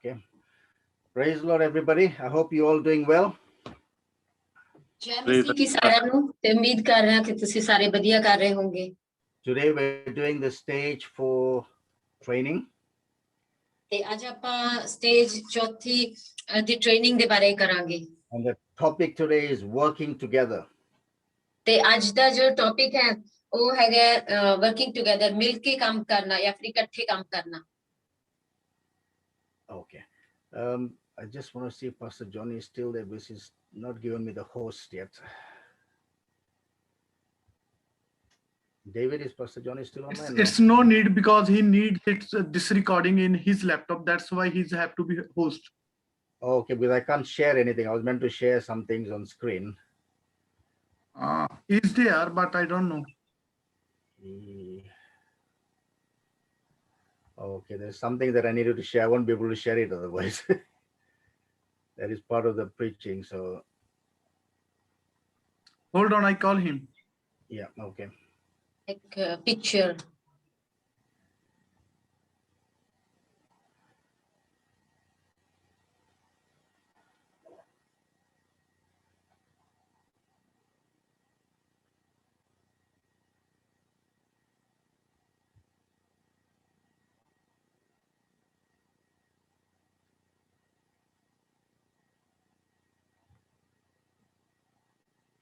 Okay. Praise the Lord, everybody. I hope you all doing well. जय की साਰਿਆਂ ਨੂੰ ਤੇ ਉਮੀਦ ਕਰ ਰਿਹਾ ਕਿ ਤੁਸੀਂ ਸਾਰੇ ਵਧੀਆ ਕਰ ਰਹੇ ਹੋਵੋਗੇ। Today we're doing the stage for training. ਤੇ ਅੱਜ ਆਪਾਂ ਸਟੇਜ ਚੌਥੀ ਦੀ ਟ੍ਰੇਨਿੰਗ ਦੇ ਬਾਰੇ ਕਰਾਂਗੇ। And the topic today is working together. ਤੇ ਅੱਜ ਦਾ ਜੋ ਟੌਪਿਕ ਹੈ ਉਹ ਹੈਗਾ ਵਰਕਿੰਗ ਟੁਗੇਦਰ, ਮਿਲ ਕੇ ਕੰਮ ਕਰਨਾ ਜਾਂ ਫਿਰ ਇਕੱਠੇ ਕੰਮ ਕਰਨਾ। Okay. I just want to see if Pastor Johnny is still there, because he's not given me the host yet. David, is Pastor Johnny still online? It's no need, because he needs this recording in his laptop. That's why he's have to be host. Okay, because I can't share anything. I was meant to share some things on screen. He's there, but I don't know. Okay, there's something that I needed to share. I won't be able to share it otherwise. That is part of the preaching. So Hold on, I call him. yeah, okay. Like picture.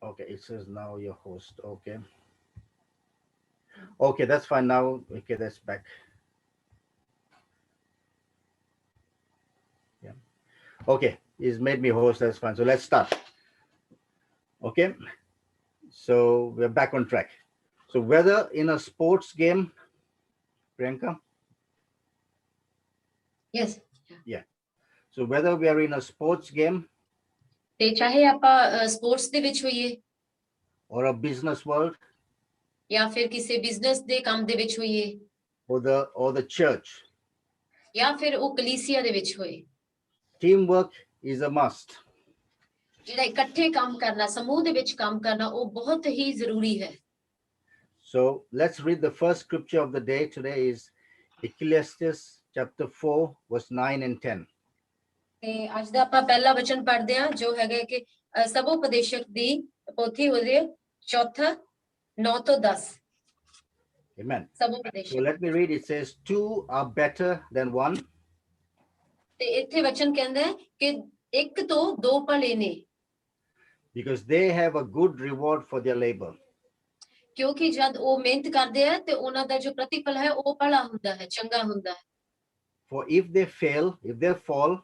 Okay, it says now your host. Okay. Okay, that's fine now. Okay, that's back. Yeah. Okay, he's made me host. That's fine. So let's start. Okay. So we're back on track. So whether in a sports game, Priyanka? Yes. Yeah. So whether we are in a sports game ਤੇ ਚਾਹੇ ਆਪਾਂ sports ਦੇ ਵਿੱਚ ਹੋਈਏ or a business world ਜਾਂ ਫਿਰ ਕਿਸੇ business ਦੇ ਕੰਮ ਦੇ ਵਿੱਚ ਹੋਈਏ or the church, ਜਾਂ ਫਿਰ ਉਹ ਕਲੀਸਿਆ ਦੇ ਵਿੱਚ ਹੋਏ, teamwork is a must. ਜਿਹੜਾ ਇਕੱਠੇ ਕੰਮ ਕਰਨਾ, ਸਮੂਹ ਦੇ ਵਿੱਚ ਕੰਮ ਕਰਨਾ, ਉਹ ਬਹੁਤ ਹੀ ਜ਼ਰੂਰੀ ਹੈ। So let's read the first scripture of the day. Today is Ecclesiastes chapter 4, verse 9 and 10. ਤੇ ਅੱਜ ਦਾ ਆਪਾਂ ਪਹਿਲਾ ਵਚਨ ਪੜ੍ਹਦੇ ਹਾਂ ਜੋ ਹੈਗਾ ਕਿ ਸਭੋਪਦੇਸ਼ਕ ਦੀ ਪੋਥੀ ਉਹਦੇ ਚੌਥਾ 9 ਤੋਂ 10। Amen. ਸਭੋਪਦੇਸ਼ਕ। So let me read. It says, two are better than one. ਤੇ ਇੱਥੇ ਵਚਨ ਕਹਿੰਦਾ ਹੈ ਕਿ ਇੱਕ ਤੋਂ ਦੋ ਭਲੇ ਨੇ, because they have a good reward for their labor. ਕਿਉਂਕਿ ਜਦ ਉਹ ਮਿਹਨਤ ਕਰਦੇ ਆ ਤੇ ਉਹਨਾਂ ਦਾ ਜੋ ਪ੍ਰਤੀਫਲ ਹੈ ਉਹ ਭਲਾ ਹੁੰਦਾ ਹੈ, ਚੰਗਾ ਹੁੰਦਾ ਹੈ। For if they fall,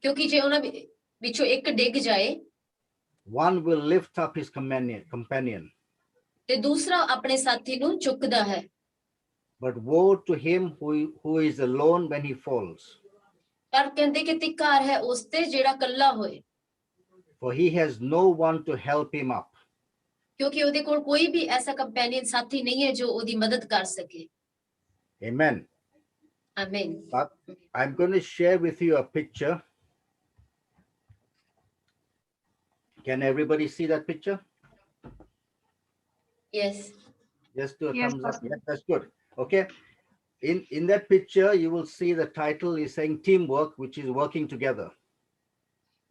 ਕਿਉਂਕਿ ਜੇ ਉਹਨਾਂ ਵਿੱਚੋਂ ਇੱਕ ਡਿੱਗ ਜਾਏ, one will lift up his companion. ਤੇ ਦੂਸਰਾ ਆਪਣੇ ਸਾਥੀ ਨੂੰ ਚੁੱਕਦਾ ਹੈ। But woe to him who is alone when he falls. ਪਰ ਕਹਿੰਦੇ ਕਿ ਧਿਕਾਰ ਹੈ ਉਸ ਤੇ ਜਿਹੜਾ ਇਕੱਲਾ ਹੋਏ, for he has no one to help him up. ਕਿਉਂਕਿ ਉਹਦੇ ਕੋਲ ਕੋਈ ਵੀ ਐਸਾ ਕੰਪੈਨੀਅਨ ਸਾਥੀ ਨਹੀਂ ਹੈ ਜੋ ਉਹਦੀ ਮਦਦ ਕਰ ਸਕੇ। Amen. Amen. But I'm going to share with you a picture. Can everybody see that picture? Yes. Just do a Yes, thumbs up. Pastor. Yeah, that's good. Okay. In that picture, you will see the title is saying teamwork, which is working together.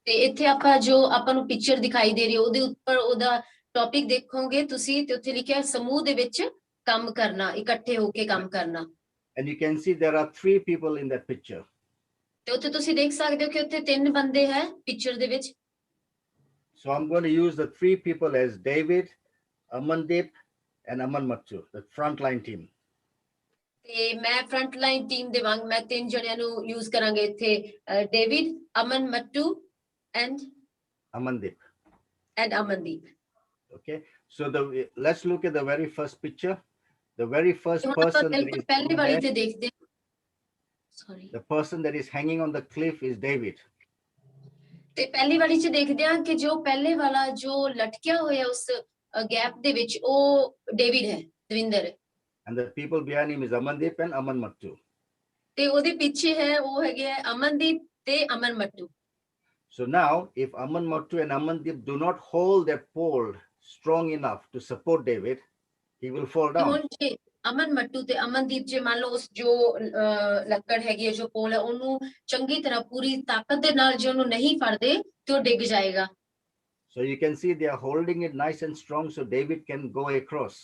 ਤੇ ਇੱਥੇ ਆਪਾਂ ਜੋ ਆਪਾਂ ਨੂੰ picture ਦਿਖਾਈ ਦੇ ਰਹੀ ਹੈ ਉਹਦੇ ਉੱਪਰ ਉਹਦਾ ਟੌਪਿਕ ਦੇਖੋਗੇ ਤੁਸੀਂ ਤੇ ਉੱਥੇ ਲਿਖਿਆ ਸਮੂਹ ਦੇ ਵਿੱਚ ਕੰਮ ਕਰਨਾ, ਇਕੱਠੇ ਹੋ ਕੇ ਕੰਮ ਕਰਨਾ। And you can see there are three people in that picture. ਤੇ ਉੱਥੇ ਤੁਸੀਂ ਦੇਖ ਸਕਦੇ ਹੋ ਕਿ ਉੱਥੇ ਤਿੰਨ ਬੰਦੇ ਹੈ ਪਿਕਚਰ ਦੇ ਵਿੱਚ। So I'm going to use the three people as David, Amandeep, and Aman Mattu, the frontline team. ਤੇ ਮੈਂ ਫਰੰਟ ਲਾਈਨ ਟੀਮ ਦੇ ਵਾਂਗ ਮੈਂ ਤਿੰਨ ਜਣਿਆਂ ਨੂੰ ਯੂਜ਼ ਕਰਾਂਗੇ ਇੱਥੇ, David, Aman Mattu and Amandeep. Okay, so let's look at the very first picture. The very first person that is ਪਹਿਲੀ ਵਾਲੀ there, ਤੇ ਦੇਖਦੇ sorry the person that is hanging on the cliff is David. ਤੇ ਪਹਿਲੀ ਵਾਲੀ ਚ ਦੇਖਦੇ ਹਾਂ ਕਿ ਜੋ ਪਹਿਲੇ ਵਾਲਾ ਜੋ ਲਟਕਿਆ ਹੋਇਆ ਉਸ ਗੈਪ ਦੇ ਵਿੱਚ ਉਹ ਡੇਵਿਡ ਹੈ, ਦਵਿੰਦਰ ਹੈ। And the people behind him is Amandeep and Aman Mattu. ਤੇ ਉਹਦੇ ਪਿੱਛੇ ਹੈ ਉਹ ਹੈਗੇ ਅਮਨਦੀਪ ਤੇ ਅਮਨ Mattu. So now, if Aman Mattu and Amandeep do not hold their pole strong enough to support David, he will fall down. ਹੁਣ ਜੇ ਅਮਨ ਮੱਟੂ ਤੇ ਅਮਨਦੀਪ ਜੇ ਮੰਨ ਲਓ ਉਸ ਜੋ ਲੱਕੜ ਹੈਗੀ ਹੈ ਜੋ ਪੋਲ ਹੈ ਉਹਨੂੰ ਚੰਗੀ ਤਰ੍ਹਾਂ ਪੂਰੀ ਤਾਕਤ ਦੇ ਨਾਲ ਜੇ ਉਹਨੂੰ ਨਹੀਂ ਫੜਦੇ ਤੇ ਉਹ ਡਿੱਗ ਜਾਏਗਾ। So you can see they are holding it nice and strong so David can go across.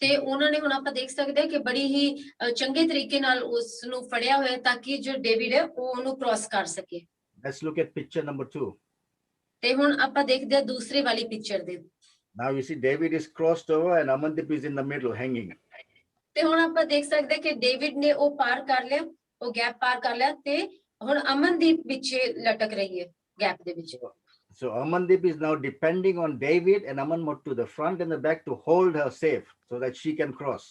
ਤੇ ਉਹਨਾਂ ਨੇ ਹੁਣ ਆਪਾਂ ਦੇਖ ਸਕਦੇ ਹਾਂ ਕਿ ਬੜੀ ਹੀ ਚੰਗੇ ਤਰੀਕੇ ਨਾਲ ਉਸ ਨੂੰ ਫੜਿਆ ਹੋਇਆ ਤਾਂ ਕਿ ਜੋ ਡੇਵਿਡ ਹੈ ਉਹ ਉਹਨੂੰ ਕ੍ਰਾਸ ਕਰ ਸਕੇ। Let's look at picture number 2. ਤੇ ਹੁਣ ਆਪਾਂ ਦੇਖਦੇ ਹਾਂ ਦੂਸਰੇ ਵਾਲੀ ਪਿਕਚਰ ਦੇ। Now you see David is crossed over and Amandeep is in the middle hanging. ਤੇ ਹੁਣ ਆਪਾਂ ਦੇਖ ਸਕਦੇ ਕਿ ਡੇਵਿਡ ਨੇ ਉਹ ਪਾਰ ਕਰ ਲਿਆ, ਉਹ ਗੈਪ ਪਾਰ ਕਰ ਲਿਆ ਤੇ ਹੁਣ ਅਮਨਦੀਪ ਪਿੱਛੇ ਲਟਕ ਰਹੀ ਹੈ ਗੈਪ ਦੇ ਵਿੱਚ। So Amandeep is now depending on David and Aman Mattu, the front and the back, to hold her safe so that she can cross.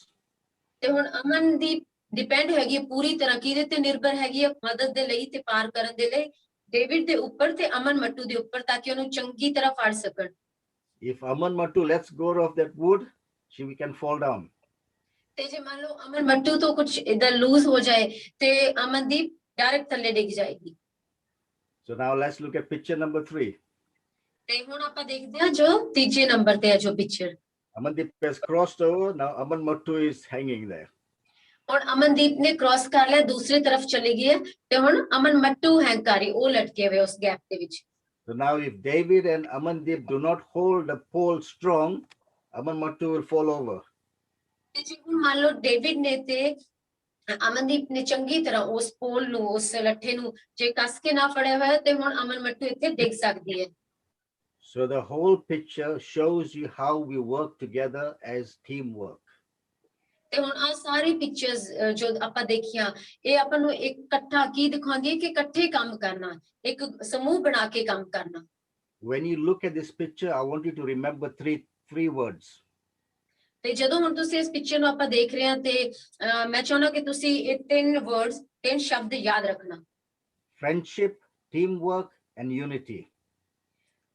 ਤੇ ਹੁਣ ਅਮਨਦੀਪ ਡਿਪੈਂਡ ਹੈਗੀ ਹੈ ਪੂਰੀ ਤਰ੍ਹਾਂ ਕਿਹਦੇ ਤੇ ਨਿਰਭਰ ਹੈਗੀ ਹੈ ਮਦਦ ਦੇ ਲਈ ਤੇ ਪਾਰ ਕਰਨ ਦੇ ਲਈ ਡੇਵਿਡ ਦੇ ਉੱਪਰ ਤੇ ਅਮਨ ਮੱਟੂ ਦੇ ਉੱਪਰ ਤਾਂ ਕਿ ਉਹਨੂੰ ਚੰਗੀ ਤਰ੍ਹਾਂ ਫੜ ਸਕਣ। If Aman Mattu lets go of that wood, she can fall down. ਤੇ ਜੇ ਮੰਨ ਲਓ ਅਮਨ ਮੱਟੂ ਤੋਂ ਕੁਝ ਇਦਾਂ ਲੂਜ਼ ਹੋ ਜਾਏ ਤੇ ਅਮਨਦੀਪ ਡਾਇਰੈਕਟ ਥੱਲੇ ਡਿੱਗ ਜਾਏਗੀ। So now let's look at picture number 3. ਤੇ ਹੁਣ ਆਪਾਂ ਦੇਖਦੇ ਹਾਂ ਜੋ ਤੀਜੇ ਨੰਬਰ ਤੇ ਹੈ ਜੋ picture. Amandeep has crossed over. Now Aman Mattu is hanging there. ਹੁਣ ਅਮਨਦੀਪ ਨੇ ਕ੍ਰਾਸ ਕਰ ਲਿਆ ਦੂਸਰੀ ਤਰਫ ਚਲੀ ਗਈ ਹੈ ਤੇ ਹੁਣ ਅਮਨ ਮੱਟੂ ਹੈਂਗ ਕਰ ਰਹੀ ਉਹ ਲਟਕੇ ਹੋਏ ਉਸ ਗੈਪ ਦੇ ਵਿੱਚ। So now if David and Amandeep do not hold the pole strong, Aman Mattu will fall over. ਤੇ ਜੇ ਹੁਣ ਮੰਨ ਲਓ ਡੇਵਿਡ ਨੇ ਤੇ ਅਮਨਦੀਪ ਨੇ ਚੰਗੀ ਤਰ੍ਹਾਂ ਉਸ ਪੋਲ ਨੂੰ ਉਸ ਲੱਠੇ ਨੂੰ ਜੇ ਕੱਸ ਕੇ ਨਾ ਫੜਿਆ ਹੋਇਆ ਤੇ ਹੁਣ ਅਮਨ ਮੱਟੂ ਇੱਥੇ ਡਿੱਗ ਸਕਦੀ ਹੈ। So the whole picture shows you how we work together as teamwork. ਤੇ ਹੁਣ ਆ ਸਾਰੀ ਪਿਕਚਰਸ ਜੋ ਆਪਾਂ ਦੇਖੀਆਂ ਇਹ ਆਪਾਂ ਨੂੰ ਇੱਕ ਇਕੱਠਾ ਕੀ ਦਿਖਾਉਂਦੀ ਹੈ ਕਿ ਇਕੱਠੇ ਕੰਮ ਕਰਨਾ, ਇੱਕ ਸਮੂਹ ਬਣਾ ਕੇ ਕੰਮ ਕਰਨਾ। When you look at this picture, I want you to remember three words. ਤੇ ਜਦੋਂ ਹੁਣ ਤੁਸੀਂ ਇਸ ਪਿਕਚਰ ਨੂੰ ਆਪਾਂ ਦੇਖ ਰਹੇ ਹਾਂ ਤੇ ਮੈਂ ਚਾਹੁੰਦਾ ਕਿ ਤੁਸੀਂ ਇਹ ਤਿੰਨ ਸ਼ਬਦ ਯਾਦ ਰੱਖਣਾ। Friendship, teamwork, and unity.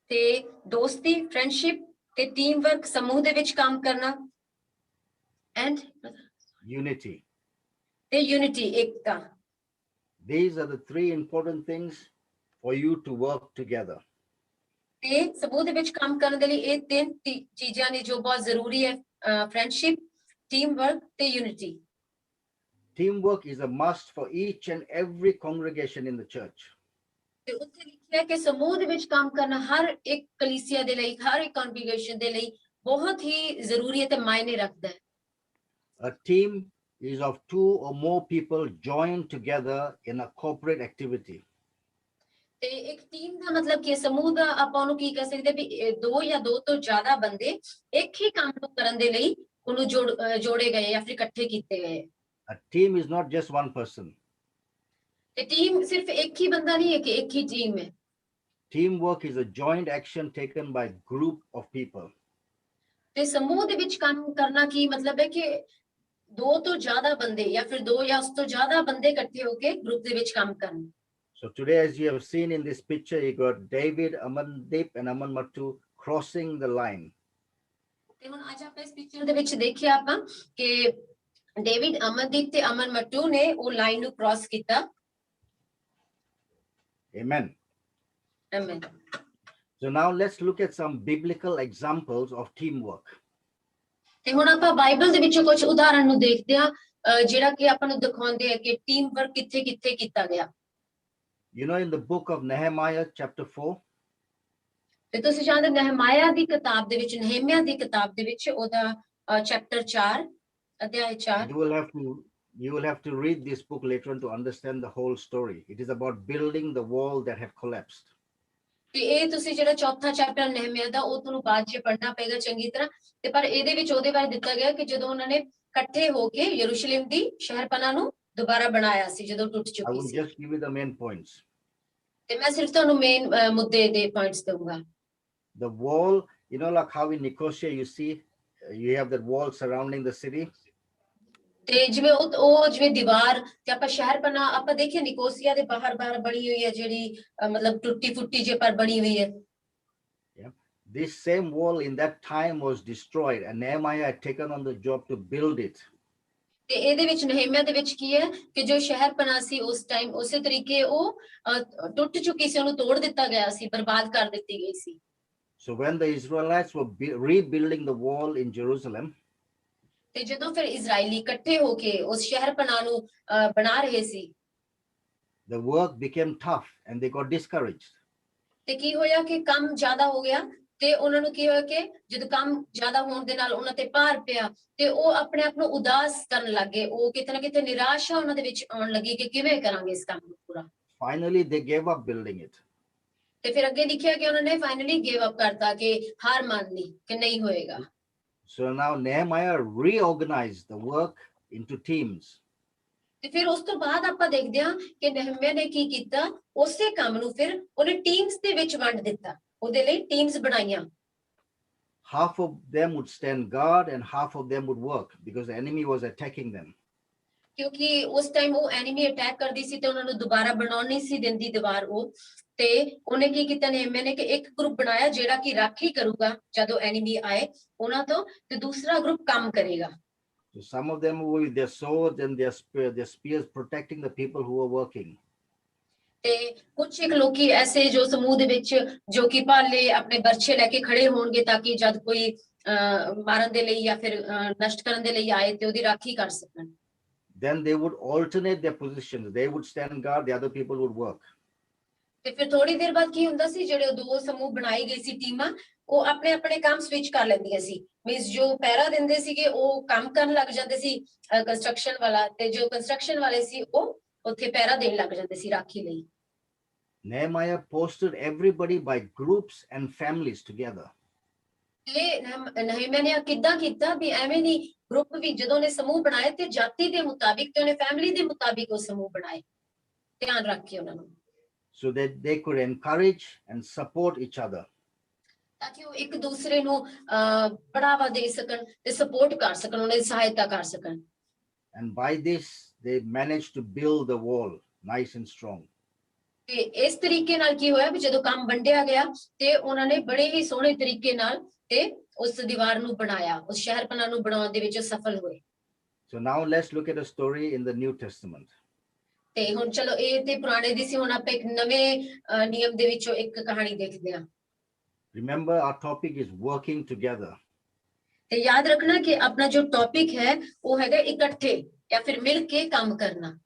ਤੇ ਦੋਸਤੀ, ਫਰੈਂਡਸ਼ਿਪ ਤੇ ਟੀਮ ਵਰਕ ਸਮੂਹ ਦੇ ਵਿੱਚ ਕੰਮ ਕਰਨਾ and Unity. ਤੇ unity Ekta. These are the three important things for you to work together. ਤੇ ਸਮੂਹ ਦੇ ਵਿੱਚ ਕੰਮ ਕਰਨ ਦੇ ਲਈ ਇਹ ਤਿੰਨ ਚੀਜ਼ਾਂ ਨੇ ਜੋ ਬਹੁਤ ਜ਼ਰੂਰੀ ਹੈ, ਫਰੈਂਡਸ਼ਿਪ, ਟੀਮ ਵਰਕ ਤੇ unity. Teamwork is a must for each and every congregation in the church. ਤੇ ਉੱਥੇ ਲਿਖਿਆ ਕਿ ਸਮੂਹ ਦੇ ਵਿੱਚ ਕੰਮ ਕਰਨਾ ਹਰ ਇੱਕ ਕਲੀਸਿਆ ਦੇ ਲਈ, ਹਰ ਇੱਕ ਕੰਗਰੀਗੇਸ਼ਨ ਦੇ ਲਈ ਬਹੁਤ ਹੀ ਜ਼ਰੂਰੀ ਹੈ ਤੇ ਮਾਇਨੇ ਰੱਖਦਾ ਹੈ। A team is of 2 or more people joined together in a corporate activity. ਤੇ ਇੱਕ ਟੀਮ ਦਾ ਮਤਲਬ ਕੀ ਹੈ, ਸਮੂਹ ਦਾ ਆਪਾਂ ਉਹਨੂੰ ਕੀ ਕਹਿ ਸਕਦੇ ਵੀ ਦੋ ਜਾਂ ਦੋ ਤੋਂ ਜ਼ਿਆਦਾ ਬੰਦੇ ਇੱਕ ਹੀ ਕੰਮ ਨੂੰ ਕਰਨ ਦੇ ਲਈ ਉਹਨੂੰ ਜੋੜੇ ਗਏ ਜਾਂ ਫਿਰ ਇਕੱਠੇ ਕੀਤੇ ਗਏ। A team is not just one person. ਤੇ ਟੀਮ ਸਿਰਫ ਇੱਕ ਹੀ ਬੰਦਾ ਨਹੀਂ ਹੈ ਕਿ ਇੱਕ ਹੀ ਟੀਮ ਹੈ। Teamwork is a joint action taken by group of people. ਤੇ ਸਮੂਹ ਦੇ ਵਿੱਚ ਕੰਮ ਕਰਨਾ ਕੀ ਮਤਲਬ ਹੈ ਕਿ ਦੋ ਤੋਂ ਜ਼ਿਆਦਾ ਬੰਦੇ ਜਾਂ ਫਿਰ ਦੋ ਜਾਂ ਉਸ ਤੋਂ ਜ਼ਿਆਦਾ ਬੰਦੇ ਇਕੱਠੇ ਹੋ ਕੇ ਗਰੁੱਪ ਦੇ ਵਿੱਚ ਕੰਮ ਕਰਨ। So today, as you have seen in this picture, you got David, Amandeep, and Aman Mattu crossing the line. ਤੇ ਹੁਣ ਅੱਜ ਆਪਾਂ ਇਸ ਪਿਕਚਰ ਦੇ ਵਿੱਚ ਦੇਖਿਆ ਆਪਾਂ ਕਿ ਡੇਵਿਡ, ਅਮਨਦੀਪ ਤੇ ਅਮਨ ਮੱਟੂ ਨੇ ਉਹ ਲਾਈਨ ਨੂੰ ਕ੍ਰਾਸ ਕੀਤਾ। Amen. Amen. So now let's look at some biblical examples of teamwork. ਤੇ ਹੁਣ ਆਪਾਂ ਬਾਈਬਲ ਦੇ ਵਿੱਚੋਂ ਕੁਝ ਉਦਾਹਰਣ ਨੂੰ ਦੇਖਦੇ ਹਾਂ ਜਿਹੜਾ ਕਿ ਆਪਾਂ ਨੂੰ ਦਿਖਾਉਂਦੇ ਆ ਕਿ ਟੀਮ ਵਰਕ ਕਿੱਥੇ ਕਿੱਥੇ ਕੀਤਾ ਗਿਆ। You know, in the book of Nehemiah, chapter 4, ਤੇ ਤੁਸੀਂ ਜਾਣਦੇ ਨਹਿਮਾਇਆ ਦੀ ਕਿਤਾਬ ਦੇ ਵਿੱਚ, ਨਹਿਮੀਆ ਦੀ ਕਿਤਾਬ ਦੇ ਵਿੱਚ ਉਹਦਾ ਚੈਪਟਰ 4 ਅਧਿਆਇ 4 you will have to read this book later on to understand the whole story. It is about building the wall that had collapsed. ਤੇ ਇਹ ਤੁਸੀਂ ਜਿਹੜਾ ਚੌਥਾ ਚੈਪਟਰ ਨਹਿਮੀਆ ਦਾ ਉਹ ਤੁਹਾਨੂੰ ਬਾਅਦ 'ਚ ਪੜ੍ਹਨਾ ਪਏਗਾ ਚੰਗੀ ਤਰ੍ਹਾਂ। ਤੇ ਪਰ ਇਹਦੇ ਵਿੱਚ ਉਹਦੇ ਬਾਰੇ ਦਿੱਤਾ ਗਿਆ ਕਿ ਜਦੋਂ ਉਹਨਾਂ ਨੇ ਇਕੱਠੇ ਹੋ ਕੇ ਯਰੂਸ਼ਲਮ ਦੀ ਸ਼ਹਿਰਪਨਾਹ ਨੂੰ ਦੁਬਾਰਾ ਬਣਾਇਆ ਸੀ ਜਦੋਂ ਟੁੱਟ I ਚੁੱਕੀ will C. just give you the main points. ਤੇ ਮੈਂ ਸਿਰਫ ਤੁਹਾਨੂੰ ਮੇਨ ਮੁੱਦੇ ਦੇ ਪੁਆਇੰਟਸ ਦਊਂਗਾ। The wall, you know, like how in Nicosia you see, you have that wall surrounding the city. ਤੇ ਜਿਵੇਂ ਉਹ ਜਿਵੇਂ ਦੀਵਾਰ ਤੇ ਆਪਾਂ ਸ਼ਹਿਰਪਨਾਹ ਆਪਾਂ ਦੇਖਿਆ ਨਿਕੋਸੀਆ ਦੇ ਬਾਹਰ ਬਣੀ ਹੋਈ ਹੈ ਜਿਹੜੀ ਮਤਲਬ ਟੁੱਟੀ ਫੁੱਟੀ ਜੇ ਪਰ ਬਣੀ ਹੋਈ ਹੈ। This same wall in that time was destroyed and Nehemiah had taken on the job to build it. ਤੇ ਇਹਦੇ ਵਿੱਚ ਨਹਿਮੀਆ ਦੇ ਵਿੱਚ ਕੀ ਹੈ ਕਿ ਜੋ ਸ਼ਹਿਰਪਨਾਹ ਸੀ ਉਸ ਟਾਈਮ ਉਸੇ ਤਰੀਕੇ ਉਹ ਟੁੱਟ ਚੁੱਕੀ ਸੀ, ਉਹਨੂੰ ਤੋੜ ਦਿੱਤਾ ਗਿਆ ਸੀ, ਬਰਬਾਦ ਕਰ ਦਿੱਤੀ ਗਈ ਸੀ। So when the Israelites were rebuilding the wall in Jerusalem, ਤੇ ਜਦੋਂ ਫਿਰ ਇਜ਼ਰਾਈਲੀ ਇਕੱਠੇ ਹੋ ਕੇ ਉਸ ਸ਼ਹਿਰਪਨਾਹ ਨੂੰ ਬਣਾ ਰਹੇ ਸੀ, the work became tough and they got discouraged. ਤੇ ਕੀ ਹੋਇਆ ਕਿ ਕੰਮ ਜ਼ਿਆਦਾ ਹੋ ਗਿਆ, ਤੇ ਉਹਨਾਂ ਨੂੰ ਕੀ ਹੋਇਆ ਕਿ ਜਦੋਂ ਕੰਮ ਜ਼ਿਆਦਾ ਹੋਣ ਦੇ ਨਾਲ ਉਹਨਾਂ ਤੇ ਭਾਰ ਪਿਆ, ਤੇ ਉਹ ਆਪਣੇ ਆਪ ਨੂੰ ਉਦਾਸ ਕਰਨ ਲੱਗੇ। ਉਹ ਕਿਤੇ ਨਾ ਕਿਤੇ ਨਿਰਾਸ਼ਾ ਉਹਨਾਂ ਦੇ ਵਿੱਚ ਆਉਣ ਲੱਗੀ ਕਿ ਕਿਵੇਂ ਕਰਾਂਗੇ ਇਸ ਕੰਮ ਨੂੰ ਪੂਰਾ। Finally, they gave up building it. ਤੇ ਫਿਰ ਅੱਗੇ ਲਿਖਿਆ ਕਿ ਉਹਨਾਂ ਨੇ ਫਾਈਨਲੀ ਗਿਵ ਅਪ ਕਰਤਾ, ਕਿ ਹਾਰ ਮੰਨ ਲਈ ਕਿ ਨਹੀਂ ਹੋਏਗਾ। So now Nehemiah reorganized the work into teams. ਤੇ ਫਿਰ ਉਸ ਤੋਂ ਬਾਅਦ ਆਪਾਂ ਦੇਖਦੇ ਹਾਂ ਕਿ ਨਹਿਮਿਆ ਨੇ ਕੀ ਕੀਤਾ, ਉਸੇ ਕੰਮ ਨੂੰ ਫਿਰ ਉਹਨੇ ਟੀਮਸ ਦੇ ਵਿੱਚ ਵੰਡ ਦਿੱਤਾ, ਉਹਦੇ ਲਈ ਟੀਮਸ ਬਣਾਈਆਂ। Half of them would stand guard and half of them would work because the enemy was attacking them. ਕਿਉਂਕਿ ਉਸ ਟਾਈਮ ਉਹ ਐਨੀਮੀ ਅਟੈਕ ਕਰਦੀ ਸੀ ਤੇ ਉਹਨਾਂ ਨੂੰ ਦੁਬਾਰਾ ਬਣਾਉਣ ਨਹੀਂ ਸੀ ਦਿੰਦੀ ਦੀਵਾਰ ਉਹ। ਤੇ ਉਹਨੇ ਕੀ ਕੀਤਾ, ਨਹਿਮਿਆ ਨੇ ਕਿ ਇੱਕ ਗਰੁੱਪ ਬਣਾਇਆ ਜਿਹੜਾ ਕਿ ਰਾਖੀ ਕਰੂਗਾ ਜਦੋਂ ਐਨੀਮੀ ਆਏ ਉਹਨਾਂ ਤੋਂ, ਤੇ ਦੂਸਰਾ ਗਰੁੱਪ ਕੰਮ ਕਰੇਗਾ। So some of them were with their swords and their spears protecting the people who were working. ਤੇ ਕੁਝ ਇੱਕ ਲੋਕੀ ਐਸੇ ਜੋ ਸਮੂਹ ਦੇ ਵਿੱਚ ਜੋ ਕਿ ਭਾਲੇ ਆਪਣੇ ਬਰਛੇ ਲੈ ਕੇ ਖੜੇ ਹੋਣਗੇ ਤਾਂ ਕਿ ਜਦ ਕੋਈ ਮਾਰਨ ਦੇ ਲਈ ਜਾਂ ਫਿਰ ਨਸ਼ਟ ਕਰਨ ਦੇ ਲਈ ਆਏ ਤੇ ਉਹਦੀ ਰਾਖੀ ਕਰ ਸਕਣ। Then they would alternate their positions. They would stand guard, the other people would work. ਤੇ ਫਿਰ ਥੋੜੀ ਦੇਰ ਬਾਅਦ ਕੀ ਹੁੰਦਾ ਸੀ, ਜਿਹੜੇ ਦੋ ਸਮੂਹ ਬਣਾਈ ਗਈ ਸੀ ਟੀਮਾਂ, ਉਹ ਆਪਣੇ ਆਪਣੇ ਕੰਮ ਸਵਿਚ ਕਰ ਲੈਂਦੀਆਂ ਸੀ। ਮੀਨਸ ਜੋ ਪਹਿਰਾ ਦਿੰਦੇ ਸੀਗੇ ਉਹ ਕੰਮ ਕਰਨ ਲੱਗ ਜਾਂਦੇ ਸੀ ਕੰਸਟਰਕਸ਼ਨ ਵਾਲਾ, ਤੇ ਜੋ ਕੰਸਟਰਕਸ਼ਨ ਵਾਲੇ ਸੀ ਉਹ ਉੱਥੇ ਪਹਿਰਾ ਦੇਣ ਲੱਗ ਜਾਂਦੇ ਸੀ ਰਾਖੀ ਲਈ। Nehemiah posted everybody by groups and families together. ਤੇ ਨਹਿਮਿਆ ਨੇ ਕਿੱਦਾਂ ਕੀਤਾ ਵੀ ਐਵੇਂ ਨਹੀਂ, ਗਰੁੱਪ ਵੀ ਜਦੋਂ ਨੇ ਸਮੂਹ ਬਣਾਏ ਤੇ ਜਾਤੀ ਦੇ ਮੁਤਾਬਿਕ ਤੇ ਉਹਨੇ ਫੈਮਿਲੀ ਦੇ ਮੁਤਾਬਿਕ ਉਹ ਸਮੂਹ ਬਣਾਏ, ਧਿਆਨ ਰੱਖ ਕੇ ਉਹਨਾਂ ਨੂੰ, so that they could encourage and support each other. ਤਾਂ ਕਿ ਉਹ ਇੱਕ ਦੂਸਰੇ ਨੂੰ ਬੜਾਵਾ ਦੇ ਸਕਣ ਤੇ ਸਪੋਰਟ ਕਰ ਸਕਣ, ਉਹਨਾਂ ਦੀ ਸਹਾਇਤਾ ਕਰ ਸਕਣ। And by this, they managed to build the wall nice and strong. ਤੇ ਇਸ ਤਰੀਕੇ ਨਾਲ ਕੀ ਹੋਇਆ ਵੀ ਜਦੋਂ ਕੰਮ ਵੰਡਿਆ ਗਿਆ ਤੇ ਉਹਨਾਂ ਨੇ ਬੜੇ ਹੀ ਸੋਹਣੇ ਤਰੀਕੇ ਨਾਲ ਤੇ ਉਸ ਦੀਵਾਰ ਨੂੰ ਬਣਾਇਆ, ਉਸ ਸ਼ਹਿਰਪਨਾਹ ਨੂੰ ਬਣਾਉਣ ਦੇ ਵਿੱਚ ਸਫਲ ਹੋਏ। So now let's look at a story in the New Testament. ਤੇ ਹੁਣ ਚਲੋ ਇਹ ਤੇ ਪੁਰਾਣੇ ਦੀ ਸੀ, ਹੁਣ ਆਪਾਂ ਇੱਕ ਨਵੇਂ ਨਿਯਮ ਦੇ ਵਿੱਚੋਂ ਇੱਕ ਕਹਾਣੀ ਦੇਖਦੇ ਹਾਂ। Remember, our topic is working together. ਤੇ ਯਾਦ ਰੱਖਣਾ ਕਿ ਆਪਣਾ ਜੋ ਟੌਪਿਕ ਹੈ ਉਹ ਹੈਗਾ ਇਕੱਠੇ ਜਾਂ ਫਿਰ ਮਿਲ ਕੇ ਕੰਮ ਕਰਨਾ।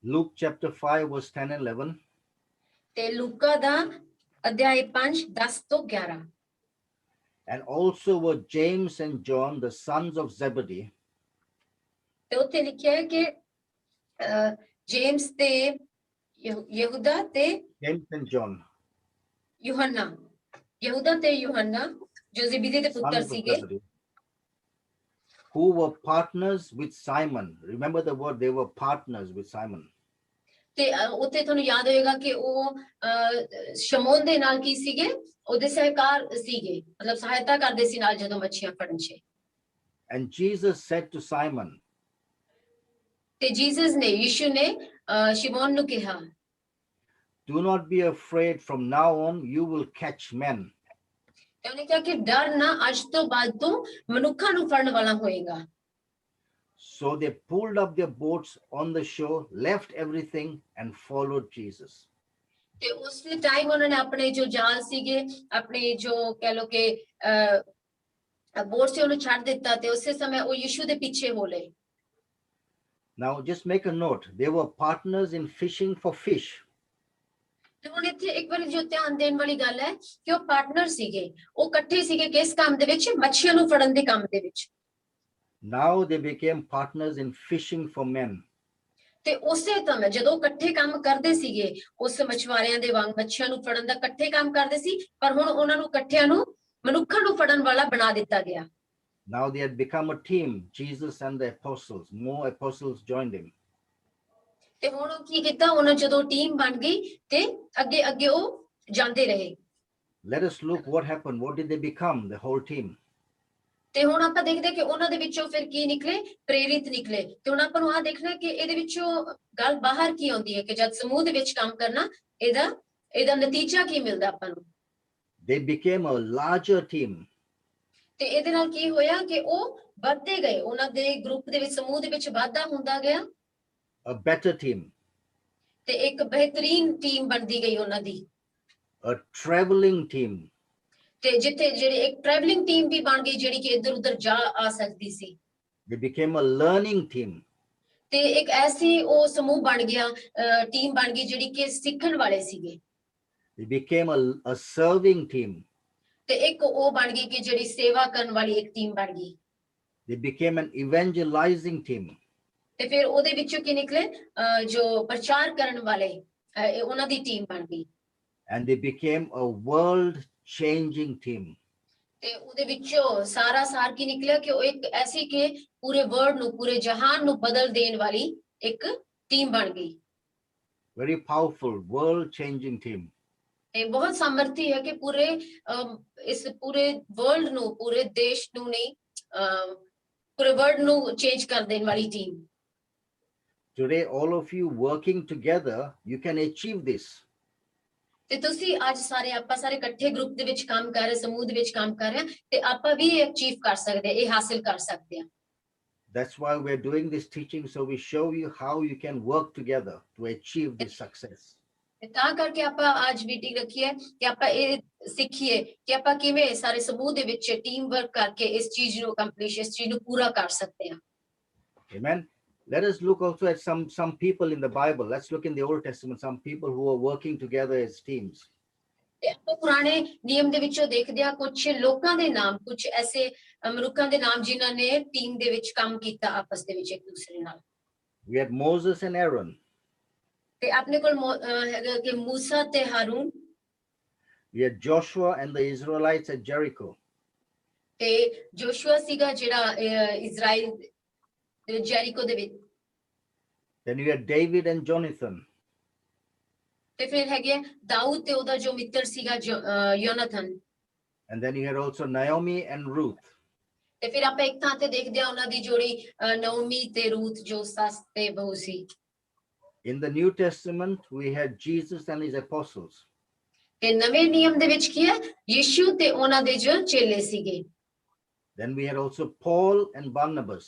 Luke chapter 5, verse 10 and 11. ਤੇ ਲੂਕਾ ਦਾ ਅਧਿਆਇ 5, 10 ਤੋਂ 11। And also were James and John, the sons of Zebedee, ਤੇ ਉੱਥੇ ਲਿਖਿਆ ਹੈ ਕਿ ਜੇਮਸ ਤੇ ਯਹੂਦਾ ਤੇ James and John, ਯੂਹੰਨਾ, ਯਹੂਦਾ ਤੇ ਯੂਹੰਨਾ ਜੋ ਜ਼ਬੀਦੀ ਦੇ ਪੁੱਤਰ sons of ਸੀਗੇ, Zebedee, who were partners with Simon. Remember the word, they were partners with Simon. ਤੇ ਉੱਥੇ ਤੁਹਾਨੂੰ ਯਾਦ ਹੋਏਗਾ ਕਿ ਉਹ ਸ਼ਮੋਨ ਦੇ ਨਾਲ ਕੀ ਸੀਗੇ, ਉਹਦੇ ਸਹਿਕਾਰ ਸੀਗੇ, ਮਤਲਬ ਸਹਾਇਤਾ ਕਰਦੇ ਸੀ ਨਾਲ ਜਦੋਂ ਮੱਛੀਆਂ ਫੜਨ 'ਚ। And Jesus said to Simon, ਤੇ ਜੀਸਸ ਨੇ, ਯਿਸੂ ਨੇ ਸ਼ਿਮੋਨ ਨੂੰ ਕਿਹਾ, do not be afraid, from now on you will catch men. ਤੇ ਉਹਨੇ ਕਿਹਾ ਕਿ ਡਰ ਨਾ, ਅੱਜ ਤੋਂ ਬਾਅਦ ਤੂੰ ਮਨੁੱਖਾਂ ਨੂੰ ਫੜਨ ਵਾਲਾ ਹੋਏਗਾ। So they pulled up their boats on the shore, left everything and followed Jesus. ਤੇ ਉਸੇ ਟਾਈਮ ਉਹਨਾਂ ਨੇ ਆਪਣੇ ਜੋ ਜਾਲ ਸੀਗੇ, ਆਪਣੇ ਜੋ ਕਹਿ ਲੋ ਕਿ ਬੋਟ ਸੀ ਉਹਨੂੰ ਛੱਡ ਦਿੱਤਾ ਤੇ ਉਸੇ ਸਮੇਂ ਉਹ ਯਿਸੂ ਦੇ ਪਿੱਛੇ ਹੋ ਲਏ। Now just make a note, they were partners in fishing for fish. ਤੇ ਹੁਣ ਇੱਥੇ ਇੱਕ ਵਾਰੀ ਜੋ ਧਿਆਨ ਦੇਣ ਵਾਲੀ ਗੱਲ ਹੈ ਕਿ ਉਹ ਪਾਰਟਨਰ ਸੀਗੇ, ਉਹ ਇਕੱਠੇ ਸੀਗੇ ਕਿਸ ਕੰਮ ਦੇ ਵਿੱਚ, ਮੱਛੀਆਂ ਨੂੰ ਫੜਨ ਦੇ ਕੰਮ ਦੇ ਵਿੱਚ। Now they became partners in fishing for men. ਤੇ ਉਸੇ ਤਰ੍ਹਾਂ ਜਦੋਂ ਇਕੱਠੇ ਕੰਮ ਕਰਦੇ ਸੀਗੇ, ਉਸ ਮਛਵਾਰਿਆਂ ਦੇ ਵਾਂਗ ਮੱਛੀਆਂ ਨੂੰ ਫੜਨ ਦਾ ਇਕੱਠੇ ਕੰਮ ਕਰਦੇ ਸੀ, ਪਰ ਹੁਣ ਉਹਨਾਂ ਨੂੰ ਇਕੱਠਿਆਂ ਨੂੰ ਮਨੁੱਖਾਂ ਨੂੰ ਫੜਨ ਵਾਲਾ ਬਣਾ ਦਿੱਤਾ ਗਿਆ। Now they had become a team, Jesus and the apostles. More apostles joined him. ਤੇ ਹੁਣ ਉਹ ਕੀ ਕੀਤਾ, ਉਹਨਾਂ ਜਦੋਂ ਟੀਮ ਬਣ ਗਈ ਤੇ ਅੱਗੇ ਅੱਗੇ ਉਹ ਜਾਂਦੇ ਰਹੇ। Let us look what happened. What did they become, the whole team? ਤੇ ਹੁਣ ਆਪਾਂ ਦੇਖਦੇ ਕਿ ਉਹਨਾਂ ਦੇ ਵਿੱਚੋਂ ਫਿਰ ਕੀ ਨਿਕਲੇ, ਪ੍ਰੇਰਿਤ ਨਿਕਲੇ। ਤੇ ਹੁਣ ਆਪਾਂ ਨੂੰ ਆਹ ਦੇਖਣਾ ਕਿ ਇਹਦੇ ਵਿੱਚੋਂ ਗੱਲ ਬਾਹਰ ਕੀ ਆਉਂਦੀ ਹੈ ਕਿ ਜਦ ਸਮੂਹ ਦੇ ਵਿੱਚ ਕੰਮ ਕਰਨਾ, ਇਹਦਾ ਨਤੀਜਾ ਕੀ ਮਿਲਦਾ ਆਪਾਂ ਨੂੰ। They became a larger team. ਤੇ ਇਹਦੇ ਨਾਲ ਕੀ ਹੋਇਆ ਕਿ ਉਹ ਵੱਧਦੇ ਗਏ, ਉਹਨਾਂ ਦੇ ਗਰੁੱਪ ਦੇ ਵਿੱਚ, ਸਮੂਹ ਦੇ ਵਿੱਚ ਵਾਧਾ ਹੁੰਦਾ ਗਿਆ। A better team. ਤੇ ਇੱਕ ਬਿਹਤਰੀਨ ਟੀਮ ਬਣਦੀ ਗਈ ਉਹਨਾਂ ਦੀ। A traveling team. ਤੇ ਜਿੱਥੇ ਜਿਹੜੀ ਇੱਕ ਟਰੈਵਲਿੰਗ ਟੀਮ ਵੀ ਬਣ ਗਈ ਜਿਹੜੀ ਕਿ ਇੱਧਰ ਉੱਧਰ ਜਾ ਆ ਸਕਦੀ ਸੀ। They became a learning team. ਤੇ ਇੱਕ ਐਸੀ ਉਹ ਸਮੂਹ ਬਣ ਗਿਆ, ਟੀਮ ਬਣ ਗਈ ਜਿਹੜੀ ਕਿ ਸਿੱਖਣ ਵਾਲੇ ਸੀਗੇ। They became a serving team. ਤੇ ਇੱਕ ਉਹ ਬਣ ਗਈ ਕਿ ਜਿਹੜੀ ਸੇਵਾ ਕਰਨ ਵਾਲੀ ਇੱਕ ਟੀਮ ਬਣ ਗਈ। They became an evangelizing team. ਤੇ ਫਿਰ ਉਹਦੇ ਵਿੱਚੋਂ ਕੀ ਨਿਕਲੇ, ਜੋ ਪ੍ਰਚਾਰ ਕਰਨ ਵਾਲੇ, ਉਹਨਾਂ ਦੀ ਟੀਮ ਬਣ ਗਈ। And they became a world changing team. ਤੇ ਉਹਦੇ ਵਿੱਚੋਂ ਸਾਰਾ ਸਾਰ ਕੀ ਨਿਕਲਿਆ ਕਿ ਉਹ ਇੱਕ ਐਸੀ ਕਿ ਪੂਰੇ ਵਰਲਡ ਨੂੰ, ਪੂਰੇ ਜਹਾਨ ਨੂੰ ਬਦਲ ਦੇਣ ਵਾਲੀ ਇੱਕ ਟੀਮ ਬਣ ਗਈ। Very powerful world changing team. ਇਹ ਬਹੁਤ ਸਮਰਥੀ ਹੈ ਕਿ ਪੂਰੇ ਇਸ ਪੂਰੇ ਵਰਲਡ ਨੂੰ, ਪੂਰੇ ਦੇਸ਼ ਨੂੰ ਨਹੀਂ, ਪੂਰੇ ਵਰਲਡ ਨੂੰ ਚੇਂਜ ਕਰ ਦੇਣ ਵਾਲੀ team. Today, all of you working together, you can achieve this. ਤੇ ਤੁਸੀਂ ਅੱਜ ਸਾਰੇ ਆਪਾਂ ਸਾਰੇ ਇਕੱਠੇ ਗਰੁੱਪ ਦੇ ਵਿੱਚ ਕੰਮ ਕਰ ਰਹੇ, ਸਮੂਹ ਦੇ ਵਿੱਚ ਕੰਮ ਕਰ ਰਹੇ ਹਾਂ, ਤੇ ਆਪਾਂ ਵੀ ਇਹ ਅਚੀਵ ਕਰ ਸਕਦੇ ਹਾਂ, ਇਹ ਹਾਸਿਲ ਕਰ ਸਕਦੇ ਹਾਂ। That's why we're doing this teaching, so we show you how you can work together to achieve this success. ਤੇ ਤਾਂ ਕਰਕੇ ਆਪਾਂ ਅੱਜ ਮੀਟਿੰਗ ਰੱਖੀ ਹੈ ਕਿ ਆਪਾਂ ਇਹ ਸਿੱਖੀਏ ਕਿ ਆਪਾਂ ਕਿਵੇਂ ਸਾਰੇ ਸਮੂਹ ਦੇ ਵਿੱਚ ਟੀਮ ਵਰਕ ਕਰਕੇ ਇਸ ਚੀਜ਼ ਨੂੰ ਅਕੰਪਲਿਸ਼, ਇਸ ਚੀਜ਼ ਨੂੰ ਪੂਰਾ ਕਰ ਸਕਦੇ ਹਾਂ। Amen. Let us look also at some people in the Bible. Let's look in the Old Testament, some people who are working together as teams. ਤੇ ਆਪਾਂ ਪੁਰਾਣੇ ਨਿਯਮ ਦੇ ਵਿੱਚੋਂ ਦੇਖਦੇ ਹਾਂ ਕੁਝ ਲੋਕਾਂ ਦੇ ਨਾਮ, ਕੁਝ ਐਸੇ ਮਨੁੱਖਾਂ ਦੇ ਨਾਮ ਜਿਨ੍ਹਾਂ ਨੇ ਟੀਮ ਦੇ ਵਿੱਚ ਕੰਮ ਕੀਤਾ ਆਪਸ ਦੇ ਵਿੱਚ ਇੱਕ ਦੂਸਰੇ ਨਾਲ। We had Moses and Aaron. ਤੇ ਆਪਣੇ ਕੋਲ ਹੈਗਾ ਕਿ ਮੂਸਾ ਤੇ Haroon. We had Joshua and the Israelites at Jericho. ਤੇ ਜੋਸ਼ੂਆ ਸੀਗਾ ਜਿਹੜਾ ਇਜ਼ਰਾਈਲ ਜੈਰੀਕੋ ਦੇ ਵਿੱਚ। Then we had David and Jonathan. ਤੇ ਫਿਰ ਹੈਗੇ ਦਾਊਦ ਤੇ ਉਹਦਾ ਜੋ ਮਿੱਤਰ ਸੀਗਾ ਯੋਨਾਥਨ। And then you had also Naomi and Ruth. ਤੇ ਫਿਰ ਆਪਾਂ ਇੱਕ ਥਾਂ ਤੇ ਦੇਖਦੇ ਹਾਂ ਉਹਨਾਂ ਦੀ ਜੋੜੀ ਨਓਮੀ ਤੇ ਰੂਥ ਜੋ ਸੱਸ ਤੇ ਬਹੂ ਸੀ। In the New Testament, we had Jesus and his apostles. ਤੇ ਨਵੇਂ ਨਿਯਮ ਦੇ ਵਿੱਚ ਕੀ ਹੈ, ਯਿਸੂ ਤੇ ਉਹਨਾਂ ਦੇ ਜੋ ਚੇਲੇ ਸੀਗੇ। Then we had also Paul and Barnabas.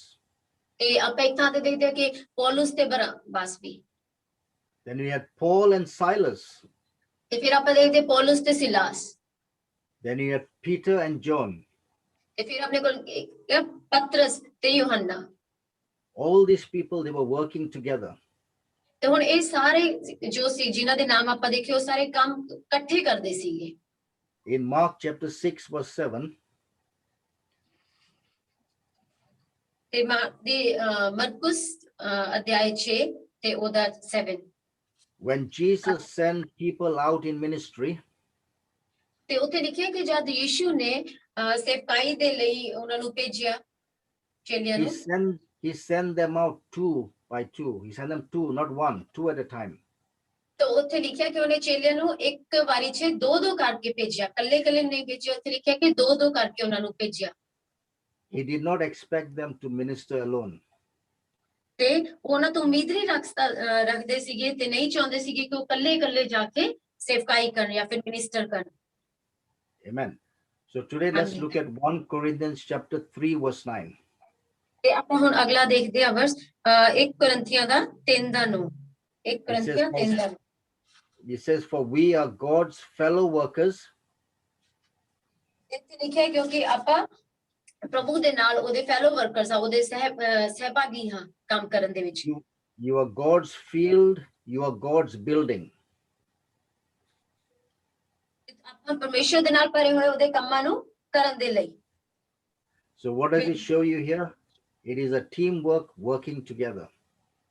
ਤੇ ਆਪਾਂ ਇੱਕ ਥਾਂ ਤੇ ਦੇਖਦੇ ਹਾਂ ਕਿ ਪੌਲੁਸ ਤੇ ਬਰਨਬਾਸ ਵੀ। Then we had Paul and Silas. ਤੇ ਫਿਰ ਆਪਾਂ ਦੇਖਦੇ ਪੌਲੁਸ ਤੇ ਸਿਲਾਸ। Then you had Peter and John. ਤੇ ਫਿਰ ਆਪਣੇ ਕੋਲ ਪਤਰਸ ਤੇ ਯੋਹੰਨਾ। All these people, they were working together. ਤੇ ਹੁਣ ਇਹ ਸਾਰੇ ਜੋ ਸੀ ਜਿਨ੍ਹਾਂ ਦੇ ਨਾਮ ਆਪਾਂ ਦੇਖੇ ਉਹ ਸਾਰੇ ਕੰਮ ਇਕੱਠੇ ਕਰਦੇ ਸੀਗੇ। In Mark chapter 6 verse 7, ਤੇ ਮਰਕੁਸ ਅਧਿਆਇ 6 ਤੇ ਉਹਦਾ 7। when Jesus sent people out in ministry, ਤੇ ਉੱਥੇ ਲਿਖਿਆ ਕਿ ਜਦ ਯਿਸੂ ਨੇ ਸੇਵਕਾਈ ਦੇ ਲਈ ਉਹਨਾਂ ਨੂੰ ਭੇਜਿਆ, ਚੇਲਿਆਂ ਨੂੰ, he sent them out two by two. He sent them two, not one, two at a time. ਤਾਂ ਉੱਥੇ ਲਿਖਿਆ ਕਿ ਉਹਨੇ ਚੇਲਿਆਂ ਨੂੰ ਇੱਕ ਵਾਰੀ 'ਚ ਦੋ ਕਰਕੇ ਭੇਜਿਆ, ਕੱਲੇ ਨਹੀਂ ਭੇਜਿਆ। ਉੱਥੇ ਲਿਖਿਆ ਕਿ ਦੋ ਕਰਕੇ ਉਹਨਾਂ ਨੂੰ ਭੇਜਿਆ। He did not expect them to minister alone. ਤੇ ਉਹਨਾਂ ਤੋਂ ਉਮੀਦ ਨਹੀਂ ਰੱਖਦੇ ਸੀਗੇ ਤੇ ਨਹੀਂ ਚਾਹੁੰਦੇ ਸੀਗੇ ਕਿ ਉਹ ਕੱਲੇ ਜਾ ਕੇ ਸੇਵਕਾਈ ਕਰਨ ਜਾਂ ਫਿਰ ਮਿਨਿਸਟਰ ਕਰਨ। Amen. So today let's look at 1 Corinthians chapter 3 verse 9. ਤੇ ਆਪਾਂ ਹੁਣ ਅਗਲਾ ਦੇਖਦੇ ਹਾਂ ਵਰਸ 1 ਕੋਰਿੰਥੀਆਂ ਦਾ 3 ਦਾ 9। 1 ਕੋਰਿੰਥੀਆਂ 3 ਦਾ 9। It says, for we are God's fellow workers. ਇੱਥੇ ਲਿਖਿਆ ਕਿਉਂਕਿ ਆਪਾਂ ਪ੍ਰਭੂ ਦੇ ਨਾਲ ਉਹਦੇ ਫੈਲੋ ਵਰਕਰਸ ਆ, ਉਹਦੇ ਸਹਿਭਾਗੀ ਹਾਂ ਕੰਮ ਕਰਨ ਦੇ ਵਿੱਚ। You are God's field, you are God's building. ਆਪਾਂ ਪਰਮੇਸ਼ਰ ਦੇ ਨਾਲ ਭਰੇ ਹੋਏ ਉਹਦੇ ਕੰਮਾਂ ਨੂੰ ਕਰਨ ਦੇ ਲਈ। So what does it show you here? It is a teamwork working together.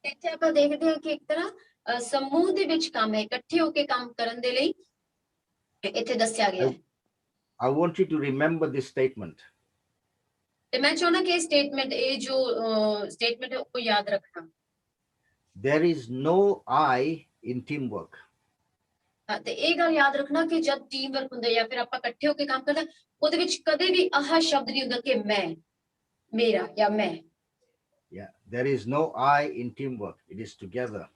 ਇੱਥੇ ਆਪਾਂ ਦੇਖਦੇ ਹਾਂ ਕਿ ਇੱਕ ਤਰ੍ਹਾਂ ਸਮੂਹ ਦੇ ਵਿੱਚ ਕੰਮ ਹੈ, ਇਕੱਠੇ ਹੋ ਕੇ ਕੰਮ ਕਰਨ ਦੇ ਲਈ ਇੱਥੇ ਦੱਸਿਆ ਗਿਆ ਹੈ। I want you to remember this statement. ਤੇ ਮੈਂ ਚਾਹੁੰਦਾ ਕਿ ਇਹ ਸਟੇਟਮੈਂਟ, ਇਹ ਜੋ ਸਟੇਟਮੈਂਟ ਹੈ ਉਹ ਯਾਦ ਰੱਖਣਾ। There is no I in teamwork. ਤੇ ਇਹ ਗੱਲ ਯਾਦ ਰੱਖਣਾ ਕਿ ਜਦ ਟੀਮ ਵਰਕ ਹੁੰਦਾ ਜਾਂ ਫਿਰ ਆਪਾਂ ਇਕੱਠੇ ਹੋ ਕੇ ਕੰਮ ਕਰਦਾ, ਉਹਦੇ ਵਿੱਚ ਕਦੇ ਵੀ ਆਹ ਸ਼ਬਦ ਨਹੀਂ ਹੁੰਦਾ ਕਿ ਮੈਂ, ਮੇਰਾ ਜਾਂ ਮੈਂ। Yeah, there is no I in teamwork. It is together.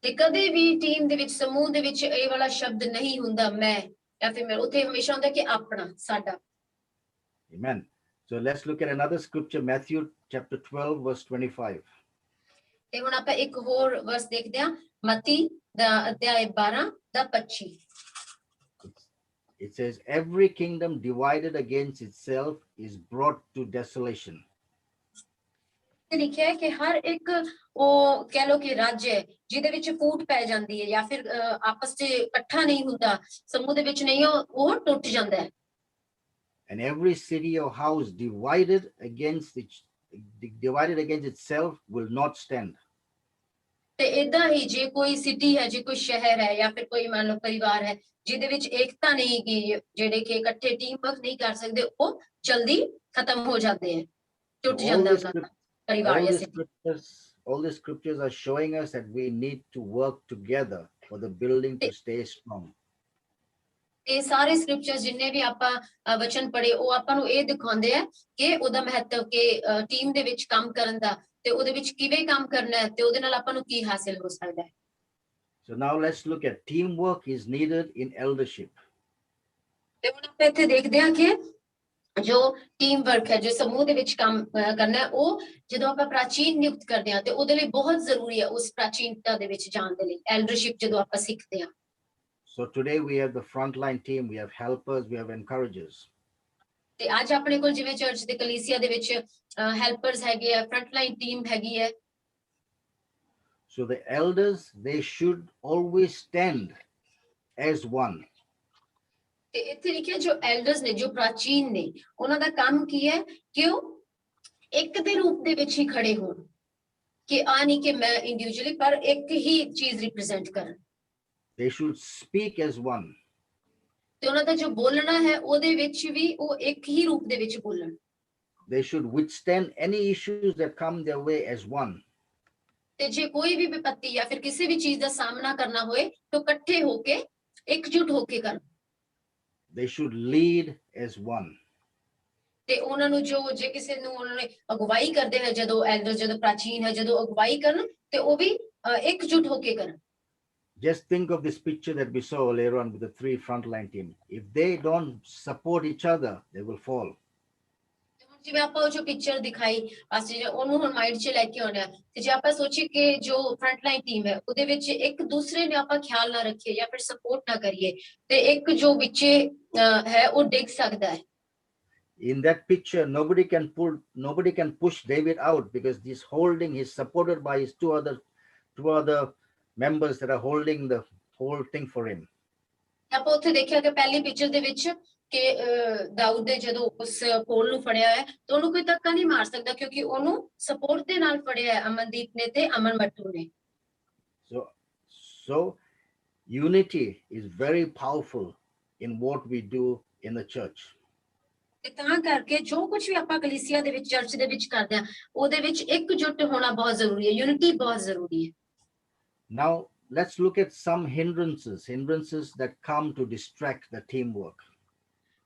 ਤੇ ਕਦੇ ਵੀ ਟੀਮ ਦੇ ਵਿੱਚ, ਸਮੂਹ ਦੇ ਵਿੱਚ ਇਹ ਵਾਲਾ ਸ਼ਬਦ ਨਹੀਂ ਹੁੰਦਾ ਮੈਂ ਜਾਂ ਫਿਰ ਮੈਂ। ਉੱਥੇ ਹਮੇਸ਼ਾ ਹੁੰਦਾ ਕਿ ਆਪਣਾ, ਸਾਡਾ। Amen. So let's look at another scripture, Matthew chapter 12 verse 25. ਤੇ ਹੁਣ ਆਪਾਂ ਇੱਕ ਹੋਰ ਵਰਸ ਦੇਖਦੇ ਹਾਂ, ਮਤੀ ਦਾ ਅਧਿਆਇ 12 ਦਾ 25। It says, every kingdom divided against itself is brought to desolation. ਇੱਥੇ ਲਿਖਿਆ ਹੈ ਕਿ ਹਰ ਇੱਕ ਉਹ ਕਹਿ ਲੋ ਕਿ ਰਾਜ ਹੈ ਜਿਹਦੇ ਵਿੱਚ ਫੂਟ ਪੈ ਜਾਂਦੀ ਹੈ ਜਾਂ ਫਿਰ ਆਪਸ 'ਚ ਇਕੱਠਾ ਨਹੀਂ ਹੁੰਦਾ, ਸਮੂਹ ਦੇ ਵਿੱਚ ਨਹੀਂ, ਉਹ ਟੁੱਟ ਜਾਂਦਾ ਹੈ। And every city or house divided against itself will not stand. ਤੇ ਏਦਾਂ ਹੀ ਜੇ ਕੋਈ ਸਿਟੀ ਹੈ, ਜੇ ਕੋਈ ਸ਼ਹਿਰ ਹੈ ਜਾਂ ਫਿਰ ਕੋਈ ਮੰਨ ਲਓ ਪਰਿਵਾਰ ਹੈ ਜਿਹਦੇ ਵਿੱਚ ਏਕਤਾ ਨਹੀਂ ਗੀ, ਜਿਹੜੇ ਕਿ ਇਕੱਠੇ ਟੀਮ ਵਰਕ ਨਹੀਂ ਕਰ ਸਕਦੇ, ਉਹ ਜਲਦੀ ਖਤਮ ਹੋ ਜਾਂਦੇ हैं, ਟੁੱਟ ਜਾਂਦਾ ਉਹਨਾਂ ਦਾ ਪਰਿਵਾਰ ਜਾਂ city. All the scriptures are showing us that we need to work together for the building to stay strong. ਇਹ ਸਾਰੇ ਸਕ੍ਰਿਪਚਰਸ ਜਿੰਨੇ ਵੀ ਆਪਾਂ ਵਚਨ ਪੜ੍ਹੇ ਉਹ ਆਪਾਂ ਨੂੰ ਇਹ ਦਿਖਾਉਂਦੇ ਆ ਕਿ ਉਹਦਾ ਮਹੱਤਵ, ਕਿ ਟੀਮ ਦੇ ਵਿੱਚ ਕੰਮ ਕਰਨ ਦਾ ਤੇ ਉਹਦੇ ਵਿੱਚ ਕਿਵੇਂ ਕੰਮ ਕਰਨਾ ਹੈ ਤੇ ਉਹਦੇ ਨਾਲ ਆਪਾਂ ਨੂੰ ਕੀ ਹਾਸਿਲ ਹੋ ਸਕਦਾ ਹੈ। So now let's look at teamwork is needed in eldership. ਤੇ ਹੁਣ ਆਪਾਂ ਇੱਥੇ ਦੇਖਦੇ ਹਾਂ ਕਿ ਜੋ ਟੀਮ ਵਰਕ ਹੈ, ਜੋ ਸਮੂਹ ਦੇ ਵਿੱਚ ਕੰਮ ਕਰਨਾ ਹੈ, ਉਹ ਜਦੋਂ ਆਪਾਂ ਪ੍ਰਾਚੀਨ ਨਿਯੁਕਤ ਕਰਦੇ ਹਾਂ ਤੇ ਉਹਦੇ ਲਈ ਬਹੁਤ ਜ਼ਰੂਰੀ ਹੈ ਉਸ ਪ੍ਰਾਚੀਨਤਾ ਦੇ ਵਿੱਚ ਜਾਣ ਦੇ ਲਈ, ਐਲਡਰਸ਼ਿਪ ਜਦੋਂ ਆਪਾਂ ਸਿੱਖਦੇ ਹਾਂ। So today we have the frontline team, we have helpers, we have encouragers. ਤੇ ਅੱਜ ਆਪਣੇ ਕੋਲ ਜਿਵੇਂ ਚਰਚ ਦੇ ਕਲੀਸਿਆ ਦੇ ਵਿੱਚ ਹੈਲਪਰਸ ਹੈਗੇ ਆ, ਫਰੰਟਲਾਈਨ ਟੀਮ ਹੈਗੀ ਹੈ। So the elders, they should always stand as one. ਤੇ ਇੱਥੇ ਲਿਖਿਆ ਜੋ ਐਲਡਰਸ ਨੇ, ਜੋ ਪ੍ਰਾਚੀਨ ਨੇ, ਉਹਨਾਂ ਦਾ ਕੰਮ ਕੀ ਹੈ ਕਿ ਉਹ ਇੱਕ ਦੇ ਰੂਪ ਦੇ ਵਿੱਚ ਹੀ ਖੜੇ ਹੋਣ, ਕਿ ਆ ਨਹੀਂ ਕਿ ਮੈਂ ਇੰਡੀਵਿਜੂਅਲੀ, ਪਰ ਇੱਕ ਹੀ ਚੀਜ਼ ਰਿਪਰੈਜ਼ੈਂਟ ਕਰਨ। They should speak as one. ਤੇ ਉਹਨਾਂ ਦਾ ਜੋ ਬੋਲਣਾ ਹੈ ਉਹਦੇ ਵਿੱਚ ਵੀ ਉਹ ਇੱਕ ਹੀ ਰੂਪ ਦੇ ਵਿੱਚ ਬੋਲਣ। They should withstand any issues that come their way as one. ਤੇ ਜੇ ਕੋਈ ਵੀ ਵਿਪत्ति ਜਾਂ ਫਿਰ ਕਿਸੇ ਵੀ ਚੀਜ਼ ਦਾ ਸਾਹਮਣਾ ਕਰਨਾ ਹੋਏ ਤਾਂ ਇਕੱਠੇ ਹੋ ਕੇ, ਇਕਜੁੱਟ ਹੋ ਕੇ ਕਰਨ। They should lead as one. ਤੇ ਉਹਨਾਂ ਨੂੰ ਜੋ ਜੇ ਕਿਸੇ ਨੂੰ ਉਹਨਾਂ ਨੇ ਅਗਵਾਈ ਕਰਦੇ ਹੈ, ਜਦੋਂ ਐਲਡਰ, ਜਦੋਂ ਪ੍ਰਾਚੀਨ ਹੈ, ਜਦੋਂ ਅਗਵਾਈ ਕਰਨ ਤੇ ਉਹ ਵੀ ਇਕਜੁੱਟ ਹੋ ਕੇ ਕਰਨ। Just think of this picture that we saw later on with the three frontline team. If they don't support each other, they will fall. ਜਿਵੇਂ ਆਪਾਂ ਉਹ ਜੋ ਪਿਕਚਰ ਦਿਖਾਈ ਅਸੀਂ ਉਹਨੂੰ ਹੁਣ ਮਾਈਂਡ 'ਚ ਲੈ ਕੇ ਆਉਣਾ ਹੈ, ਤੇ ਜੇ ਆਪਾਂ ਸੋਚੀਏ ਕਿ ਜੋ ਫਰੰਟਲਾਈਨ ਟੀਮ ਹੈ ਉਹਦੇ ਵਿੱਚ ਇੱਕ ਦੂਸਰੇ ਨੇ ਆਪਾਂ ਖਿਆਲ ਨਾ ਰੱਖੀਏ ਜਾਂ ਫਿਰ ਸਪੋਰਟ ਨਾ ਕਰੀਏ ਤੇ ਇੱਕ ਜੋ ਵਿੱਚੇ ਹੈ ਉਹ ਡਿੱਗ ਸਕਦਾ ਹੈ। In that picture, nobody can push David out because he's holding, he's supported by his two other members that are holding the whole thing for him. ਆਪਾਂ ਉੱਥੇ ਦੇਖਿਆ ਕਿ ਪਹਿਲੀ ਪਿਕਚਰ ਦੇ ਵਿੱਚ ਕਿ ਦਾਊਦ ਨੇ ਜਦੋਂ ਉਸ ਪੋਲ ਨੂੰ ਫੜਿਆ ਹੈ ਤਾਂ ਉਹਨੂੰ ਕੋਈ ਧੱਕਾ ਨਹੀਂ ਮਾਰ ਸਕਦਾ, ਕਿਉਂਕਿ ਉਹਨੂੰ ਸਪੋਰਟ ਦੇ ਨਾਲ ਫੜਿਆ ਹੈ ਅਮਨਦੀਪ ਨੇ ਤੇ ਅਮਨ ਮੱਟੂ ਨੇ। So unity is very powerful in what we do in the church. ਤੇ ਤਾਂ ਕਰਕੇ ਜੋ ਕੁਝ ਵੀ ਆਪਾਂ ਕਲੀਸਿਆ ਦੇ ਵਿੱਚ, ਚਰਚ ਦੇ ਵਿੱਚ ਕਰਦੇ ਹਾਂ, ਉਹਦੇ ਵਿੱਚ ਇਕਜੁੱਟ ਹੋਣਾ ਬਹੁਤ ਜ਼ਰੂਰੀ ਹੈ, ਯੂਨਿਟੀ ਬਹੁਤ ਜ਼ਰੂਰੀ ਹੈ। Now let's look at some hindrances that come to distract the teamwork.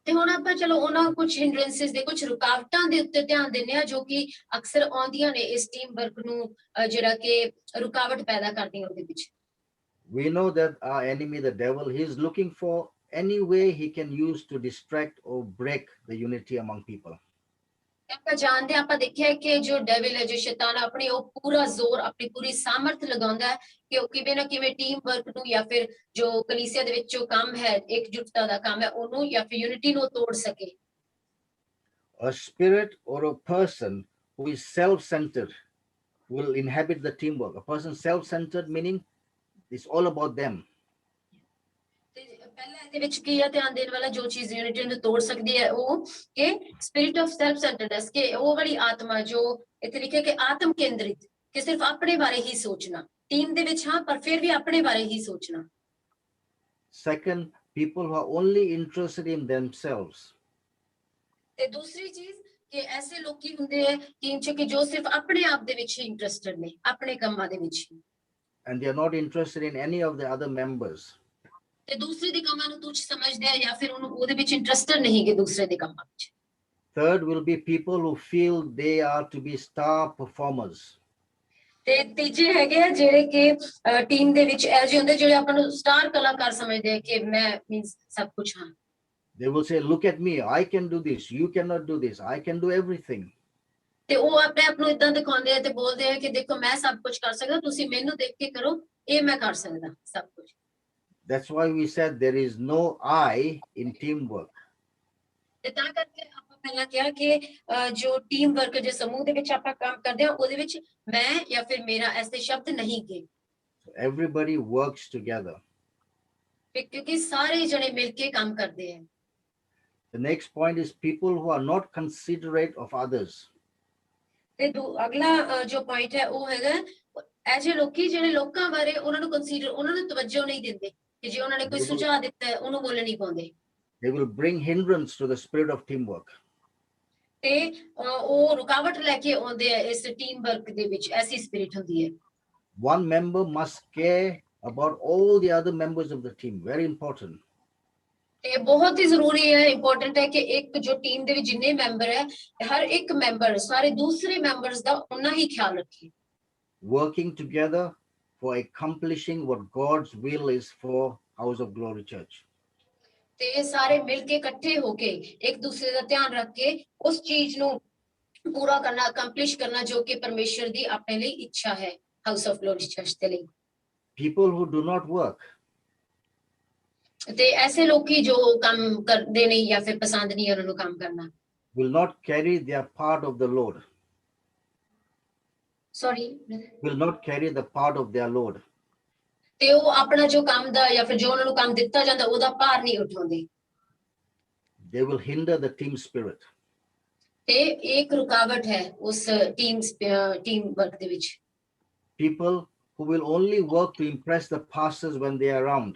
ਤੇ ਹੁਣ ਆਪਾਂ ਚਲੋ ਉਹਨਾਂ ਕੁਝ ਹਿੰਡਰੈਂਸਸ ਦੇ, ਕੁਝ ਰੁਕਾਵਟਾਂ ਦੇ ਉੱਤੇ ਧਿਆਨ ਦਿੰਦੇ ਆ ਜੋ ਕਿ ਅਕਸਰ ਆਉਂਦੀਆਂ ਨੇ ਇਸ ਟੀਮ ਵਰਕ ਨੂੰ ਜਿਹੜਾ ਕਿ ਰੁਕਾਵਟ ਪੈਦਾ ਕਰਦੀਆਂ ਉਹਦੇ ਵਿੱਚ। We know that our enemy, the devil, he is looking for any way he can use to distract or break the unity among people. ਆਪਾਂ ਜਾਣਦੇ ਆਪਾਂ ਦੇਖਿਆ ਕਿ ਜੋ ਡੈਵਿਲ ਹੈ, ਜੋ ਸ਼ੈਤਾਨ ਆਪਣੀ ਉਹ ਪੂਰਾ ਜ਼ੋਰ, ਆਪਣੀ ਪੂਰੀ ਸਾਮਰਥ ਲਗਾਉਂਦਾ ਹੈ ਕਿ ਉਹ ਕਿਵੇਂ ਨਾ ਕਿਵੇਂ ਟੀਮ ਵਰਕ ਨੂੰ ਜਾਂ ਫਿਰ ਜੋ ਕਲੀਸਿਆ ਦੇ ਵਿੱਚ ਜੋ ਕੰਮ ਹੈ, ਇਕਜੁੱਟਤਾ ਦਾ ਕੰਮ ਹੈ, ਉਹਨੂੰ ਜਾਂ ਫਿਰ ਯੂਨਿਟੀ ਨੂੰ ਤੋੜ ਸਕੇ। A spirit or a person who is self-centered will inhabit the teamwork. A person self-centered meaning it's all about them. ਤੇ ਪਹਿਲਾਂ ਇਹਦੇ ਵਿੱਚ ਕੀ ਹੈ ਧਿਆਨ ਦੇਣ ਵਾਲਾ, ਜੋ ਚੀਜ਼ ਯੂਨਿਟੀ ਨੂੰ ਤੋੜ ਸਕਦੀ ਹੈ ਉਹ ਕਿ ਸਪਿਰਿਟ ਆਫ ਸੈਲਫ ਸੈਂਟਰਡਨੈਸ, ਕਿ ਉਹ ਵਾਲੀ ਆਤਮਾ ਜੋ ਇੱਥੇ ਲਿਖਿਆ ਕਿ ਆਤਮ ਕੇਂਦਰਿਤ, ਕਿ ਸਿਰਫ ਆਪਣੇ ਬਾਰੇ ਹੀ ਸੋਚਣਾ, ਟੀਮ ਦੇ ਵਿੱਚ ਹਾਂ ਪਰ ਫਿਰ ਵੀ ਆਪਣੇ ਬਾਰੇ ਹੀ ਸੋਚਣਾ। Second, people who are only interested in themselves. ਤੇ ਦੂਸਰੀ ਚੀਜ਼ ਕਿ ਐਸੇ ਲੋਕੀ ਹੁੰਦੇ ਹੈ ਟੀਮ 'ਚ ਕਿ ਜੋ ਸਿਰਫ ਆਪਣੇ ਆਪ ਦੇ ਵਿੱਚ ਹੀ ਇੰਟਰਸਟਡ ਨੇ, ਆਪਣੇ ਕੰਮਾਂ ਦੇ ਵਿੱਚ ਹੀ, And they are not interested in any of the other members. ਤੇ ਦੂਸਰੇ ਦੇ ਕੰਮਾਂ ਨੂੰ ਤੁੱਛ ਸਮਝਦੇ ਆ ਜਾਂ ਫਿਰ ਉਹਨੂੰ ਉਹਦੇ ਵਿੱਚ ਇੰਟਰਸਟਡ ਨਹੀਂ ਕਿ ਦੂਸਰੇ ਦੇ ਕੰਮਾਂ ਵਿੱਚ। Third will be people who feel they are to be star performers. ਤੇ ਤੀਜੇ ਹੈਗੇ ਆ ਜਿਹੜੇ ਕਿ ਟੀਮ ਦੇ ਵਿੱਚ ਇਹੋ ਜਿਹੇ ਹੁੰਦੇ ਜਿਹੜੇ ਆਪਾਂ ਨੂੰ ਸਟਾਰ ਕਲਾਕਾਰ ਸਮਝਦੇ ਆ ਕਿ ਮੈਂ ਮੀਨਸ ਸਭ ਕੁਝ ਹਾਂ। They will say, look at me, I can do this, you cannot do this, I can do everything. ਤੇ ਉਹ ਆਪਣੇ ਆਪ ਨੂੰ ਇਦਾਂ ਦਿਖਾਉਂਦੇ ਆ ਤੇ ਬੋਲਦੇ ਆ ਕਿ ਦੇਖੋ ਮੈਂ ਸਭ ਕੁਝ ਕਰ ਸਕਦਾ, ਤੁਸੀਂ ਮੈਨੂੰ ਦੇਖ ਕੇ ਕਰੋ, ਇਹ ਮੈਂ ਕਰ ਸਕਦਾ ਸਭ ਕੁਝ। That's why we said there is no I in teamwork. ਤੇ ਤਾਂ ਕਰਕੇ ਆਪਾਂ ਪਹਿਲਾਂ ਕਿਹਾ ਕਿ ਜੋ ਟੀਮ ਵਰਕ ਜੇ ਸਮੂਹ ਦੇ ਵਿੱਚ ਆਪਾਂ ਕੰਮ ਕਰਦੇ ਹਾਂ ਉਹਦੇ ਵਿੱਚ ਮੈਂ ਜਾਂ ਫਿਰ ਮੇਰਾ ਐਸੇ ਸ਼ਬਦ ਨਹੀਂ ਗੇ Everybody works together. ਕਿਉਂਕਿ ਸਾਰੇ ਜਣੇ ਮਿਲ ਕੇ ਕੰਮ ਕਰਦੇ ਹੈ The next point is people who are not considerate of others. ਤੇ ਅਗਲਾ ਜੋ ਪੁਆਇੰਟ ਹੈ ਉਹ ਹੈਗਾ ਐਜੇ ਲੋਕੀ ਜਿਹੜੇ ਲੋਕਾਂ ਬਾਰੇ ਉਹਨਾਂ ਨੂੰ ਕੰਸੀਡਰ ਉਹਨਾਂ ਨੂੰ ਤਵੱਜੋ ਨਹੀਂ ਦਿੰਦੇ ਕਿ ਜੇ ਉਹਨਾਂ ਨੇ ਕੋਈ ਸੁਝਾਅ ਦਿੱਤਾ ਹੈ ਉਹਨੂੰ ਬੋਲਣ ਨਹੀਂ ਪਾਉਂਦੇ They will bring hindrance to the spirit of teamwork. ਤੇ ਉਹ ਰੁਕਾਵਟ ਲੈ ਕੇ ਆਉਂਦੇ ਆ ਇਸ ਟੀਮ ਵਰਕ ਦੇ ਵਿੱਚ ਐਸੀ ਸਪਿਰਿਟ ਹੁੰਦੀ ਹੈ One member must care about all the other members of the team. Very important. ਤੇ ਬਹੁਤ ਹੀ ਜ਼ਰੂਰੀ ਹੈ ਇੰਪੋਰਟੈਂਟ ਹੈ ਕਿ ਇੱਕ ਜੋ ਟੀਮ ਦੇ ਵਿੱਚ ਜਿੰਨੇ ਮੈਂਬਰ ਹੈ ਹਰ ਇੱਕ ਮੈਂਬਰ ਸਾਰੇ ਦੂਸਰੇ ਮੈਂਬਰਸ ਦਾ ਉਨਾ ਹੀ ਖਿਆਲ ਰੱਖੇ Working together for accomplishing what God's will is for House of Glory Church. ਤੇ ਸਾਰੇ ਮਿਲ ਕੇ ਇਕੱਠੇ ਹੋ ਕੇ ਇੱਕ ਦੂਸਰੇ ਦਾ ਧਿਆਨ ਰੱਖ ਕੇ ਉਸ ਚੀਜ਼ ਨੂੰ ਪੂਰਾ ਕਰਨਾ ਅਕੰਪਲਿਸ਼ ਕਰਨਾ ਜੋ ਕਿ ਪਰਮੇਸ਼ਰ ਦੀ ਆਪਣੇ ਲਈ ਇੱਛਾ ਹੈ ਹਾਊਸ ਆਫ ਗਲੋਰੀ ਚਰਚ ਦੇ ਲਈ People who do not work ਤੇ ਐਸੇ ਲੋਕੀ ਜੋ ਕੰਮ ਕਰਦੇ ਨਹੀਂ ਜਾਂ ਫਿਰ ਪਸੰਦ ਨਹੀਂ ਉਹਨਾਂ ਨੂੰ ਕੰਮ ਕਰਨਾ will not carry their part of the load. Sorry Will not carry the part of their load. ਤੇ ਉਹ ਆਪਣਾ ਜੋ ਕੰਮ ਦਾ ਜਾਂ ਫਿਰ ਜੋ ਉਹਨਾਂ ਨੂੰ ਕੰਮ ਦਿੱਤਾ ਜਾਂਦਾ ਉਹਦਾ ਭਾਰ ਨਹੀਂ ਉਠਾਉਂਦੇ They will hinder the team spirit. ਤੇ ਇੱਕ ਰੁਕਾਵਟ ਹੈ ਉਸ ਟੀਮ ਵਰਕ ਦੇ ਵਿੱਚ People who will only work to impress the pastors when they are around.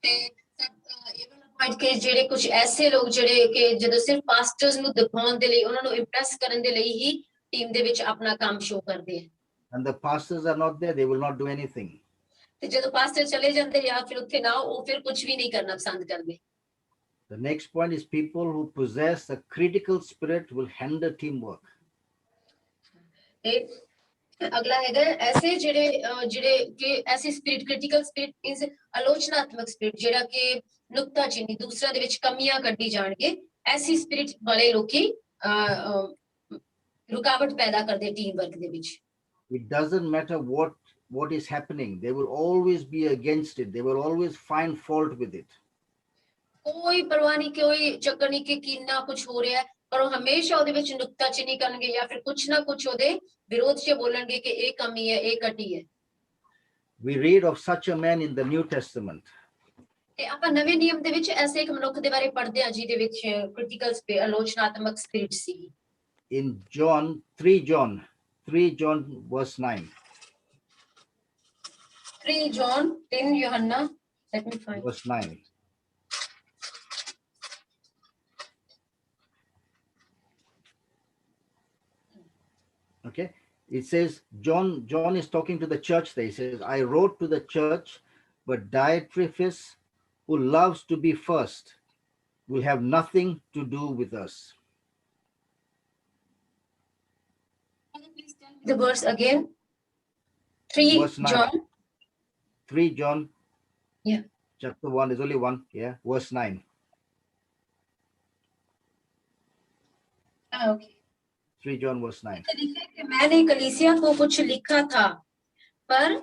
ਤੇ ਇਹ ਵਾਲਾ ਪੁਆਇੰਟ ਕਿ ਜਿਹੜੇ ਕੁਝ ਐਸੇ ਲੋਕ ਜਿਹੜੇ ਕਿ ਜਦੋਂ ਸਿਰਫ ਪਾਸਟਰਸ ਨੂੰ ਦਿਖਾਉਣ ਦੇ ਲਈ ਉਹਨਾਂ ਨੂੰ ਇੰਪ੍ਰੈਸ ਕਰਨ ਦੇ ਲਈ ਹੀ ਟੀਮ ਦੇ ਵਿੱਚ ਆਪਣਾ ਕੰਮ ਸ਼ੋ ਕਰਦੇ ਆ And the pastors are not there, they will not do anything. ਤੇ ਜਦੋਂ ਪਾਸਟਰ ਚਲੇ ਜਾਂਦੇ ਜਾਂ ਫਿਰ ਉੱਥੇ ਨਾ ਉਹ ਫਿਰ ਕੁਝ ਵੀ ਨਹੀਂ ਕਰਨਾ ਪਸੰਦ ਕਰਦੇ The next point is people who possess a critical spirit will hinder teamwork. ਤੇ ਅਗਲਾ ਹੈਗਾ ਐਸੇ ਜਿਹੜੇ ਕਿ ਐਸੀ ਸਪਿਰਿਟ ਕ੍ਰਿਟੀਕਲ ਸਪਿਰਿਟ ਇਜ਼ ਆਲੋਚਨਾਤਮਕ ਸਪਿਰਿਟ ਜਿਹੜਾ ਕਿ ਨੁਕਤਾਚੀਨੀ ਦੂਸਰਿਆਂ ਦੇ ਵਿੱਚ ਕਮੀਆਂ ਕੱਢੀ ਜਾਣਗੇ ਐਸੀ ਸਪਿਰਿਟ ਵਾਲੇ ਲੋਕੀ ਰੁਕਾਵਟ ਪੈਦਾ ਕਰਦੇ ਟੀਮ ਵਰਕ ਦੇ ਵਿੱਚ It doesn't matter what is happening, they will always be against it, they will always find fault with it. ਕੋਈ ਪਰਵਾਹ ਨਹੀਂ ਕੋਈ ਚੱਕਰ ਨਹੀਂ ਕਿ ਕਿੰਨਾ ਕੁਝ ਹੋ ਰਿਹਾ ਹੈ ਪਰ ਉਹ ਹਮੇਸ਼ਾ ਉਹਦੇ ਵਿੱਚ ਨੁਕਤਾਚੀਨੀ ਕਰਨਗੇ ਜਾਂ ਫਿਰ ਕੁਝ ਨਾ ਕੁਝ ਉਹਦੇ ਵਿਰੋਧ 'ਚ ਬੋਲਣਗੇ ਕਿ ਇਹ ਕਮੀ ਹੈ ਇਹ ਘਟੀ ਹੈ We read of such a man in the New Testament. ਤੇ ਆਪਾਂ ਨਵੇਂ ਨਿਯਮ ਦੇ ਵਿੱਚ ਐਸੇ ਇੱਕ ਮਨੁੱਖ ਦੇ ਬਾਰੇ ਪੜ੍ਹਦੇ ਹਾਂ ਜਿਹਦੇ ਵਿੱਚ ਕ੍ਰਿਟੀਕਲ ਆਲੋਚਨਾਤਮਕ ਸਪਿਰਿਟ ਸੀ In 3 John verse 9. 3 John 3 Yohanna let me find Verse 9. Okay, it says John is talking to the church there. He says, I wrote to the church, but Diotrephes, who loves to be first, will have nothing to do with us. Can you please tell me the verse again 3 Verse 9. John 3 John, yeah chapter 1, there's only one, yeah, verse 9. okay 3 John verse 9. लिखा है कि मैंने कलीसिया को कुछ लिखा था पर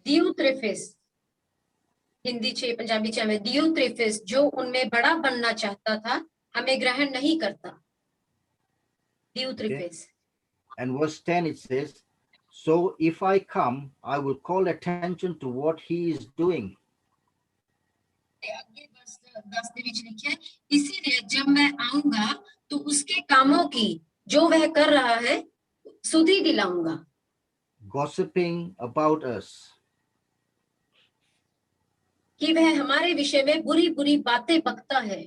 दियुत्रेफेस हिंदी 6 पंजाबी 6 में दियुत्रेफेस जो उनमें बड़ा बनना चाहता था हमें ग्रहण नहीं करता दियुत्रेफेस And verse 10 it says, so if I come, I will call attention to what he is doing. आगे वर्स 10 ਦੇ ਵਿੱਚ ਲਿਖਿਆ ਹੈ इसीलिए जब मैं आऊंगा तो उसके कामों की जो वह कर रहा है सुधि दिलाऊंगा Gossiping about us. कि वह हमारे विषय में बुरी बुरी बातें बकता है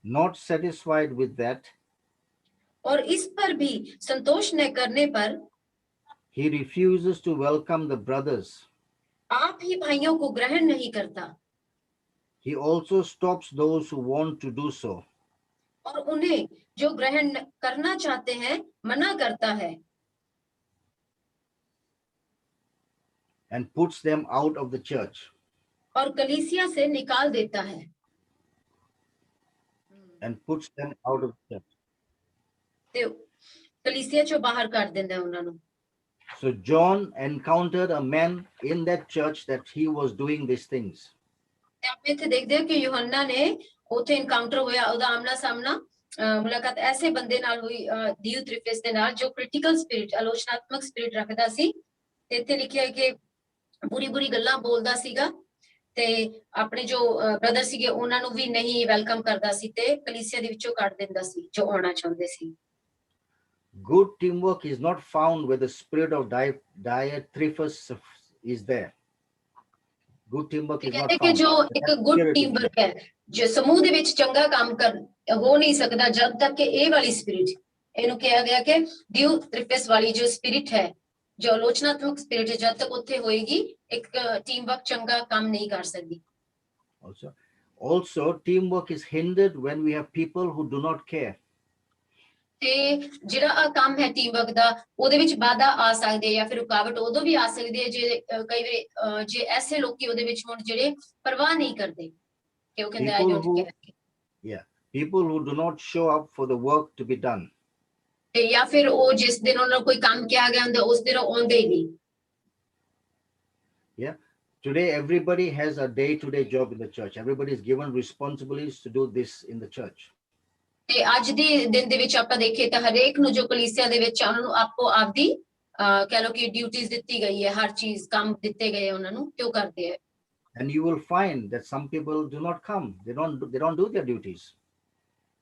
Not satisfied with that, और इस पर भी संतोष न करने पर he refuses to welcome the brothers. आप ही भाइयों को ग्रहण नहीं करता He also stops those who want to do so. और उन्हें जो ग्रहण करना चाहते हैं मना करता है And puts them out of the church. और कलीसिया से निकाल देता है And puts them out of the church. ਤੇ ਕਲੀਸਿया ਚੋਂ ਬਾਹਰ ਕਰ ਦਿੰਦਾ ਉਹਨਾਂ ਨੂੰ So John encountered a man in that church that he was doing these things. ਤੇ ਆਪਾਂ ਇੱਥੇ ਦੇਖਦੇ ਹਾਂ ਕਿ ਯੋਹੰਨਾ ਨੇ ਉੱਥੇ ਇਨਕਾਊਂਟਰ ਹੋਇਆ, ਉਹਦਾ ਆਮਣਾ ਸਾਹਮਣਾ ਮੁਲਾਕਾਤ ਐਸੇ ਬੰਦੇ ਨਾਲ ਹੋਈ ਦਿਊਤ੍ਰਿਫਿਸ ਦੇ ਨਾਲ, ਜੋ ਕ੍ਰਿਟੀਕਲ ਸਪਿਰਿਟ, ਆਲੋਚਨਾਤਮਕ ਸਪਿਰਿਟ ਰੱਖਦਾ ਸੀ। ਤੇ ਇੱਥੇ ਲਿਖਿਆ ਹੈ ਕਿ ਬੁਰੀ ਗੱਲਾਂ ਬੋਲਦਾ ਸੀਗਾ ਤੇ ਆਪਣੇ ਜੋ ਬ੍ਰਦਰ ਸੀਗੇ ਉਹਨਾਂ ਨੂੰ ਵੀ ਨਹੀਂ ਵੈਲਕਮ ਕਰਦਾ ਸੀ ਤੇ ਕਲੀਸਿਆ ਦੇ ਵਿੱਚੋਂ ਕੱਢ ਦਿੰਦਾ ਸੀ ਜੋ ਆਉਣਾ ਚਾਹੁੰਦੇ ਸੀ। Good teamwork is not found where the spirit of Diotrephes is there. Good teamwork is not ਕਹਿੰਦੇ ਕਿ found. ਜੋ ਇੱਕ ਗੁੱਡ ਟੀਮ ਵਰਕ ਹੈ, ਜੋ ਸਮੂਹ ਦੇ ਵਿੱਚ ਚੰਗਾ ਕੰਮ ਹੋ ਨਹੀਂ ਸਕਦਾ ਜਦ ਤੱਕ ਕਿ ਇਹ ਵਾਲੀ ਸਪਿਰਿਟ, ਇਹਨੂੰ ਕਿਹਾ ਗਿਆ ਕਿ ਦਿਊਤ੍ਰਿਫਿਸ ਵਾਲੀ ਜੋ ਸਪਿਰਿਟ ਹੈ, ਜੋ ਆਲੋਚਨਾਤਮਕ ਸਪਿਰਿਟ ਹੈ, ਜਦ ਤੱਕ ਉੱਥੇ ਹੋਏਗੀ ਇੱਕ ਟੀਮ ਵਰਕ ਚੰਗਾ ਕੰਮ ਨਹੀਂ ਕਰ ਸਕਦੀ। Also, teamwork is hindered when we have people who do not care. ਤੇ ਜਿਹੜਾ ਕੰਮ ਹੈ ਟੀਮ ਵਰਕ ਦਾ, ਉਹਦੇ ਵਿੱਚ ਬਾਧਾ ਆ ਸਕਦੀ ਹੈ ਜਾਂ ਫਿਰ ਰੁਕਾਵਟ ਉਦੋਂ ਵੀ ਆ ਸਕਦੀ ਹੈ ਜੇ ਕਈ ਵਾਰ ਜੇ ਐਸੇ ਲੋਕੀ ਉਹਦੇ ਵਿੱਚ ਹੋਣ ਜਿਹੜੇ ਪਰਵਾਹ ਨਹੀਂ ਕਰਦੇ ਕਿ ਉਹ ਕਹਿੰਦੇ I don't care. People who do not show up for the work to be done. ਤੇ ਜਾਂ ਫਿਰ ਉਹ ਜਿਸ ਦਿਨ ਉਹਨਾਂ ਨੂੰ ਕੋਈ ਕੰਮ ਕਿਹਾ ਗਿਆ ਹੁੰਦਾ ਉਸ ਦਿਨ ਉਹ ਆਉਂਦੇ ਹੀ ਨਹੀਂ। Today everybody has a day-to-day job in the church. Everybody is given responsibilities to do this in the church. ਤੇ ਅੱਜ ਦੇ ਦਿਨ ਦੇ ਵਿੱਚ ਆਪਾਂ ਦੇਖੀਏ ਤਾਂ ਹਰੇਕ ਨੂੰ ਜੋ ਕਲੀਸਿਆ ਦੇ ਵਿੱਚ ਉਹਨਾਂ ਨੂੰ ਆਪੋ ਆਪਦੀ ਕਹਿ ਲਓ ਕਿ ਡਿਊਟੀਆਂ ਦਿੱਤੀ ਗਈ ਹੈ, ਹਰ ਚੀਜ਼ ਕੰਮ ਦਿੱਤੇ ਗਏ ਉਹਨਾਂ ਨੂੰ ਤੇ ਉਹ ਕਰਦੇ ਹੈ। And you will find that some people do not come. They don't do their duties.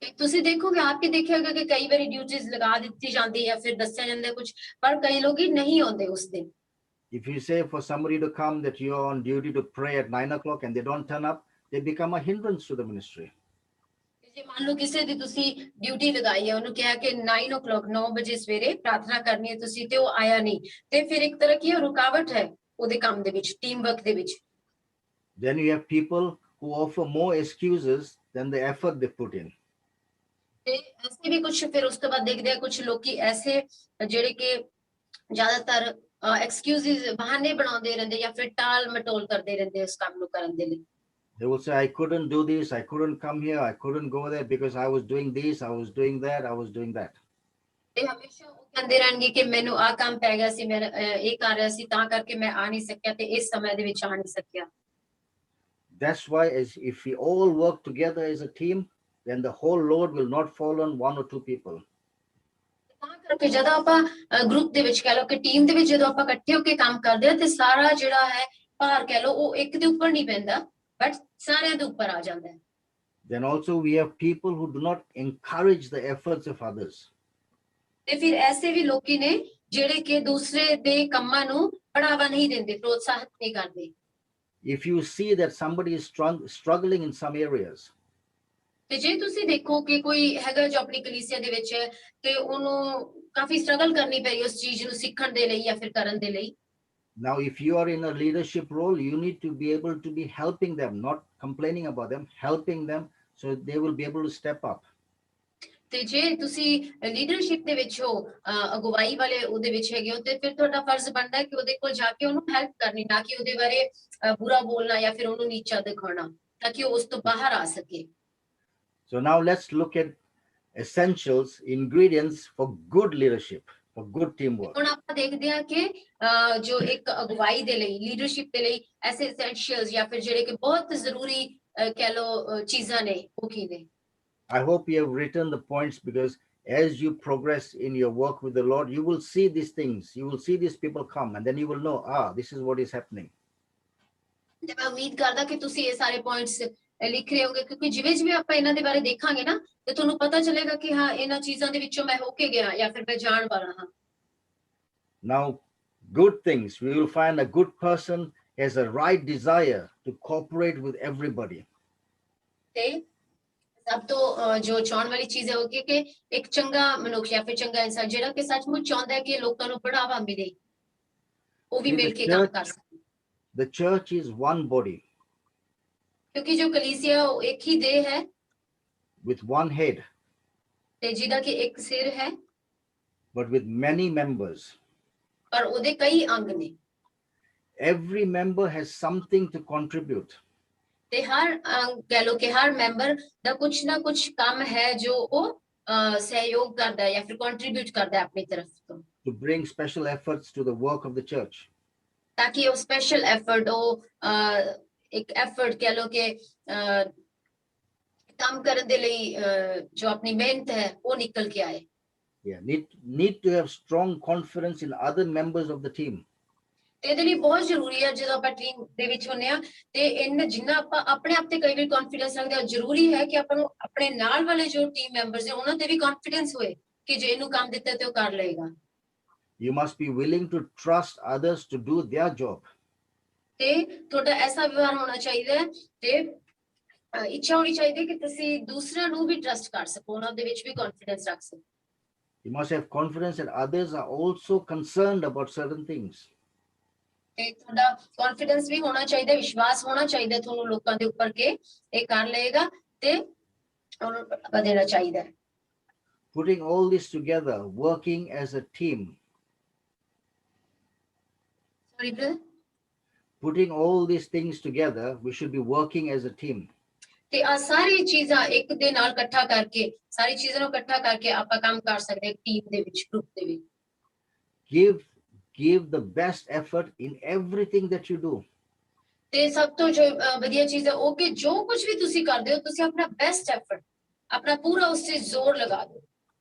ਤੇ ਤੁਸੀਂ ਦੇਖੋਗੇ, ਆਪ ਹੀ ਦੇਖਿਆਗਾ ਕਿ ਕਈ ਵਾਰੀ ਡਿਊਟੀਆਂ ਲਗਾ ਦਿੱਤੀ ਜਾਂਦੀ ਹੈ, ਫਿਰ ਦੱਸਿਆ ਜਾਂਦਾ ਕੁਝ, ਪਰ ਕਈ ਲੋਕ ਨਹੀਂ ਆਉਂਦੇ ਉਸ ਦਿਨ। If you say for somebody to come that you are on duty to pray at 9 o'clock and they don't turn up, they become a hindrance to the ministry. ਜੇ ਮੰਨ ਲਓ ਕਿਸੇ ਦੀ ਤੁਸੀਂ ਡਿਊਟੀ ਲਗਾਈ ਹੈ, ਉਹਨੂੰ ਕਿਹਾ ਕਿ 9 o'clock 9 ਵਜੇ ਸਵੇਰੇ ਪ੍ਰਾਰਥਨਾ ਕਰਨੀ ਹੈ ਤੁਸੀਂ, ਤੇ ਉਹ ਆਇਆ ਨਹੀਂ, ਤੇ ਫਿਰ ਇੱਕ ਤਰ੍ਹਾਂ ਕੀ ਰੁਕਾਵਟ ਹੈ ਉਹਦੇ ਕੰਮ ਦੇ ਵਿੱਚ, ਟੀਮ ਵਰਕ ਦੇ ਵਿੱਚ। Then you have people who offer more excuses than the effort they put in. ਤੇ ਐਸੇ ਵੀ ਕੁਝ ਫਿਰ ਉਸ ਤੋਂ ਬਾਅਦ ਦੇਖਦੇ ਆ ਕੁਝ ਲੋਕੀ ਐਸੇ ਜਿਹੜੇ ਕਿ ਜ਼ਿਆਦਾਤਰ ਐਕਸਕਿਊਜ਼ਸ ਬਹਾਨੇ ਬਣਾਉਂਦੇ ਰਹਿੰਦੇ ਜਾਂ ਫਿਰ ਟਾਲ ਮਟੋਲ ਕਰਦੇ ਰਹਿੰਦੇ ਉਸ ਕੰਮ ਨੂੰ ਕਰਨ ਦੇ ਲਈ। They will say, I couldn't do this, I couldn't come here, I couldn't go there because I was doing this, I was doing that, I was doing that. ਤੇ ਹਮੇਸ਼ਾ ਉਹ ਕਹਿੰਦੇ ਰਹਿਣਗੇ ਕਿ ਮੈਨੂੰ ਆਹ ਕੰਮ ਪੈ ਗਿਆ ਸੀ, ਮੈਂ ਇਹ ਕਰ ਰਿਹਾ ਸੀ ਤਾਂ ਕਰਕੇ ਮੈਂ ਆ ਨਹੀਂ ਸਕਿਆ ਤੇ ਇਸ ਸਮੇਂ ਦੇ ਵਿੱਚ ਆ ਨਹੀਂ ਸਕਿਆ। That's why if we all work together as a team, then the whole load will not fall on one or two people. ਤਾਂ ਕਰਕੇ ਜਦੋਂ ਆਪਾਂ ਗਰੁੱਪ ਦੇ ਵਿੱਚ ਕਹਿ ਲਓ ਕਿ ਟੀਮ ਦੇ ਵਿੱਚ ਜਦੋਂ ਆਪਾਂ ਇਕੱਠੇ ਹੋ ਕੇ ਕੰਮ ਕਰਦੇ ਆ ਤੇ ਸਾਰਾ ਜਿਹੜਾ ਹੈ ਭਾਰ ਕਹਿ ਲਓ ਉਹ ਇੱਕ ਦੇ ਉੱਪਰ ਨਹੀਂ ਪੈਂਦਾ, ਬਟ ਸਾਰਿਆਂ ਦੇ ਉੱਪਰ ਆ ਜਾਂਦਾ ਹੈ। Then also we have people who do not encourage the efforts of others. ਤੇ ਫਿਰ ਐਸੇ ਵੀ ਲੋਕੀ ਨੇ ਜਿਹੜੇ ਕਿ ਦੂਸਰੇ ਦੇ ਕੰਮਾਂ ਨੂੰ ਬੜਾਵਾ ਨਹੀਂ ਦਿੰਦੇ, ਪ੍ਰੋਤਸਾਹਿਤ ਨਹੀਂ ਕਰਦੇ। If you see that somebody is struggling in some areas, ਤੇ ਜੇ ਤੁਸੀਂ ਦੇਖੋ ਕਿ ਕੋਈ ਹੈਗਾ ਜੋ ਆਪਣੀ ਕਲੀਸਿਆ ਦੇ ਵਿੱਚ ਹੈ ਤੇ ਉਹਨੂੰ ਕਾਫੀ ਸਟਰਗਲ ਕਰਨੀ ਪਈ ਉਸ ਚੀਜ਼ ਨੂੰ ਸਿੱਖਣ ਦੇ ਲਈ ਜਾਂ ਫਿਰ ਕਰਨ ਦੇ ਲਈ। now if you are in a leadership role, you need to be able to be helping them, not complaining about them, helping them so they will be able to step up. ਤੇ ਜੇ ਤੁਸੀਂ leadership ਦੇ ਵਿੱਚ ਹੋ, ਅਗਵਾਈ ਵਾਲੇ ਉਹਦੇ ਵਿੱਚ ਹੈਗੇ ਹੋ, ਤੇ ਫਿਰ ਤੁਹਾਡਾ ਫਰਜ਼ ਬਣਦਾ ਹੈ ਕਿ ਉਹਦੇ ਕੋਲ ਜਾ ਕੇ ਉਹਨੂੰ ਹੈਲਪ ਕਰਨੀ, ਨਾ ਕਿ ਉਹਦੇ ਬਾਰੇ ਬੁਰਾ ਬੋਲਣਾ ਜਾਂ ਫਿਰ ਉਹਨੂੰ ਨੀਚਾ ਦਿਖਾਉਣਾ, ਤਾਂ ਕਿ ਉਹ ਉਸ ਤੋਂ ਬਾਹਰ ਆ ਸਕੇ। So now let's look at essentials, ingredients for good leadership, for good teamwork. ਹੁਣ ਆਪਾਂ ਦੇਖਦੇ ਹਾਂ ਕਿ ਜੋ ਇੱਕ ਅਗਵਾਈ ਦੇ ਲਈ, ਲੀਡਰਸ਼ਿਪ ਦੇ ਲਈ ਐਸੇ ਐਸੈਂਸ਼ੀਅਲਸ ਜਾਂ ਫਿਰ ਜਿਹੜੇ ਕਿ ਬਹੁਤ ਜ਼ਰੂਰੀ ਕਹਿ ਲਓ ਚੀਜ਼ਾਂ ਨੇ, ਉਹ ਕੀ ਨੇ। I hope you have written the points because as you progress in your work with the Lord, you will see these things. You will see these people come and then you will know, this is what is happening. ਤੇ ਮੈਂ ਉਮੀਦ ਕਰਦਾ ਕਿ ਤੁਸੀਂ ਇਹ ਸਾਰੇ points ਲਿਖ ਰਹੇ ਹੋਗੇ, ਕਿਉਂਕਿ ਜਿਵੇਂ ਜਿਵੇਂ ਆਪਾਂ ਇਹਨਾਂ ਦੇ ਬਾਰੇ ਦੇਖਾਂਗੇ ਨਾ ਤੇ ਤੁਹਾਨੂੰ ਪਤਾ ਚੱਲੇਗਾ ਕਿ ਹਾਂ ਇਹਨਾਂ ਚੀਜ਼ਾਂ ਦੇ ਵਿੱਚੋਂ ਮੈਂ ਹੋ ਕੇ ਗਿਆ ਜਾਂ ਫਿਰ ਮੈਂ ਜਾਣ ਵਾਲਾ ਹਾਂ। Now, good things. We will find a good person has a right desire to cooperate with everybody. ਤੇ ਸਭ ਤੋਂ ਜੋ ਚਾਹਣ ਵਾਲੀ ਚੀਜ਼ ਹੈ ਉਹ ਕਿ ਇੱਕ ਚੰਗਾ ਮਨੁੱਖ ਜਾਂ ਫਿਰ ਚੰਗਾ ਇਨਸਾਨ ਜਿਹੜਾ ਕਿ ਸੱਚਮੁੱਚ ਚਾਹੁੰਦਾ ਹੈ ਕਿ ਲੋਕਾਂ ਨੂੰ ਬੜਾਵਾ ਮਿਲੇ, ਉਹ ਵੀ ਮਿਲ ਕੇ ਕੰਮ ਕਰ ਸਕੇ। The church is one body. ਕਿਉਂਕਿ ਜੋ ਕਲੀਸਿਆ ਉਹ ਇੱਕ ਹੀ ਦੇਹ ਹੈ, with one head, ਤੇ ਜਿਹਦਾ ਕਿ ਇੱਕ ਸਿਰ ਹੈ, but with many members. ਪਰ ਉਹਦੇ ਕਈ ਅੰਗ ਨੇ। Every member has something to contribute. ਤੇ ਹਰ ਕਹਿ ਲਓ ਕਿ ਹਰ ਮੈਂਬਰ ਦਾ ਕੁਛ ਨਾ ਕੁਛ ਕੰਮ ਹੈ ਜੋ ਉਹ ਸਹਿਯੋਗ ਕਰਦਾ ਹੈ ਜਾਂ ਫਿਰ ਕੰਟਰੀਬਿਊਟ ਕਰਦਾ ਹੈ ਆਪਣੀ ਤਰਫ ਤੋਂ, to bring special efforts to the work of the church. ਤਾਂ ਕਿ ਉਹ ਸਪੈਸ਼ਲ ਐਫਰਟ, ਉਹ ਇੱਕ ਐਫਰਟ ਕਹਿ ਲਓ ਕਿ ਕੰਮ ਕਰਨ ਦੇ ਲਈ ਜੋ ਆਪਣੀ ਮਿਹਨਤ ਹੈ ਉਹ ਨਿਕਲ ਕੇ ਆਏ। Yeah, need to have strong confidence in other members of the team. ਤੇ ਇਹਦੇ ਲਈ ਬਹੁਤ ਜ਼ਰੂਰੀ ਹੈ ਜਦੋਂ ਆਪਾਂ ਟੀਮ ਦੇ ਵਿੱਚ ਹੁੰਨੇ ਆ ਤੇ ਇਹਨਾਂ ਜਿੰਨਾ ਆਪਾਂ ਆਪਣੇ ਆਪ ਤੇ ਕਈ ਵਾਰ ਕੌਨਫੀਡੈਂਸ ਰੱਖਦੇ ਆ, ਜ਼ਰੂਰੀ ਹੈ ਕਿ ਆਪਾਂ ਨੂੰ ਆਪਣੇ ਨਾਲ ਵਾਲੇ ਜੋ ਟੀਮ ਮੈਂਬਰਸ ਨੇ ਉਹਨਾਂ ਤੇ ਵੀ ਕੌਨਫੀਡੈਂਸ ਹੋਏ ਕਿ ਜੇ ਇਹਨੂੰ ਕੰਮ ਦਿੱਤਾ ਤੇ ਉਹ ਕਰ ਲਏਗਾ। You must be willing to trust others to do their job. ਤੇ ਤੁਹਾਡਾ ਐਸਾ ਵਿਵਹਾਰ ਹੋਣਾ ਚਾਹੀਦਾ ਹੈ ਤੇ ਇੱਛਾ ਹੋਣੀ ਚਾਹੀਦੀ ਹੈ ਕਿ ਤੁਸੀਂ ਦੂਸਰਿਆਂ ਨੂੰ ਵੀ ਟਰਸਟ ਕਰ ਸਕੋ, ਉਹਨਾਂ ਦੇ ਵਿੱਚ ਵੀ ਕੌਨਫੀਡੈਂਸ ਰੱਖ ਸਕੋ। You must have confidence that others are also concerned about certain things. ਤੇ ਤੁਹਾਡਾ ਕੌਨਫੀਡੈਂਸ ਵੀ ਹੋਣਾ ਚਾਹੀਦਾ, ਵਿਸ਼ਵਾਸ ਹੋਣਾ ਚਾਹੀਦਾ ਤੁਹਾਨੂੰ ਲੋਕਾਂ ਦੇ ਉੱਪਰ ਕਿ ਇਹ ਕਰ ਲਏਗਾ ਤੇ ਉਹਨੂੰ ਬੜਾਵਾ ਦੇਣਾ ਚਾਹੀਦਾ ਹੈ। Putting all this together, working as a team. Sorry, brother? Putting all these things together, we should be working as a team. ਤੇ ਆ ਸਾਰੀ ਚੀਜ਼ਾਂ ਇੱਕ ਦੇ ਨਾਲ ਇਕੱਠਾ ਕਰਕੇ, ਸਾਰੀ ਚੀਜ਼ਾਂ ਨੂੰ ਇਕੱਠਾ ਕਰਕੇ ਆਪਾਂ ਕੰਮ ਕਰ ਸਕਦੇ ਹਾਂ ਟੀਮ ਦੇ ਵਿੱਚ, ਗਰੁੱਪ ਦੇ ਵਿੱਚ। Give the best effort in everything that you do. ਤੇ ਸਭ ਤੋਂ ਜੋ ਵਧੀਆ ਚੀਜ਼ ਹੈ ਉਹ ਕਿ ਜੋ ਕੁਝ ਵੀ ਤੁਸੀਂ ਕਰਦੇ ਹੋ ਤੁਸੀਂ ਆਪਣਾ ਬੈਸਟ ਐਫਰਟ, ਆਪਣਾ ਪੂਰਾ ਉਸ ਤੇ ਜ਼ੋਰ ਲਗਾ ਦਿਓ।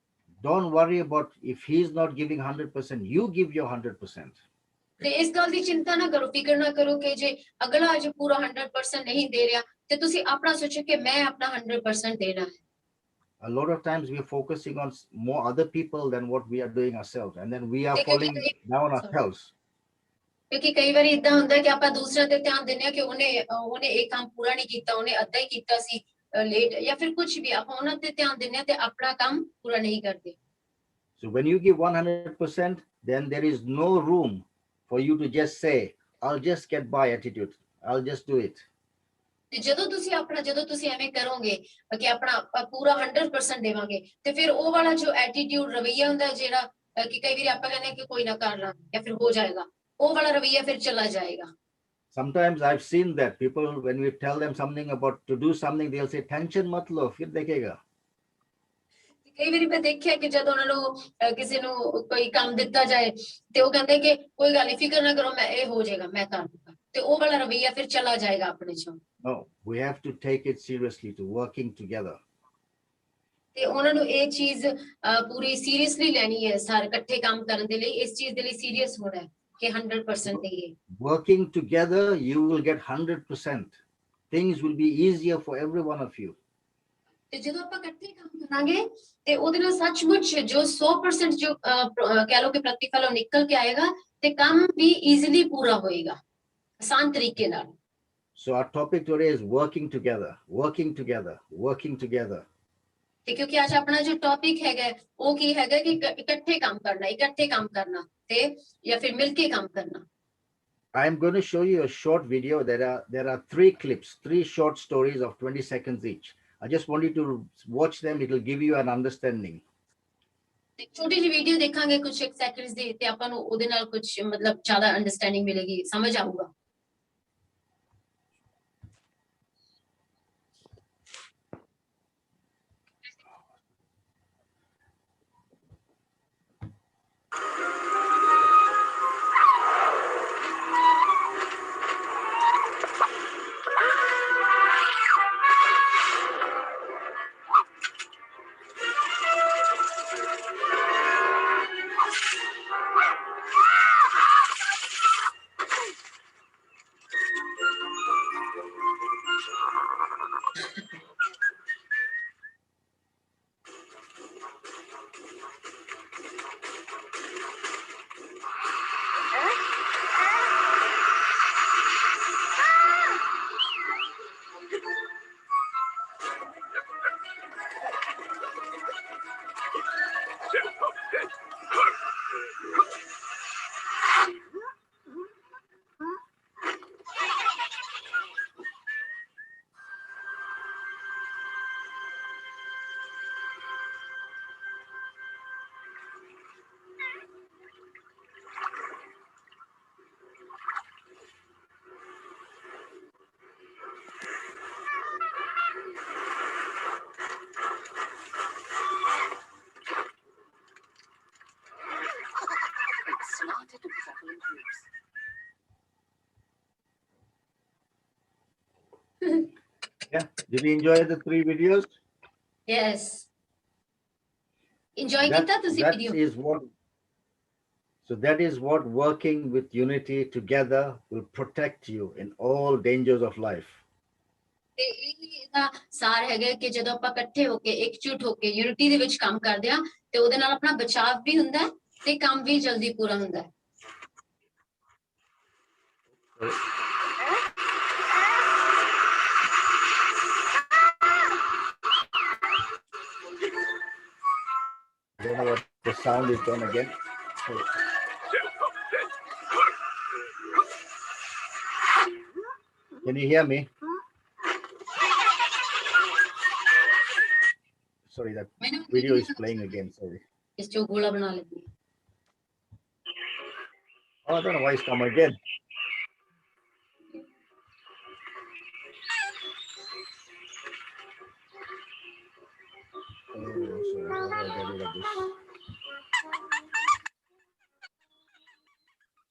Don't worry about if he's not giving 100%, you give your 100%. ਤੇ ਇਸ ਗੱਲ ਦੀ ਚਿੰਤਾ ਨਾ ਕਰੋ, ਫਿਕਰ ਨਾ ਕਰੋ ਕਿ ਜੇ ਅਗਲਾ ਅੱਜ ਪੂਰਾ 100% ਨਹੀਂ ਦੇ ਰਿਹਾ ਤੇ ਤੁਸੀਂ ਆਪਣਾ ਸੋਚੋ ਕਿ ਮੈਂ ਆਪਣਾ 100% ਦੇਣਾ ਹੈ। A lot of times we're focusing on more other people than what we are doing ourselves, and then we are falling down ourselves. ਕਿਉਂਕਿ ਕਈ ਵਾਰੀ ਇਦਾਂ ਹੁੰਦਾ ਕਿ ਆਪਾਂ ਦੂਸਰਿਆਂ ਤੇ ਧਿਆਨ ਦਿੰਦੇ ਆ ਕਿ ਉਹਨੇ ਇਹ ਕੰਮ ਪੂਰਾ ਨਹੀਂ ਕੀਤਾ, ਉਹਨੇ ਅੱਧਾ ਹੀ ਕੀਤਾ ਸੀ ਲੇਟ ਜਾਂ ਫਿਰ ਕੁਝ ਵੀ, ਆਪਾਂ ਉਹਨਾਂ ਤੇ ਧਿਆਨ ਦਿੰਦੇ ਆ ਤੇ ਆਪਣਾ ਕੰਮ ਪੂਰਾ ਨਹੀਂ ਕਰਦੇ। So when you give 100%, then there is no room for you to just say, I'll just get by attitude, I'll just do it. ਤੇ ਜਦੋਂ ਤੁਸੀਂ ਐਵੇਂ ਕਰੋਗੇ ਕਿ ਆਪਣਾ ਪੂਰਾ 100% ਦੇਵਾਂਗੇ ਤੇ ਫਿਰ ਉਹ ਵਾਲਾ ਜੋ ਐਟੀਟਿਊਡ ਰਵਈਆ ਹੁੰਦਾ ਜਿਹੜਾ ਕਿ ਕਈ ਵਾਰੀ ਆਪਾਂ ਕਹਿੰਦੇ ਕਿ ਕੋਈ ਨਾ ਕਰ ਲਾਂ ਜਾਂ ਫਿਰ ਹੋ ਜਾਏਗਾ, ਉਹ ਵਾਲਾ ਰਵਈਆ ਫਿਰ ਚਲਾ ਜਾਏਗਾ। Sometimes I've seen that people, when we tell them something about to do something, they'll say, tension mat lo, fir dekhega. ਕਈ ਵਾਰੀ ਮੈਂ ਦੇਖਿਆ ਕਿ ਜਦੋਂ ਉਹਨਾਂ ਨੂੰ ਕਿਸੇ ਨੂੰ ਕੋਈ ਕੰਮ ਦਿੱਤਾ ਜਾਏ ਤੇ ਉਹ ਕਹਿੰਦੇ ਕਿ ਕੋਈ ਗੱਲ ਨਹੀਂ, ਫਿਕਰ ਨਾ ਕਰੋ, ਮੈਂ ਇਹ ਹੋ ਜਾਏਗਾ, ਮੈਂ ਕਰ ਦੂੰਗਾ, ਤੇ ਉਹ ਵਾਲਾ ਰਵਈਆ ਫਿਰ ਚਲਾ ਜਾਏਗਾ ਆਪਣੇ ਚੋਂ। No, we have to take it seriously, to working together. ਤੇ ਉਹਨਾਂ ਨੂੰ ਇਹ ਚੀਜ਼ ਪੂਰੀ ਸੀਰੀਅਸਲੀ ਲੈਣੀ ਹੈ, ਸਾਰੇ ਇਕੱਠੇ ਕੰਮ ਕਰਨ ਦੇ ਲਈ ਇਸ ਚੀਜ਼ ਦੇ ਲਈ ਸੀਰੀਅਸ ਹੋਣਾ ਹੈ ਕਿ 100% ਦੇਈਏ। Working together, you will get 100%. Things will be easier for every one of you. ਤੇ ਜਦੋਂ ਆਪਾਂ ਇਕੱਠੇ ਕੰਮ ਕਰਾਂਗੇ ਤੇ ਉਹਦੇ ਨਾਲ ਸੱਚਮੁੱਚ ਜੋ 100% ਜੋ ਕਹਿ ਲਓ ਕਿ ਪ੍ਰਤੀਫਲ ਉਹ ਨਿਕਲ ਕੇ ਆਏਗਾ ਤੇ ਕੰਮ ਵੀ ਈਜ਼ੀਲੀ ਪੂਰਾ ਹੋਏਗਾ, ਆਸਾਨ ਤਰੀਕੇ ਨਾਲ। So our topic today is working together, working together, working together. ਤੇ ਕਿਉਂਕਿ ਅੱਜ ਆਪਣਾ ਜੋ ਟੌਪਿਕ ਹੈਗਾ ਉਹ ਕੀ ਹੈਗਾ ਕਿ ਇਕੱਠੇ ਕੰਮ ਕਰਨਾ ਤੇ ਜਾਂ ਫਿਰ ਮਿਲ ਕੇ ਕੰਮ ਕਰਨਾ। I am going to show you a short video. There are 3 clips, 3 short stories of 20 seconds each. I just want you to watch them. It will give you an understanding. ਤੇ ਛੋਟੀ ਜਿਹੀ ਵੀਡੀਓ ਦੇਖਾਂਗੇ ਕੁਝ seconds ਦੀ ਤੇ ਆਪਾਂ ਨੂੰ ਉਹਦੇ ਨਾਲ ਕੁਝ ਮਤਲਬ ਜ਼ਿਆਦਾ ਅੰਡਰਸਟੈਂਡਿੰਗ ਮਿਲੇਗੀ, ਸਮਝ ਆਊਗਾ। Yeah. Did you enjoy the 3 videos? Yes. Enjoy That, ਕੀਤਾ ਤੁਸੀਂ that video? is what. So that is what working with unity together will protect you in all dangers of life. ਤੇ ਇਹਦਾ ਸਾਰ ਹੈਗਾ ਕਿ ਜਦੋਂ ਆਪਾਂ ਇਕੱਠੇ ਹੋ ਕੇ ਇਕਜੁੱਟ ਹੋ ਕੇ ਯੂਨਿਟੀ ਦੇ ਵਿੱਚ ਕੰਮ ਕਰਦੇ ਆ ਤੇ ਉਹਦੇ ਨਾਲ ਆਪਣਾ ਬਚਾਵ ਵੀ ਹੁੰਦਾ ਹੈ ਤੇ ਕੰਮ ਵੀ ਜਲਦੀ ਪੂਰਾ ਹੁੰਦਾ ਹੈ। I don't know what the sound is done again. Can you hear me? Sorry, that ਮੈਨੂੰ video is playing again. Sorry. ਇਸ ਚੋਂ ਗੋਲਾ ਬਣਾ ਲੈਂਦੀ ਹਾਂ। Oh, I don't know why it's come again. Oh, sorry. How do I get rid of this?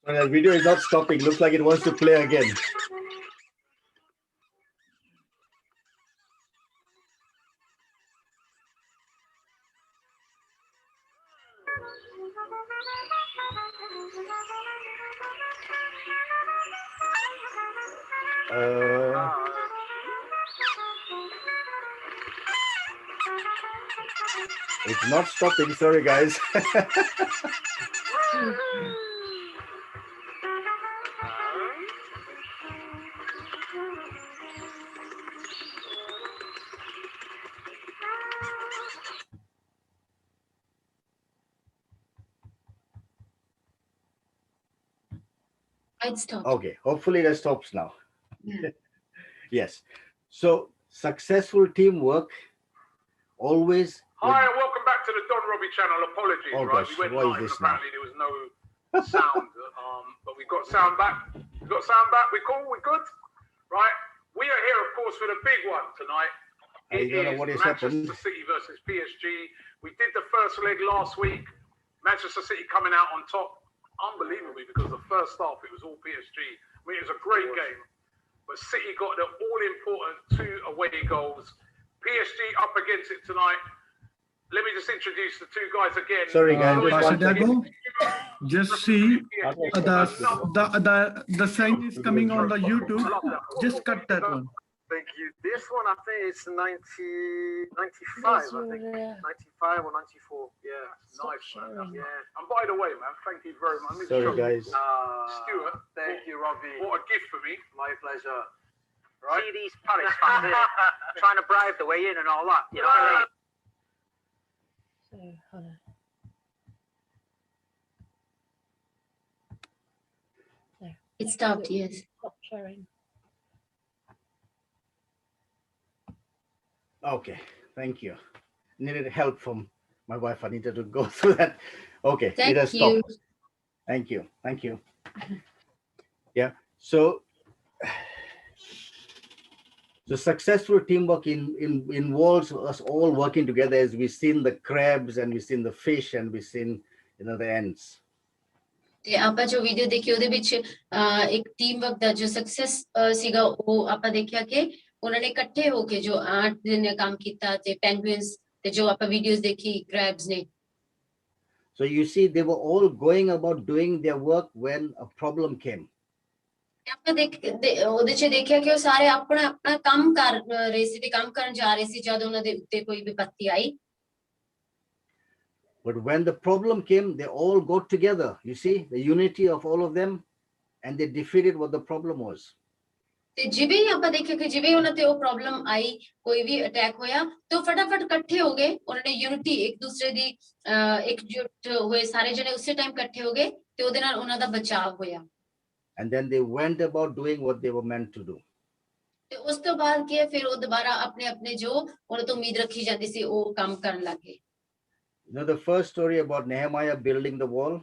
Sorry, that video is not stopping. Looks like it wants to play again. It's not stopping. Sorry, guys. I'd stop. Okay, hopefully that stops now. Yeah. Yes. So successful teamwork always. Hi, and welcome back to the Don Robbie channel. Apologies, Oh, right? gosh, We went what is live. this now? Apparently, there was no sound, but we got sound back. We got sound back. We cool. We good, right? We are here, of course, for the big one tonight. I don't know what has Manchester happened. City versus PSG. We did the first leg last week. Manchester City coming out on top, unbelievably, because the first half it was all PSG. I mean, it was a great game, but City got the all-important 2 away goals. PSG up against it tonight. Let me just introduce the 2 guys again. Sorry, guys. just Pastor one second. Dago, just see the sign is coming on the YouTube. Just cut that one. Thank you. This one, I think it's 95, I think. 95 or 94. Yeah. Nice, man. Yeah. And by the way, man, thank you very much. Let me Sorry, show you. guys. Stuart, Thank you, Robbie. what a gift for me, My pleasure. right? See these Palace fans here, trying to bribe the way in and all that. You know what I mean? So, hold on. It stopped, yes. Stop sharing. Okay, thank you. Needed help from my wife. I needed to go through that. Okay, it Thank has you. stopped. Thank you. Thank you. Yeah. So the successful teamwork involves us all working together, as we've seen the crabs and we've seen the fish and we've seen the ants. ਤੇ ਆਪਾਂ ਜੋ video ਦੇਖੀ ਉਹਦੇ ਵਿੱਚ ਇੱਕ team work ਦਾ ਜੋ success ਸੀਗਾ ਉਹ ਆਪਾਂ ਦੇਖਿਆ ਕਿ ਉਹਨਾਂ ਨੇ ਇਕੱਠੇ ਹੋ ਕੇ ਜੋ 8 ਦਿਨ ਕੰਮ ਕੀਤਾ ਤੇ ਪੈਂਗੁਇਨਸ ਤੇ ਜੋ ਆਪਾਂ ਵੀਡੀਓਜ਼ ਦੇਖੀ ਕ੍ਰੈਬਸ ਨੇ। So you see, they were all going about doing their work when a problem came. ਆਪਾਂ ਉਹਦੇ ਚ ਦੇਖਿਆ ਕਿ ਉਹ ਸਾਰੇ ਆਪਣਾ ਆਪਣਾ ਕੰਮ ਕਰ ਰਹੇ ਸੀ ਤੇ ਕੰਮ ਕਰਨ ਜਾ ਰਹੇ ਸੀ ਜਦ ਉਹਨਾਂ ਦੇ ਉੱਤੇ ਕੋਈ ਵਿਪੱਤੀ ਆਈ। But when the problem came, they all got together. You see, the unity of all of them, and they defeated what the problem was. ਤੇ ਜਿਵੇਂ ਹੀ ਆਪਾਂ ਦੇਖਿਆ ਕਿ ਜਿਵੇਂ ਉਹਨਾਂ ਤੇ ਉਹ ਪ੍ਰੋਬਲਮ ਆਈ ਕੋਈ ਵੀ ਅਟੈਕ ਹੋਇਆ ਤੇ ਉਹ ਫਟਾਫਟ ਇਕੱਠੇ ਹੋ ਗਏ ਉਹਨਾਂ ਨੇ ਯੂਨਿਟੀ ਇੱਕ ਦੂਸਰੇ ਦੀ ਇਕਜੁੱਟ ਹੋਏ ਸਾਰੇ ਜਣੇ ਉਸੇ ਟਾਈਮ ਇਕੱਠੇ ਹੋ ਗਏ ਤੇ ਉਹਦੇ ਨਾਲ ਉਹਨਾਂ ਦਾ ਬਚਾਅ ਹੋਇਆ। And then they went about doing what they were meant to do. ਤੇ ਉਸ ਤੋਂ ਬਾਅਦ ਕੀ ਹੈ ਫਿਰ ਉਹ ਦੁਬਾਰਾ ਆਪਣੇ ਆਪਣੇ ਜੋ ਉਹਨਾਂ ਤੋਂ ਉਮੀਦ ਰੱਖੀ ਜਾਂਦੀ ਸੀ ਉਹ ਕੰਮ ਕਰਨ ਲੱਗੇ। You know the first story about Nehemiah building the wall?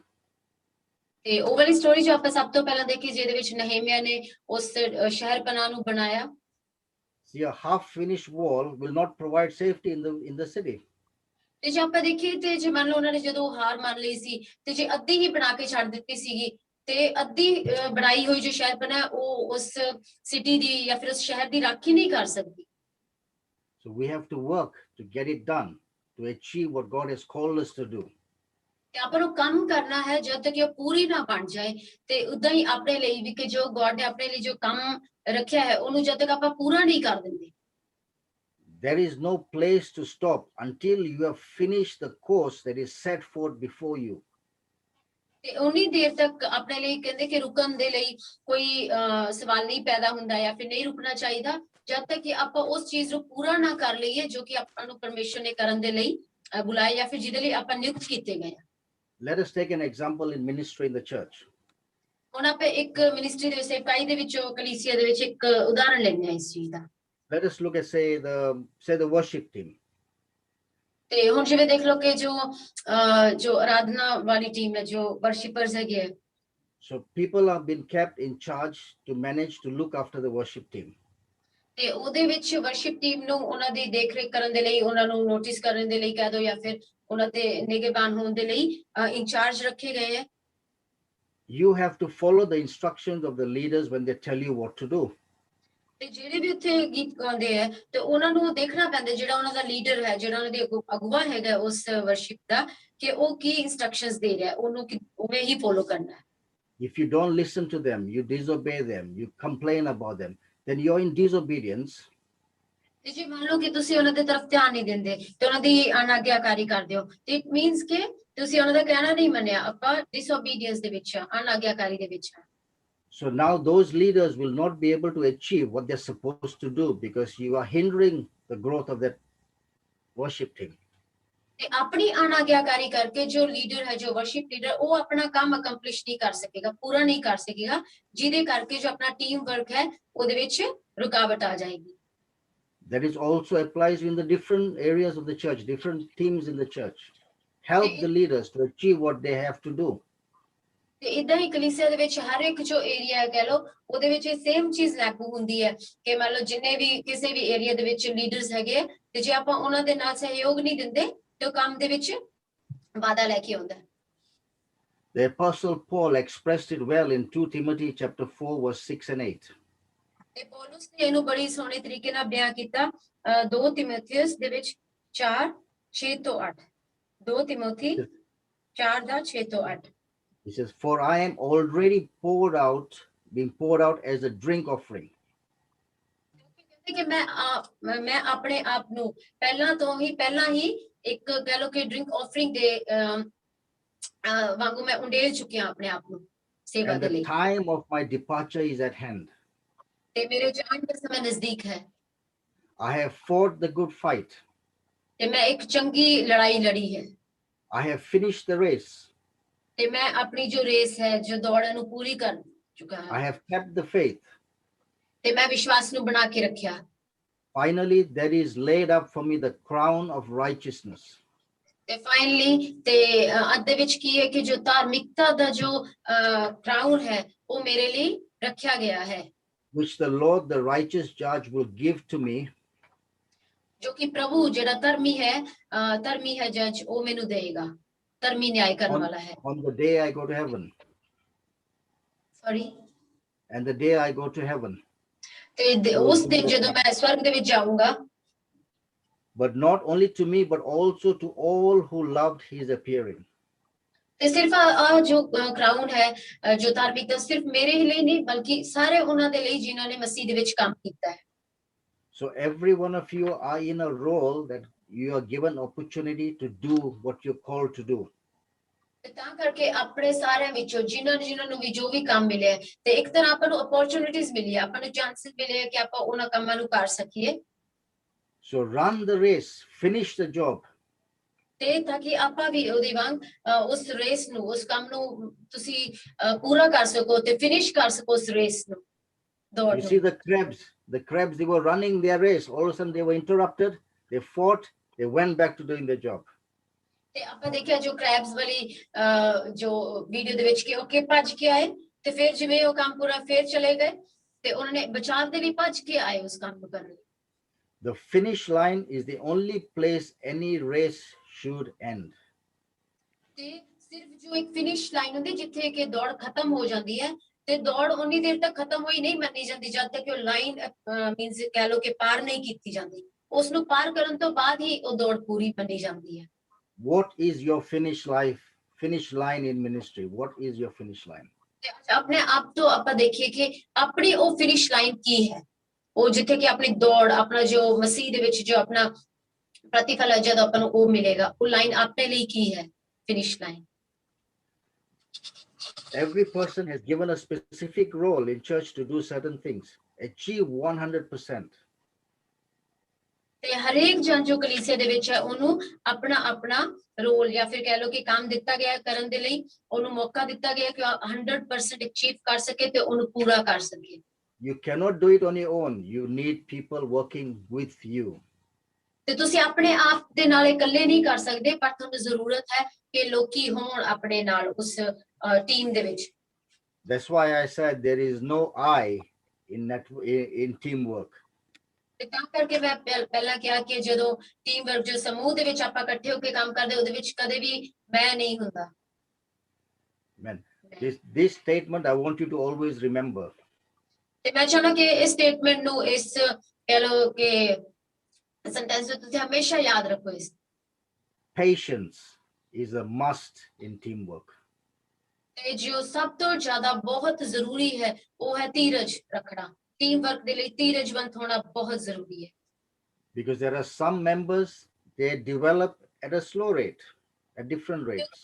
ਤੇ ਉਹ ਵਾਲੀ ਸਟੋਰੀ ਜੋ ਆਪਾਂ ਸਭ ਤੋਂ ਪਹਿਲਾਂ ਦੇਖੀ ਜਿਹਦੇ ਵਿੱਚ ਨਹੇਮੀਆ ਨੇ ਉਸ ਸ਼ਹਿਰ ਪਨਾਹ ਨੂੰ ਬਣਾਇਆ। See, a half-finished wall will not provide safety in the city. ਤੇ ਜੇ ਆਪਾਂ ਦੇਖੀਏ ਤੇ ਜੇ ਮੰਨ ਲਓ ਉਹਨਾਂ ਨੇ ਜਦੋਂ ਹਾਰ ਮੰਨ ਲਈ ਸੀ ਤੇ ਜੇ ਅੱਧੀ ਹੀ ਬਣਾ ਕੇ ਛੱਡ ਦਿੱਤੀ ਸੀਗੀ ਤੇ ਅੱਧੀ ਬਣਾਈ ਹੋਈ ਜੋ ਸ਼ਹਿਰ ਪਨਾਹ ਉਹ ਉਸ ਸਿਟੀ ਦੀ ਜਾਂ ਫਿਰ ਉਸ ਸ਼ਹਿਰ ਦੀ ਰਾਖੀ ਨਹੀਂ ਕਰ ਸਕਦੀ। So we have to work to get it done, to achieve what God has called us to do. ਤੇ ਆਪਾਂ ਨੂੰ ਕੰਮ ਕਰਨਾ ਹੈ ਜਦ ਤੱਕ ਇਹ ਪੂਰੀ ਨਾ ਬਣ ਜਾਏ ਤੇ ਉਦਾਂ ਹੀ ਆਪਣੇ ਲਈ ਵੀ ਕਿ ਜੋ ਗੋਡ ਨੇ ਆਪਣੇ ਲਈ ਜੋ ਕੰਮ ਰੱਖਿਆ ਹੈ ਉਹਨੂੰ ਜਦ ਤੱਕ ਆਪਾਂ ਪੂਰਾ ਨਹੀਂ ਕਰ ਦਿੰਦੇ There is no place to stop until you have finished the course that is set forth before you. ਤੇ ਉਨੀ ਦੇਰ ਤੱਕ ਆਪਣੇ ਲਈ ਕਹਿੰਦੇ ਕਿ ਰੁਕਣ ਦੇ ਲਈ ਕੋਈ ਸਵਾਲ ਨਹੀਂ ਪੈਦਾ ਹੁੰਦਾ ਜਾਂ ਫਿਰ ਨਹੀਂ ਰੁਕਣਾ ਚਾਹੀਦਾ ਜਦ ਤੱਕ ਕਿ ਆਪਾਂ ਉਸ ਚੀਜ਼ ਨੂੰ ਪੂਰਾ ਨਾ ਕਰ ਲਈਏ ਜੋ ਕਿ ਆਪਾਂ ਨੂੰ ਪਰਮੇਸ਼ਰ ਨੇ ਕਰਨ ਦੇ ਲਈ ਬੁਲਾਇਆ ਜਾਂ ਫਿਰ ਜਿਹਦੇ ਲਈ ਆਪਾਂ ਨਿਯੁਕਤ ਕੀਤੇ ਗਏ ਆ Let us take an example in ministry in the church. ਹੁਣ ਆਪਾਂ ਇੱਕ ਮਿਨਿਸਟਰੀ ਦੇ ਵਿੱਚ ਸੇਵਕਾਈ ਦੇ ਵਿੱਚੋਂ ਕਲੀਸਿਆ ਦੇ ਵਿੱਚ ਇੱਕ ਉਦਾਹਰਣ ਲੈਂਦੇ ਹਾਂ ਇਸ ਚੀਜ਼ ਦਾ Let us look at say the worship team. ਤੇ ਹੁਣ ਜਿਵੇਂ ਦੇਖ ਲਓ ਕਿ ਜੋ ਆਰਾਧਨਾ ਵਾਲੀ ਟੀਮ ਹੈ ਜੋ ਵਰਸ਼ਿਪਰਸ ਹੈਗੇ ਆ So people have been kept in charge to manage to look after the worship team. ਤੇ ਉਹਦੇ ਵਿੱਚ ਵਰਸ਼ਿਪ ਟੀਮ ਨੂੰ ਉਹਨਾਂ ਦੀ ਦੇਖਰੇਖ ਕਰਨ ਦੇ ਲਈ ਉਹਨਾਂ ਨੂੰ ਨੋਟਿਸ ਕਰਨ ਦੇ ਲਈ ਕਹਿ ਦੋ ਜਾਂ ਫਿਰ ਉਹਨਾਂ ਤੇ ਨਿਗਰਾਨ ਹੋਣ ਦੇ ਲਈ ਇੰਚਾਰਜ ਰੱਖੇ ਗਏ ਹੈ You have to follow the instructions of the leaders when they tell you what to do. ਤੇ ਜਿਹੜੇ ਵੀ ਉੱਥੇ ਗੀਤ ਗਾਉਂਦੇ ਹੈ ਤੇ ਉਹਨਾਂ ਨੂੰ ਦੇਖਣਾ ਪੈਂਦਾ ਜਿਹੜਾ ਉਹਨਾਂ ਦਾ ਲੀਡਰ ਹੈ ਜਿਹੜਾ ਉਹਨਾਂ ਦੀ ਅਗਵਾ ਹੈਗਾ ਉਸ ਵਰਸ਼ਿਪ ਦਾ ਕਿ ਉਹ ਕੀ ਇੰਸਟਰਕਸ਼ਨਸ ਦੇ ਰਿਹਾ ਉਹਨੂੰ ਉਵੇਂ ਹੀ ਫੋਲੋ ਕਰਨਾ ਹੈ If you don't listen to them, you disobey them, you complain about them, then you're in disobedience. ਤੇ ਜੇ ਮੰਨ ਲਓ ਕਿ ਤੁਸੀਂ ਉਹਨਾਂ ਦੇ ਤਰਫ ਧਿਆਨ ਨਹੀਂ ਦਿੰਦੇ ਤੇ ਉਹਨਾਂ ਦੀ ਅਨਾਗਿਆਕਾਰੀ ਕਰਦੇ ਹੋ ਤੇ ਇਟ ਮੀਨਸ ਕਿ ਤੁਸੀਂ ਉਹਨਾਂ ਦਾ ਕਹਿਣਾ ਨਹੀਂ ਮੰਨਿਆ ਆਪਾਂ ਡਿਸਓਬੀਡੀਐਂਸ ਦੇ ਵਿੱਚ ਅਨਾਗਿਆਕਾਰੀ ਦੇ ਵਿੱਚ So now those leaders will not be able to achieve what they're supposed to do because you are hindering the growth of that worship team. ਤੇ ਆਪਣੀ ਅਨਾਗਿਆਕਾਰੀ ਕਰਕੇ ਜੋ ਲੀਡਰ ਹੈ ਜੋ ਵਰਸ਼ਿਪ ਲੀਡਰ ਉਹ ਆਪਣਾ ਕੰਮ ਅਕੰਪਲਿਸ਼ ਨਹੀਂ ਕਰ ਸਕੇਗਾ ਪੂਰਾ ਨਹੀਂ ਕਰ ਸਕੇਗਾ ਜਿਹਦੇ ਕਰਕੇ ਜੋ ਆਪਣਾ ਟੀਮ ਵਰਕ ਹੈ ਉਹਦੇ ਵਿੱਚ ਰੁਕਾਵਟ ਆ ਜਾਏਗੀ That is also applies in the different areas of the church, different teams in the church. Help the leaders to achieve what they have to do. ਤੇ ਇਦਾਂ ਹੀ ਕਲੀਸਿਆ ਦੇ ਵਿੱਚ ਹਰ ਇੱਕ ਜੋ ਏਰੀਆ ਹੈ ਕਹਿ ਲਓ ਉਹਦੇ ਵਿੱਚ ਸੇਮ ਚੀਜ਼ ਲਾਗੂ ਹੁੰਦੀ ਹੈ ਕਿ ਮੰਨ ਲਓ ਜਿੰਨੇ ਵੀ ਕਿਸੇ ਵੀ ਏਰੀਆ ਦੇ ਵਿੱਚ ਲੀਡਰਸ ਹੈਗੇ ਤੇ ਜੇ ਆਪਾਂ ਉਹਨਾਂ ਦੇ ਨਾਲ ਸਹਿਯੋਗ ਨਹੀਂ ਦਿੰਦੇ ਤੇ ਉਹ ਕੰਮ ਦੇ ਵਿੱਚ ਵਾਧਾ ਲੈ ਕੇ ਆਉਂਦਾ The Apostle Paul expressed it well in 2 Timothy chapter 4, verse 6 and 8. ਤੇ ਪੌਲਸ ਨੇ ਇਹਨੂੰ ਬੜੀ ਸੋਹਣੇ ਤਰੀਕੇ ਨਾਲ ਬਿਆਨ ਕੀਤਾ 2 ਤਿਮੋਥੀਅਸ ਦੇ ਵਿੱਚ 4:6 ਤੋਂ 8 2 ਤਿਮੋਥੀ 4:6 ਤੋਂ 8 He says, for I am already being poured out as a drink offering. ਕਿ ਮੈਂ ਆਪਣੇ ਆਪ ਨੂੰ ਪਹਿਲਾਂ ਹੀ ਇੱਕ ਕਹਿ ਲਓ ਕਿ ਡਰਿੰਕ ਆਫਰਿੰਗ ਦੇ ਵਾਂਗੂ ਮੈਂ ਉੰਡੇਲ ਚੁੱਕਿਆ ਆਪਣੇ ਆਪ ਨੂੰ ਸੇਵਾ And ਦੇ the ਲਈ time of my departure is at hand. ਤੇ ਮੇਰੇ ਜਾਣ ਦਾ ਸਮਾਂ ਨਜ਼ਦੀਕ ਹੈ I have fought the good fight. ਤੇ ਮੈਂ ਇੱਕ ਚੰਗੀ ਲੜਾਈ ਲੜੀ ਹੈ I have finished the race. ਤੇ ਮੈਂ ਆਪਣੀ ਜੋ ਰੇਸ ਹੈ ਜੋ ਦੌੜ ਹੈ ਨੂੰ ਪੂਰੀ ਕਰ ਚੁੱਕਾ I ਹਾਂ have kept the faith. ਤੇ ਮੈਂ ਵਿਸ਼ਵਾਸ ਨੂੰ ਬਣਾ ਕੇ ਰੱਖਿਆ Finally, there is laid up for me the crown of righteousness. ਤੇ ਫਾਈਨਲੀ ਤੇ ਅੰਤ ਦੇ ਵਿੱਚ ਕੀ ਹੈ ਕਿ ਜੋ ਧਾਰਮਿਕਤਾ ਦਾ ਜੋ ਕਰਾਊਨ ਹੈ ਉਹ ਮੇਰੇ ਲਈ ਰੱਖਿਆ ਗਿਆ ਹੈ Which the Lord, the righteous judge, will give to me ਜੋ ਕਿ ਪ੍ਰਭੂ ਜਿਹੜਾ ਧਰਮੀ ਹੈ ਜੱਜ ਉਹ ਮੈਨੂੰ ਦੇਗਾ ਧਰਮੀ ਨਿਆਂ ਕਰਨ ਵਾਲਾ ਹੈ on the day I go to heaven. Sorry And the day I go to heaven. ਤੇ ਉਸ ਦਿਨ ਜਦੋਂ ਮੈਂ ਸਵਰਗ ਦੇ ਵਿੱਚ ਜਾਊਂਗਾ But not only to me, but also to all who loved his appearing. ਤੇ ਸਿਰਫ ਆ ਜੋ ਕਰਾਊਨ ਹੈ ਜੋ ਧਾਰਮਿਕਤਾ ਸਿਰਫ ਮੇਰੇ ਹੀ ਲਈ ਨਹੀਂ ਬਲਕਿ ਸਾਰੇ ਉਹਨਾਂ ਦੇ ਲਈ ਜਿਨ੍ਹਾਂ ਨੇ ਮਸੀਹ ਦੇ ਵਿੱਚ ਕੰਮ ਕੀਤਾ ਹੈ So every one of you are in a role that you are given opportunity to do what you're called to do. ਤੇ ਤਾਂ ਕਰਕੇ ਆਪਣੇ ਸਾਰਿਆਂ ਵਿੱਚੋਂ ਜਿਨ੍ਹਾਂ ਨੂੰ ਵੀ ਜੋ ਵੀ ਕੰਮ ਮਿਲਿਆ ਹੈ, ਤੇ ਇੱਕ ਤਰ੍ਹਾਂ ਆਪਾਂ ਨੂੰ ਓਪਰਚੁਨਿਟੀਜ਼ ਮਿਲੀ ਹੈ ਆਪਾਂ ਨੂੰ ਚਾਂਸਸ ਮਿਲੇ ਹੈ ਕਿ ਆਪਾਂ ਉਹਨਾਂ ਕੰਮਾਂ ਨੂੰ ਕਰ ਸਕੀਏ So run the race, finish the job. ਤੇ ਤਾਂ ਕਿ ਆਪਾਂ ਵੀ ਉਹਦੇ ਵਾਂਗ ਉਸ ਰੇਸ ਨੂੰ ਉਸ ਕੰਮ ਨੂੰ ਤੁਸੀਂ ਪੂਰਾ ਕਰ ਸਕੋ ਤੇ ਫਿਨਿਸ਼ ਕਰ ਸਕੋ ਉਸ ਰੇਸ ਨੂੰ ਦੌੜ You ਨੂੰ see the crabs, they were running their race. All of a sudden they were interrupted. They fought. They went back to doing their job. ਤੇ ਆਪਾਂ ਦੇਖਿਆ ਜੋ ਕ੍ਰੈਬਸ ਵਾਲੀ ਜੋ ਵੀਡੀਓ ਦੇ ਵਿੱਚ ਕਿ ਉਹ ਭੱਜ ਕੇ ਆਏ ਤੇ ਫਿਰ ਜਿਵੇਂ ਉਹ ਕੰਮ ਪੂਰਾ ਫਿਰ ਚਲੇ ਗਏ ਤੇ ਉਹਨਾਂ ਨੇ ਬਚਾਅ ਦੇ ਲਈ ਭੱਜ ਕੇ ਆਏ ਉਸ ਕੰਮ ਨੂੰ ਕਰਨ ਲਈ The finish line is the only place any race should end. ਤੇ ਸਿਰਫ ਜੋ ਇੱਕ ਫਿਨਿਸ਼ ਲਾਈਨ ਹੁੰਦੀ ਜਿੱਥੇ ਕਿ ਦੌੜ ਖਤਮ ਹੋ ਜਾਂਦੀ ਹੈ ਤੇ ਦੌੜ ਉਨੀ ਦੇਰ ਤੱਕ ਖਤਮ ਹੋਈ ਨਹੀਂ ਮੰਨੀ ਜਾਂਦੀ ਜਦ ਤੱਕ ਉਹ ਲਾਈਨ ਮੀਨਸ ਕਹਿ ਲੋ ਕਿ ਪਾਰ ਨਹੀਂ ਕੀਤੀ ਜਾਂਦੀ ਉਸ ਨੂੰ ਪਾਰ ਕਰਨ ਤੋਂ ਬਾਅਦ ਹੀ ਉਹ ਦੌੜ ਪੂਰੀ ਮੰਨੀ ਜਾਂਦੀ ਹੈ। What is your finish line in ministry? What is your finish line? ਤੇ ਆਪਣੇ ਆਪ ਤੋਂ ਆਪਾਂ ਦੇਖੀਏ ਕਿ ਆਪਣੀ ਉਹ ਫਿਨਿਸ਼ ਲਾਈਨ ਕੀ ਹੈ, ਉਹ ਜਿੱਥੇ ਕਿ ਆਪਣੀ ਦੌੜ, ਆਪਣਾ ਜੋ ਮਸੀਹ ਦੇ ਵਿੱਚ ਜੋ ਆਪਣਾ ਪ੍ਰਤੀਫਲ ਹੈ ਜਦ ਆਪਾਂ ਨੂੰ ਉਹ ਮਿਲੇਗਾ, ਉਹ ਲਾਈਨ ਆਪਣੇ ਲਈ ਕੀ ਹੈ finish line. Every person has given a specific role in church to do certain things. Achieve 100%. ਤੇ ਹਰੇਕ ਜਨ ਜੋ ਕਲੀਸਿਆ ਦੇ ਵਿੱਚ ਹੈ ਉਹਨੂੰ ਆਪਣਾ ਆਪਣਾ ਰੋਲ ਜਾਂ ਫਿਰ ਕਹਿ ਲਓ ਕਿ ਕੰਮ ਦਿੱਤਾ ਗਿਆ ਹੈ ਕਰਨ ਦੇ ਲਈ, ਉਹਨੂੰ ਮੌਕਾ ਦਿੱਤਾ ਗਿਆ ਕਿ 100% ਅਚੀਵ ਕਰ ਸਕੇ ਤੇ ਉਹਨੂੰ ਪੂਰਾ ਕਰ ਸਕੇ। You cannot do it on your own. You need people working with you. ਤੇ ਤੁਸੀਂ ਆਪਣੇ ਆਪ ਦੇ ਨਾਲ ਇਕੱਲੇ ਨਹੀਂ ਕਰ ਸਕਦੇ, ਪਰ ਤੁਹਾਨੂੰ ਜ਼ਰੂਰਤ ਹੈ ਕਿ ਲੋਕੀ ਹੋਣ ਆਪਣੇ ਨਾਲ ਉਸ ਟੀਮ ਦੇ ਵਿੱਚ। That's why I said there is no I in teamwork. ਤੇ ਤਾਂ ਕਰਕੇ ਮੈਂ ਪਹਿਲਾਂ ਕਿਹਾ ਕਿ ਜਦੋਂ ਟੀਮ ਵਰਕ ਜੋ ਸਮੂਹ ਦੇ ਵਿੱਚ ਆਪਾਂ ਇਕੱਠੇ ਹੋ ਕੇ ਕੰਮ ਕਰਦੇ ਉਹਦੇ ਵਿੱਚ ਕਦੇ ਵੀ ਮੈਂ ਨਹੀਂ ਹੁੰਦਾ। Man, this statement I want you to always remember. ਤੇ ਮੈਂ ਚਾਹੁੰਦਾ ਕਿ ਇਸ ਸਟੇਟਮੈਂਟ ਨੂੰ, ਇਸ ਕਹਿ ਲਓ ਕਿ ਸੈਂਟੈਂਸ ਨੂੰ ਤੁਸੀਂ ਹਮੇਸ਼ਾ ਯਾਦ ਰੱਖੋ। ਇਸ Patience is a must in teamwork. ਤੇ ਜੋ ਸਭ ਤੋਂ ਜ਼ਿਆਦਾ ਬਹੁਤ ਜ਼ਰੂਰੀ ਹੈ ਉਹ ਹੈ ਧੀਰਜ ਰੱਖਣਾ। ਟੀਮ ਵਰਕ ਦੇ ਲਈ ਧੀਰਜਵੰਤ ਹੋਣਾ ਬਹੁਤ ਜ਼ਰੂਰੀ ਹੈ। Because there are some members, they develop at a slow rate, at different rates.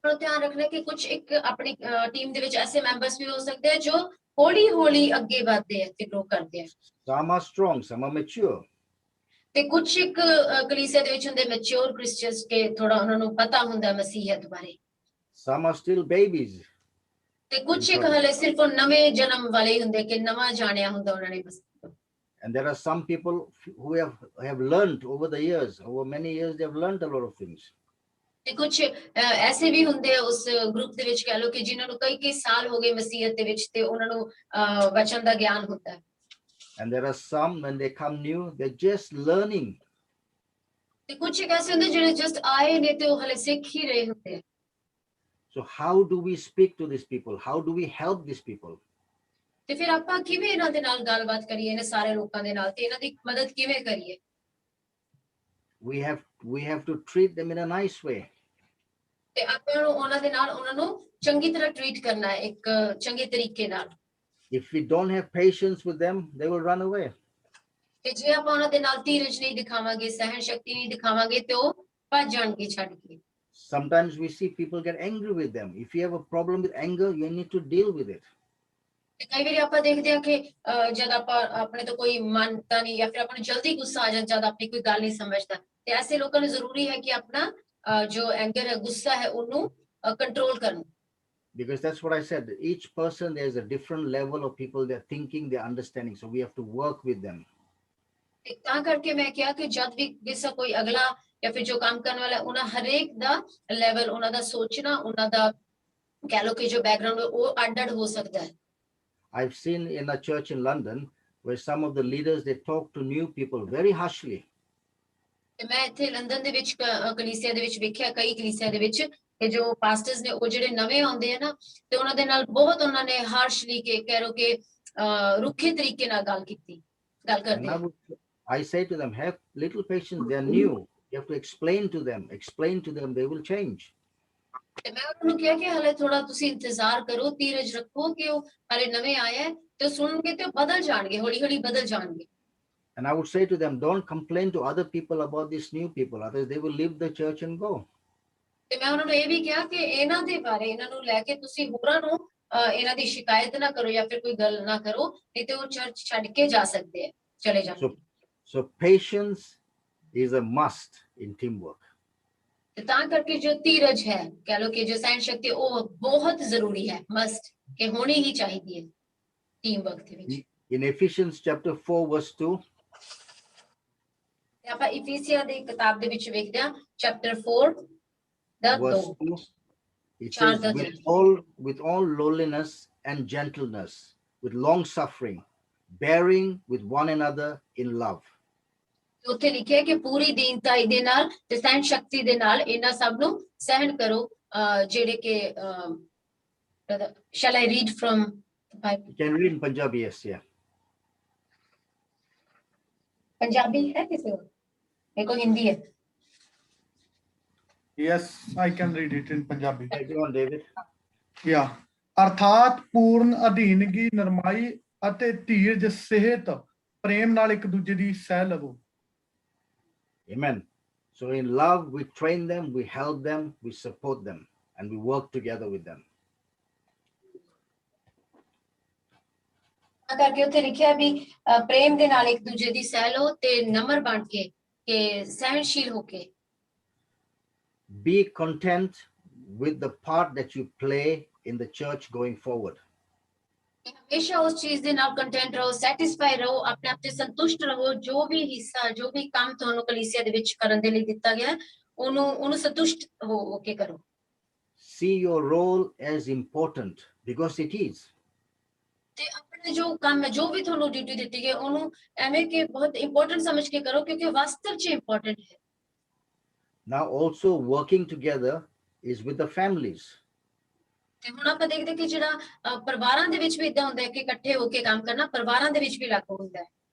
ਪਰ ਧਿਆਨ ਰੱਖਣਾ ਕਿ ਕੁਝ ਇੱਕ ਆਪਣੀ ਟੀਮ ਦੇ ਵਿੱਚ ਐਸੇ ਮੈਂਬਰਸ ਵੀ ਹੋ ਸਕਦੇ ਆ ਜੋ ਹੌਲੀ ਹੌਲੀ ਅੱਗੇ ਵਧਦੇ ਆ ਤੇ ਗਰੋ ਕਰਦੇ ਆ। Some are strong, some are mature. ਤੇ ਕੁਝ ਇੱਕ ਕਲੀਸਿਆ ਦੇ ਵਿੱਚ ਹੁੰਦੇ ਮੈਚੁਰ ਕ੍ਰਿਸਚੀਅਨਸ ਕੇ ਥੋੜਾ ਉਹਨਾਂ ਨੂੰ ਪਤਾ ਹੁੰਦਾ ਮਸੀਹਤ ਬਾਰੇ। Some are still babies. ਤੇ ਕੁਝ ਇੱਕ ਹਲੇ ਸਿਰਫ ਨਵੇਂ ਜਨਮ ਵਾਲੇ ਹੀ ਹੁੰਦੇ ਕਿ ਨਵਾਂ ਜਾਣਿਆ ਹੁੰਦਾ ਉਹਨਾਂ ਨੇ ਬਸ। And there are some people who have learned over the years, over many years, they have learned a lot of things. ਤੇ ਕੁਝ ਐਸੇ ਵੀ ਹੁੰਦੇ ਆ ਉਸ ਗਰੁੱਪ ਦੇ ਵਿੱਚ ਕਹਿ ਲਓ ਕਿ ਜਿਨ੍ਹਾਂ ਨੂੰ ਕਈ ਸਾਲ ਹੋ ਗਏ ਮਸੀਹਤ ਦੇ ਵਿੱਚ ਤੇ ਉਹਨਾਂ ਨੂੰ ਵਚਨ ਦਾ ਗਿਆਨ ਹੁੰਦਾ ਹੈ। And there are some, when they come new, they're just learning. ਤੇ ਕੁਝ ਇੱਕ ਐਸੇ ਹੁੰਦੇ ਜਿਹੜੇ ਜਸਟ ਆਏ ਨੇ ਤੇ ਉਹ ਹਲੇ ਸਿੱਖ ਹੀ ਰਹੇ ਹੁੰਦੇ ਆ। So how do we speak to these people? How do we help these people? ਤੇ ਫਿਰ ਆਪਾਂ ਕਿਵੇਂ ਇਹਨਾਂ ਦੇ ਨਾਲ ਗੱਲਬਾਤ ਕਰੀਏ, ਇਹਨਾਂ ਸਾਰੇ ਲੋਕਾਂ ਦੇ ਨਾਲ, ਤੇ ਇਹਨਾਂ ਦੀ ਮਦਦ ਕਿਵੇਂ ਕਰੀਏ? We have to treat them in a nice way. ਤੇ ਆਪਾਂ ਨੂੰ ਉਹਨਾਂ ਦੇ ਨਾਲ ਉਹਨਾਂ ਨੂੰ ਚੰਗੀ ਤਰ੍ਹਾਂ ਟ੍ਰੀਟ ਕਰਨਾ ਹੈ, ਇੱਕ ਚੰਗੇ ਤਰੀਕੇ ਨਾਲ। If we don't have patience with them, they will run away. ਤੇ ਜੇ ਆਪਾਂ ਉਹਨਾਂ ਦੇ ਨਾਲ ਧੀਰਜ ਨਹੀਂ ਦਿਖਾਵਾਂਗੇ, ਸਹਿਨ ਸ਼ਕਤੀ ਨਹੀਂ ਦਿਖਾਵਾਂਗੇ ਤੇ ਉਹ ਭੱਜ ਜਾਣਗੇ ਛੱਡ ਕੇ। Sometimes we see people get angry with them. If you have a problem with anger, you need to deal with it. ਤੇ ਕਈ ਵਾਰੀ ਆਪਾਂ ਦੇਖਦੇ ਹਾਂ ਕਿ ਜਦ ਆਪਾਂ ਆਪਣੇ ਤੋਂ ਕੋਈ ਮੰਨਤਾ ਨਹੀਂ ਜਾਂ ਫਿਰ ਆਪਾਂ ਨੂੰ ਜਲਦੀ ਗੁੱਸਾ ਆ ਜਾਂਦਾ ਜਦ ਆਪਣੀ ਕੋਈ ਗੱਲ ਨਹੀਂ ਸਮਝਦਾ, ਤੇ ਐਸੇ ਲੋਕਾਂ ਨੂੰ ਜ਼ਰੂਰੀ ਹੈ ਕਿ ਆਪਣਾ ਜੋ ਐਂਗਰ ਹੈ, ਗੁੱਸਾ ਹੈ, ਉਹਨੂੰ ਕੰਟਰੋਲ ਕਰਨ। Because that's what I said. Each person, there's a different level of people, they're thinking, they're understanding. So we have to work with them. ਤੇ ਤਾਂ ਕਰਕੇ ਮੈਂ ਕਿਹਾ ਕਿ ਜਦ ਵੀ ਕਿਸੇ ਕੋਈ ਅਗਲਾ ਜਾਂ ਫਿਰ ਜੋ ਕੰਮ ਕਰਨ ਵਾਲਾ ਉਹਨਾਂ ਹਰੇਕ ਦਾ ਲੈਵਲ, ਉਹਨਾਂ ਦਾ ਸੋਚਣਾ, ਉਹਨਾਂ ਦਾ ਕਹਿ ਲਓ ਕਿ ਜੋ ਬੈਕਗ੍ਰਾਉਂਡ ਉਹ ਅੱਡ-ਅੱਡ ਹੋ ਸਕਦਾ ਹੈ। I've seen in a church in London where some of the leaders, they talk to new people very harshly. ਤੇ ਮੈਂ ਇੱਥੇ ਲੰਡਨ ਦੇ ਵਿੱਚ ਕਲੀਸਿਆ ਦੇ ਵਿੱਚ ਵੇਖਿਆ, ਕਈ ਕਲੀਸਿਆ ਦੇ ਵਿੱਚ ਕਿ ਜੋ ਪਾਸਟਰਸ ਨੇ ਉਹ ਜਿਹੜੇ ਨਵੇਂ ਆਉਂਦੇ ਆ ਨਾ, ਤੇ ਉਹਨਾਂ ਦੇ ਨਾਲ ਬਹੁਤ ਉਹਨਾਂ ਨੇ ਹਾਰਸ਼ਲੀ ਕੇ ਕਹਿ ਲਓ ਕਿ ਰੁੱਖੇ ਤਰੀਕੇ ਨਾਲ ਗੱਲ ਕਰਦੇ ਆ। I say to them, have little patience, they're new. You have to explain to them, they will change. ਤੇ ਮੈਂ ਉਹਨਾਂ ਨੂੰ ਕਿਹਾ ਕਿ ਹਲੇ ਥੋੜਾ ਤੁਸੀਂ ਇੰਤਜ਼ਾਰ ਕਰੋ, ਧੀਰਜ ਰੱਖੋ ਕਿ ਉਹ ਹਲੇ ਨਵੇਂ ਆਏ ਹੈ ਤੇ ਸੁਣਨਗੇ ਤੇ ਬਦਲ ਜਾਣਗੇ, ਹੌਲੀ ਹੌਲੀ ਬਦਲ ਜਾਣਗੇ। And I would say to them, don't complain to other people about these new people, otherwise they will leave the church and go. ਤੇ ਮੈਂ ਉਹਨਾਂ ਨੂੰ ਇਹ ਵੀ ਕਿਹਾ ਕਿ ਇਹਨਾਂ ਦੇ ਬਾਰੇ, ਇਹਨਾਂ ਨੂੰ ਲੈ ਕੇ ਤੁਸੀਂ ਹੋਰਾਂ ਨੂੰ ਇਹਨਾਂ ਦੀ ਸ਼ਿਕਾਇਤ ਨਾ ਕਰੋ ਜਾਂ ਫਿਰ ਕੋਈ ਗੱਲ ਨਾ ਕਰੋ, ਨਹੀਂ ਤੇ ਉਹ ਚਰਚ ਛੱਡ ਕੇ ਜਾ ਸਕਦੇ ਆ, ਚਲੇ ਜਾਣਗੇ। So patience is a must in teamwork. ਤੇ ਤਾਂ ਕਰਕੇ ਜੋ ਧੀਰਜ ਹੈ, ਕਹਿ ਲਓ ਕਿ ਜੋ ਸਹਿਨ ਸ਼ਕਤੀ, ਉਹ ਬਹੁਤ ਜ਼ਰੂਰੀ ਹੈ, ਮਸਟ ਕਿ ਹੋਣੀ ਹੀ ਚਾਹੀਦੀ ਹੈ ਟੀਮ ਵਰਕ ਦੇ ਵਿੱਚ। In Ephesians chapter 4 verse 2, ਤੇ ਆਪਾਂ ਇਫੀਸੀਆ ਦੀ ਕਿਤਾਬ ਦੇ ਵਿੱਚ ਵੇਖਦੇ ਹਾਂ chapter 4 the 2 verse 2, it says, with all lowliness and gentleness, with long suffering, bearing with one another in love. ਉੱਥੇ ਲਿਖਿਆ ਕਿ ਪੂਰੀ ਦੀਨਤਾਈ ਦੇ ਨਾਲ ਤੇ ਸਹਿਨ ਸ਼ਕਤੀ ਦੇ ਨਾਲ ਇਹਨਾਂ ਸਭ ਨੂੰ ਸਹਿਨ ਕਰੋ, ਜਿਹੜੇ ਕਿ shall I read from the Bible? You can read in Punjabi, yes, yeah. Punjabi है किसी को? मेरे को हिंदी है। Yes, I can read it in Punjabi. Go on, David. Yeah. ਅਰਥਾਤ ਪੂਰਨ ਅਧੀਨਗੀ, ਨਰਮਾਈ ਅਤੇ ਧੀਰਜ ਸਹਿਤ ਪ੍ਰੇਮ ਨਾਲ ਇੱਕ ਦੂਜੇ ਦੀ ਸਹਿ ਲਵੋ। Amen. So in love, we train them, we help them, we support them, and we work together with them. ਤਾਂ ਕਰਕੇ ਉੱਥੇ ਲਿਖਿਆ ਵੀ ਪ੍ਰੇਮ ਦੇ ਨਾਲ ਇੱਕ ਦੂਜੇ ਦੀ ਸਹਿ ਲਓ ਤੇ ਨਮਰ ਬਣ ਕੇ ਕਿ ਸਹਿਨਸ਼ੀਲ ਹੋ ਕੇ। Be content with the part that you play in the church going forward. ਹਮੇਸ਼ਾ ਉਸ ਚੀਜ਼ ਦੇ ਨਾਲ ਕੰਟੈਂਟ ਰਹੋ, ਸੈਟੀਸਫਾਈ ਰਹੋ, ਆਪਣੇ ਆਪ ਤੇ ਸੰਤੁਸ਼ਟ ਰਹੋ। ਜੋ ਵੀ ਹਿੱਸਾ, ਜੋ ਵੀ ਕੰਮ ਤੁਹਾਨੂੰ ਕਲੀਸਿਆ ਦੇ ਵਿੱਚ ਕਰਨ ਦੇ ਲਈ ਦਿੱਤਾ ਗਿਆ, ਉਹਨੂੰ ਸੰਤੁਸ਼ਟ ਹੋ ਕੇ ਕਰੋ। See your role as important because it is. ਤੇ ਆਪਣੇ ਜੋ ਕੰਮ ਹੈ, ਜੋ ਵੀ ਤੁਹਾਨੂੰ ਡਿਊਟੀ ਦਿੱਤੀ ਗਈ, ਉਹਨੂੰ ਐਵੇਂ ਕਿ ਬਹੁਤ ਇੰਪੋਰਟੈਂਟ ਸਮਝ ਕੇ ਕਰੋ ਕਿਉਂਕਿ ਵਾਸਤਵ 'ਚ ਇੰਪੋਰਟੈਂਟ ਹੈ। Now also working together is with the families. ਤੇ ਹੁਣ ਆਪਾਂ ਦੇਖਦੇ ਕਿ ਜਿਹੜਾ ਪਰਿਵਾਰਾਂ ਦੇ ਵਿੱਚ ਵੀ ਇਦਾਂ ਹੁੰਦਾ ਹੈ ਕਿ ਇਕੱਠੇ ਹੋ ਕੇ ਕੰਮ ਕਰਨਾ ਪਰਿਵਾਰਾਂ ਦੇ ਵਿੱਚ ਵੀ ਲਾਗੂ ਹੁੰਦਾ ਹੈ।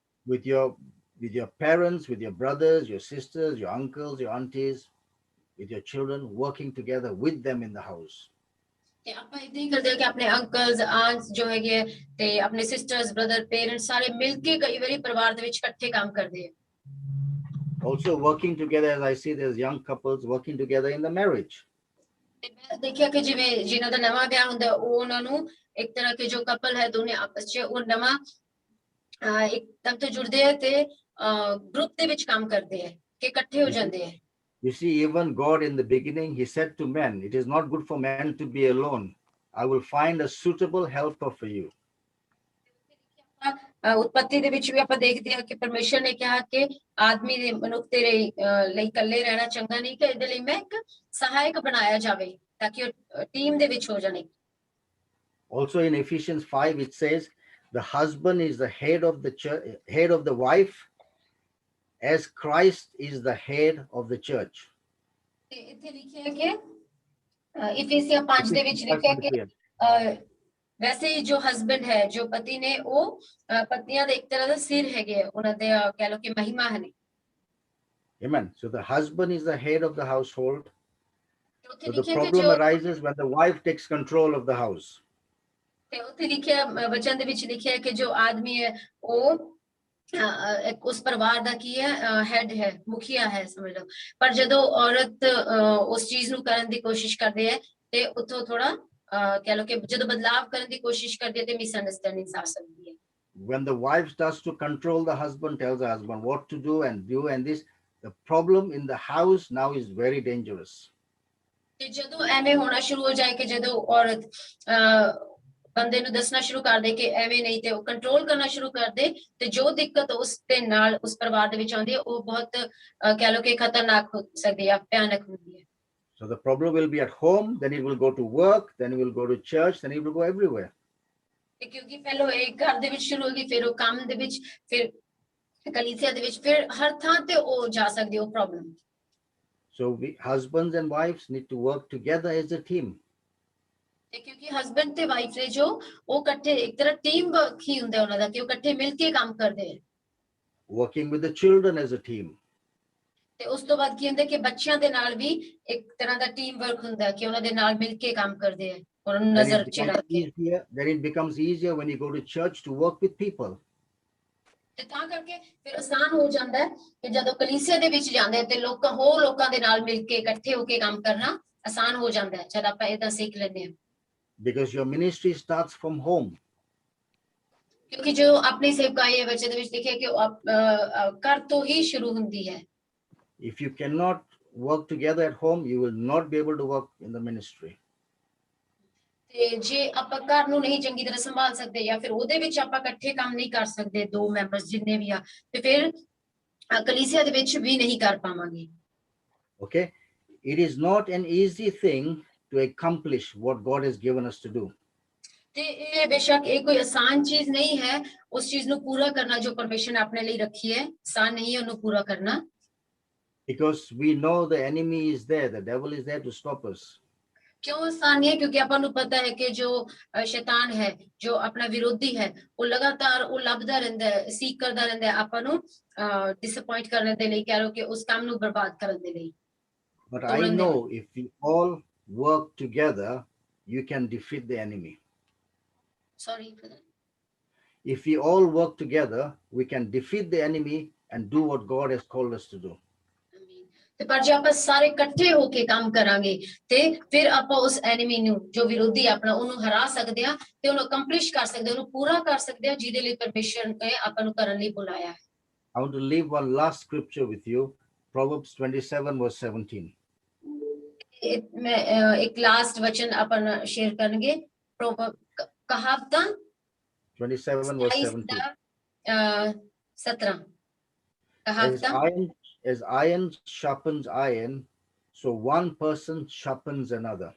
With your parents, with your brothers, your sisters, your uncles, your aunties, with your children, working together with them in the house. ਤੇ ਆਪਾਂ ਇਦਾਂ ਹੀ ਕਰਦੇ ਹਾਂ ਕਿ ਆਪਣੇ ਅੰਕਲਸ, ਆਂਟਸ ਜੋ ਹੈਗੇ ਤੇ ਆਪਣੇ ਸਿਸਟਰਸ, ਬ੍ਰਦਰ, ਪੇਰੈਂਟਸ ਸਾਰੇ ਮਿਲ ਕੇ ਕਈ ਵਾਰੀ ਪਰਿਵਾਰ ਦੇ ਵਿੱਚ ਇਕੱਠੇ ਕੰਮ ਕਰਦੇ ਆ। Also working together, as I see there's young couples working together in the marriage. ਤੇ ਮੈਂ ਦੇਖਿਆ ਕਿ ਜਿਵੇਂ ਜਿਨ੍ਹਾਂ ਦਾ ਨਵਾਂ ਵਿਆਹ ਹੁੰਦਾ ਉਹ ਉਹਨਾਂ ਨੂੰ ਇੱਕ ਤਰ੍ਹਾਂ ਕੇ ਜੋ ਕਪਲ ਹੈ ਦੋਨੇ ਆਪਸ 'ਚ ਉਹ ਨਵਾਂ ਇੱਕ ਤਮ ਤੋਂ ਜੁੜਦੇ ਆ ਤੇ ਗਰੁੱਪ ਦੇ ਵਿੱਚ ਕੰਮ ਕਰਦੇ ਆ ਕਿ ਇਕੱਠੇ ਹੋ ਜਾਂਦੇ ਆ। You see, even God in the beginning, he said to men, it is not good for man to be alone. I will find a suitable helper for you. ਉਤਪਤੀ ਦੇ ਵਿੱਚ ਵੀ ਆਪਾਂ ਦੇਖਦੇ ਹਾਂ ਕਿ ਪਰਮੇਸ਼ਰ ਨੇ ਕਿਹਾ ਕਿ ਆਦਮੀ ਦੇ ਮਨੁੱਖ ਤੇਰੇ ਲਈ ਇਕੱਲੇ ਰਹਿਣਾ ਚੰਗਾ ਨਹੀਂ, ਕਿ ਇਹਦੇ ਲਈ ਮੈਂ ਇੱਕ ਸਹਾਇਕ ਬਣਾਇਆ ਜਾਵੇ ਤਾਂ ਕਿ ਉਹ ਟੀਮ ਦੇ ਵਿੱਚ ਹੋ ਜਾਣ। Also in Ephesians 5, it says, the husband is the head of the church, head of the wife, as Christ is the head of the church. ਤੇ ਇੱਥੇ ਲਿਖਿਆ ਕਿ ਇਫੀਸੀਆਂ 5 ਦੇ ਵਿੱਚ ਲਿਖਿਆ ਕਿ ਵੈਸੇ ਹੀ ਜੋ ਹਸਬੈਂਡ ਹੈ, ਜੋ ਪਤੀ ਨੇ, ਉਹ ਪਤਨੀਆਂ ਦੇ ਇੱਕ ਤਰ੍ਹਾਂ ਦਾ ਸਿਰ ਹੈਗੇ, ਉਹਨਾਂ ਦੇ ਕਹਿ ਲਓ ਕਿ ਮਹਿਮਾ ਹੈ। Amen. So the husband is the head of the household. ਉੱਥੇ So the ਲਿਖਿਆ ਕਿ problem ਜੋ arises when the wife takes control of the house. ਤੇ ਉੱਥੇ ਲਿਖਿਆ ਵਚਨ ਦੇ ਵਿੱਚ ਲਿਖਿਆ ਕਿ ਜੋ ਆਦਮੀ ਹੈ ਉਹ ਉਸ ਪਰਿਵਾਰ ਦਾ ਕੀ ਹੈ, ਹੈਡ ਹੈ, ਮੁਖੀਆ ਹੈ ਸਮਝ ਲਓ। ਪਰ ਜਦੋਂ ਔਰਤ ਉਸ ਚੀਜ਼ ਨੂੰ ਕਰਨ ਦੀ ਕੋਸ਼ਿਸ਼ ਕਰਦੇ ਹੈ ਤੇ ਉੱਥੋਂ ਥੋੜਾ ਕਹਿ ਲਓ ਕਿ ਜਦੋਂ ਬਦਲਾਵ ਕਰਨ ਦੀ ਕੋਸ਼ਿਸ਼ ਕਰਦੀ ਹੈ ਤੇ ਮਿਸਅੰਡਰਸਟੈਂਡਿੰਗ ਆ ਸਕਦੀ ਹੈ। When the wife starts to control the husband, tells the husband what to do and this, the problem in the house now is very dangerous. ਤੇ ਜਦੋਂ ਐਵੇਂ ਹੋਣਾ ਸ਼ੁਰੂ ਹੋ ਜਾਏ ਕਿ ਜਦੋਂ ਔਰਤ ਬੰਦੇ ਨੂੰ ਦੱਸਣਾ ਸ਼ੁਰੂ ਕਰ ਦੇ ਕਿ ਐਵੇਂ ਨਹੀਂ, ਤੇ ਉਹ ਕੰਟਰੋਲ ਕਰਨਾ ਸ਼ੁਰੂ ਕਰ ਦੇ, ਤੇ ਜੋ ਦਿੱਕਤ ਉਸ ਦੇ ਨਾਲ ਉਸ ਪਰਿਵਾਰ ਦੇ ਵਿੱਚ ਆਉਂਦੀ ਹੈ ਉਹ ਬਹੁਤ ਕਹਿ ਲਓ ਕਿ ਖਤਰਨਾਕ ਹੋ ਸਕਦੀ ਹੈ, ਭਿਆਨਕ ਹੁੰਦੀ ਹੈ। So the problem will be at home, then it will go to work, then it will go to church, then it will go everywhere. ਤੇ ਕਿਉਂਕਿ ਪਹਿਲਾਂ ਇਹ ਘਰ ਦੇ ਵਿੱਚ ਸ਼ੁਰੂ ਹੋਗੀ, ਫਿਰ ਉਹ ਕੰਮ ਦੇ ਵਿੱਚ, ਫਿਰ ਕਲੀਸਿਆ ਦੇ ਵਿੱਚ, ਫਿਰ ਹਰ ਥਾਂ ਤੇ ਉਹ ਜਾ ਸਕਦੀ ਉਹ problem. So we husbands and wives need to work together as a team. ਤੇ ਕਿਉਂਕਿ ਹਸਬੈਂਡ ਤੇ ਵਾਈਫ ਨੇ ਜੋ ਉਹ ਇਕੱਠੇ ਇੱਕ ਤਰ੍ਹਾਂ ਟੀਮ ਵਰਕ ਹੀ ਹੁੰਦਾ ਉਹਨਾਂ ਦਾ, ਕਿ ਉਹ ਇਕੱਠੇ ਮਿਲ ਕੇ ਕੰਮ ਕਰਦੇ ਆ। Working with the children as a team. ਤੇ ਉਸ ਤੋਂ ਬਾਅਦ ਕੀ ਹੁੰਦਾ ਕਿ ਬੱਚਿਆਂ ਦੇ ਨਾਲ ਵੀ ਇੱਕ ਤਰ੍ਹਾਂ ਦਾ ਟੀਮ ਵਰਕ ਹੁੰਦਾ ਕਿ ਉਹਨਾਂ ਦੇ ਨਾਲ ਮਿਲ ਕੇ ਕੰਮ ਕਰਦੇ ਆ, ਉਹਨਾਂ ਨੂੰ Then ਨਜ਼ਰ it 'ਚ becomes ਰੱਖ ਕੇ। easier, then it becomes easier when you go to church to work with people. ਤੇ ਤਾਂ ਕਰਕੇ ਫਿਰ ਆਸਾਨ ਹੋ ਜਾਂਦਾ ਹੈ ਕਿ ਜਦੋਂ ਕਲੀਸਿਆ ਦੇ ਵਿੱਚ ਜਾਂਦੇ ਤੇ ਹੋਰ ਲੋਕਾਂ ਦੇ ਨਾਲ ਮਿਲ ਕੇ ਇਕੱਠੇ ਹੋ ਕੇ ਕੰਮ ਕਰਨਾ ਆਸਾਨ ਹੋ ਜਾਂਦਾ ਹੈ ਜਦ ਆਪਾਂ ਇਹਦਾ ਸਿੱਖ ਲੈਂਦੇ ਹਾਂ। Because your ministry starts from home. ਕਿਉਂਕਿ ਜੋ ਆਪਣੀ ਸੇਵਕਾਈ ਹੈ ਬੱਚੇ ਦੇ ਵਿੱਚ ਲਿਖਿਆ ਕਿ ਉਹ ਘਰ ਤੋਂ ਹੀ ਸ਼ੁਰੂ ਹੁੰਦੀ ਹੈ। If you cannot work together at home, you will not be able to work in the ministry. ਤੇ ਜੇ ਆਪਾਂ ਘਰ ਨੂੰ ਨਹੀਂ ਚੰਗੀ ਤਰ੍ਹਾਂ ਸੰਭਾਲ ਸਕਦੇ ਜਾਂ ਫਿਰ ਉਹਦੇ ਵਿੱਚ ਆਪਾਂ ਇਕੱਠੇ ਕੰਮ ਨਹੀਂ ਕਰ ਸਕਦੇ, ਦੋ ਮੈਂਬਰਸ ਜਿੰਨੇ ਵੀ ਆ, ਤੇ ਫਿਰ ਕਲੀਸਿਆ ਦੇ ਵਿੱਚ ਵੀ ਨਹੀਂ ਕਰ ਪਾਵਾਂਗੇ। Okay? It is not an easy thing to accomplish what God has given us to do. ਤੇ ਇਹ ਬੇਸ਼ੱਕ ਇਹ ਕੋਈ ਆਸਾਨ ਚੀਜ਼ ਨਹੀਂ ਹੈ, ਉਸ ਚੀਜ਼ ਨੂੰ ਪੂਰਾ ਕਰਨਾ ਜੋ ਪਰਮੇਸ਼ਰ ਨੇ ਆਪਣੇ ਲਈ ਰੱਖੀ ਹੈ, ਆਸਾਨ ਨਹੀਂ ਹੈ ਉਹਨੂੰ ਪੂਰਾ ਕਰਨਾ। Because we know the enemy is there, the devil is there to stop us. ਕਿਉਂ ਆਸਾਨ ਨਹੀਂ ਹੈ? ਕਿਉਂਕਿ ਆਪਾਂ ਨੂੰ ਪਤਾ ਹੈ ਕਿ ਜੋ ਸ਼ੈਤਾਨ ਹੈ, ਜੋ ਆਪਣਾ ਵਿਰੋਧੀ ਹੈ, ਉਹ ਲਗਾਤਾਰ ਉਹ ਲੱਭਦਾ ਰਹਿੰਦਾ ਹੈ, ਸੀਕ ਕਰਦਾ ਰਹਿੰਦਾ ਹੈ ਆਪਾਂ ਨੂੰ ਡਿਸਪਾਇੰਟ ਕਰਨ ਦੇ ਲਈ, ਕਹਿ ਲਓ ਕਿ ਉਸ ਕੰਮ ਨੂੰ ਬਰਬਾਦ ਕਰਨ ਦੇ ਲਈ। But I know if we all work together, you can defeat the enemy. Sorry for that. If we all work together, we can defeat the enemy and do what God has called us to do. ਤੇ ਪਰ ਜੇ ਆਪਾਂ ਸਾਰੇ ਇਕੱਠੇ ਹੋ ਕੇ ਕੰਮ ਕਰਾਂਗੇ ਤੇ ਫਿਰ ਆਪਾਂ ਉਸ ਐਨੀਮੀ ਨੂੰ, ਜੋ ਵਿਰੋਧੀ ਆਪਣਾ, ਉਹਨੂੰ ਹਰਾ ਸਕਦੇ ਆ ਤੇ ਉਹਨੂੰ ਅਕੰਪਲਿਸ਼ ਕਰ ਸਕਦੇ ਆ, ਉਹਨੂੰ ਪੂਰਾ ਕਰ ਸਕਦੇ ਆ ਜਿਹਦੇ ਲਈ ਪਰਮੇਸ਼ਰ ਨੇ ਆਪਾਂ ਨੂੰ ਕਰਨ ਲਈ ਬੁਲਾਇਆ ਹੈ। I want to leave one last scripture with you, Proverbs 27 verse 17. ਮੈਂ ਇੱਕ ਲਾਸਟ ਵਚਨ ਆਪਾਂ ਨਾਲ ਸ਼ੇਅਰ ਕਰਨਗੇ, ਕਹਾਵਤਾਂ 27 verse 17. 17 As ਕਹਾਵਤਾਂ as iron sharpens iron, so one person sharpens another.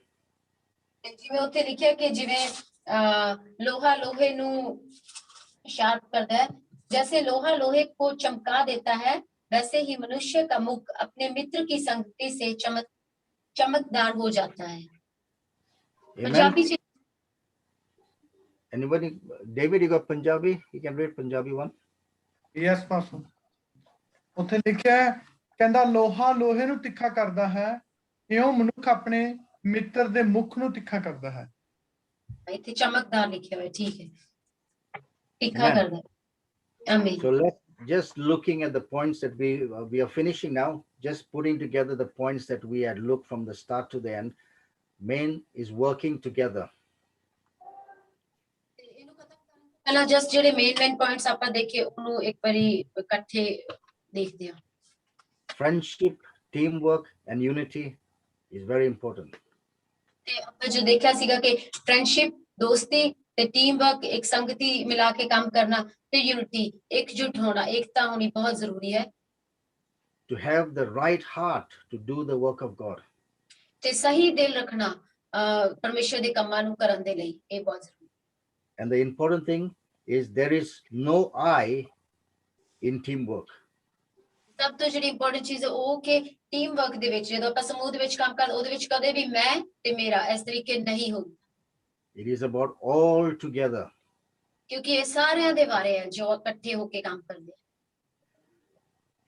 ਜਿਵੇਂ ਉੱਥੇ ਲਿਖਿਆ ਕਿ ਜਿਵੇਂ ਲੋਹਾ ਲੋਹੇ ਨੂੰ ਸ਼ਾਰਪ ਕਰਦਾ ਹੈ, जैसे लोहा लोहे को चमका देता है, वैसे ही मनुष्य का मुख अपने मित्र की संगति से चमकदार हो जाता है। Amen. पंजाबी से Anybody? David, you got Punjabi? You can read Punjabi one. Yes pastor. ਉੱਥੇ ਲਿਖਿਆ ਹੈ, ਕਹਿੰਦਾ ਲੋਹਾ ਲੋਹੇ ਨੂੰ ਤਿੱਖਾ ਕਰਦਾ ਹੈ, ਇਉਂ ਮਨੁੱਖ ਆਪਣੇ ਮਿੱਤਰ ਦੇ ਮੁਖ ਨੂੰ ਤਿੱਖਾ ਕਰਦਾ ਹੈ। ਇੱਥੇ ਚਮਕਦਾਰ ਲਿਖਿਆ ਹੋਇਆ, ਠੀਕ ਹੈ, ਤਿੱਖਾ Amen. ਕਰਦਾ ਹੈ। Amen. So let's just looking at the points that we are finishing now, just putting together the points that we had looked from the start to the end. Main is working together. ਪਹਿਲਾਂ just ਜਿਹੜੇ main points ਆਪਾਂ ਦੇਖੇ ਉਹਨੂੰ ਇੱਕ ਵਾਰੀ ਇਕੱਠੇ ਦੇਖਦੇ ਹਾਂ। Friendship, teamwork, and unity is very important. ਤੇ ਆਪਾਂ ਜੋ ਦੇਖਿਆ ਸੀਗਾ ਕਿ ਫਰੈਂਡਸ਼ਿਪ, ਦੋਸਤੀ ਤੇ ਟੀਮ ਵਰਕ, ਇੱਕ ਸੰਗਤੀ ਮਿਲਾ ਕੇ ਕੰਮ ਕਰਨਾ ਤੇ ਯੂਨਿਟੀ, ਇਕਜੁੱਟ ਹੋਣਾ, ਏਕਤਾ ਹੋਣੀ ਬਹੁਤ ਜ਼ਰੂਰੀ ਹੈ। To have the right heart to do the work of God. ਤੇ ਸਹੀ ਦਿਲ ਰੱਖਣਾ ਪਰਮੇਸ਼ਰ ਦੇ ਕੰਮਾਂ ਨੂੰ ਕਰਨ ਦੇ ਲਈ, ਇਹ ਬਹੁਤ ਜ਼ਰੂਰੀ ਹੈ। And the important thing is there is no I in teamwork. ਸਭ ਤੋਂ ਜਿਹੜੀ ਇੰਪੋਰਟੈਂਟ ਚੀਜ਼ ਹੈ ਉਹ ਕਿ ਟੀਮ ਵਰਕ ਦੇ ਵਿੱਚ, ਜਦੋਂ ਆਪਾਂ ਸਮੂਹ ਦੇ ਵਿੱਚ ਕੰਮ ਕਰਦੇ, ਉਹਦੇ ਵਿੱਚ ਕਦੇ ਵੀ ਮੈਂ ਤੇ ਮੇਰਾ ਇਸ ਤਰੀਕੇ ਨਹੀਂ ਹੋਊ, It is about all together. ਕਿਉਂਕਿ ਇਹ ਸਾਰਿਆਂ ਦੇ ਬਾਰੇ ਹੈ ਜੋ ਇਕੱਠੇ ਹੋ ਕੇ ਕੰਮ ਕਰਦੇ ਆ।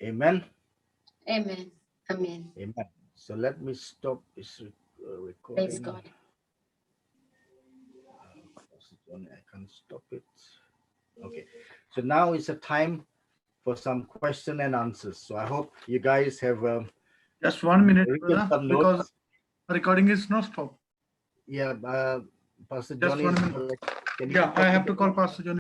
Amen. Amen. Amen. Amen. So let me stop this recording. Praise God. I can't stop it. Okay. So now is a time for some question and answers. So I hope you guys have Just 1 minute, written brother, some because notes. recording is not stopped. Yeah, Pastor Just Johnny. 1 minute. Can you Yeah, I have to call Pastor John.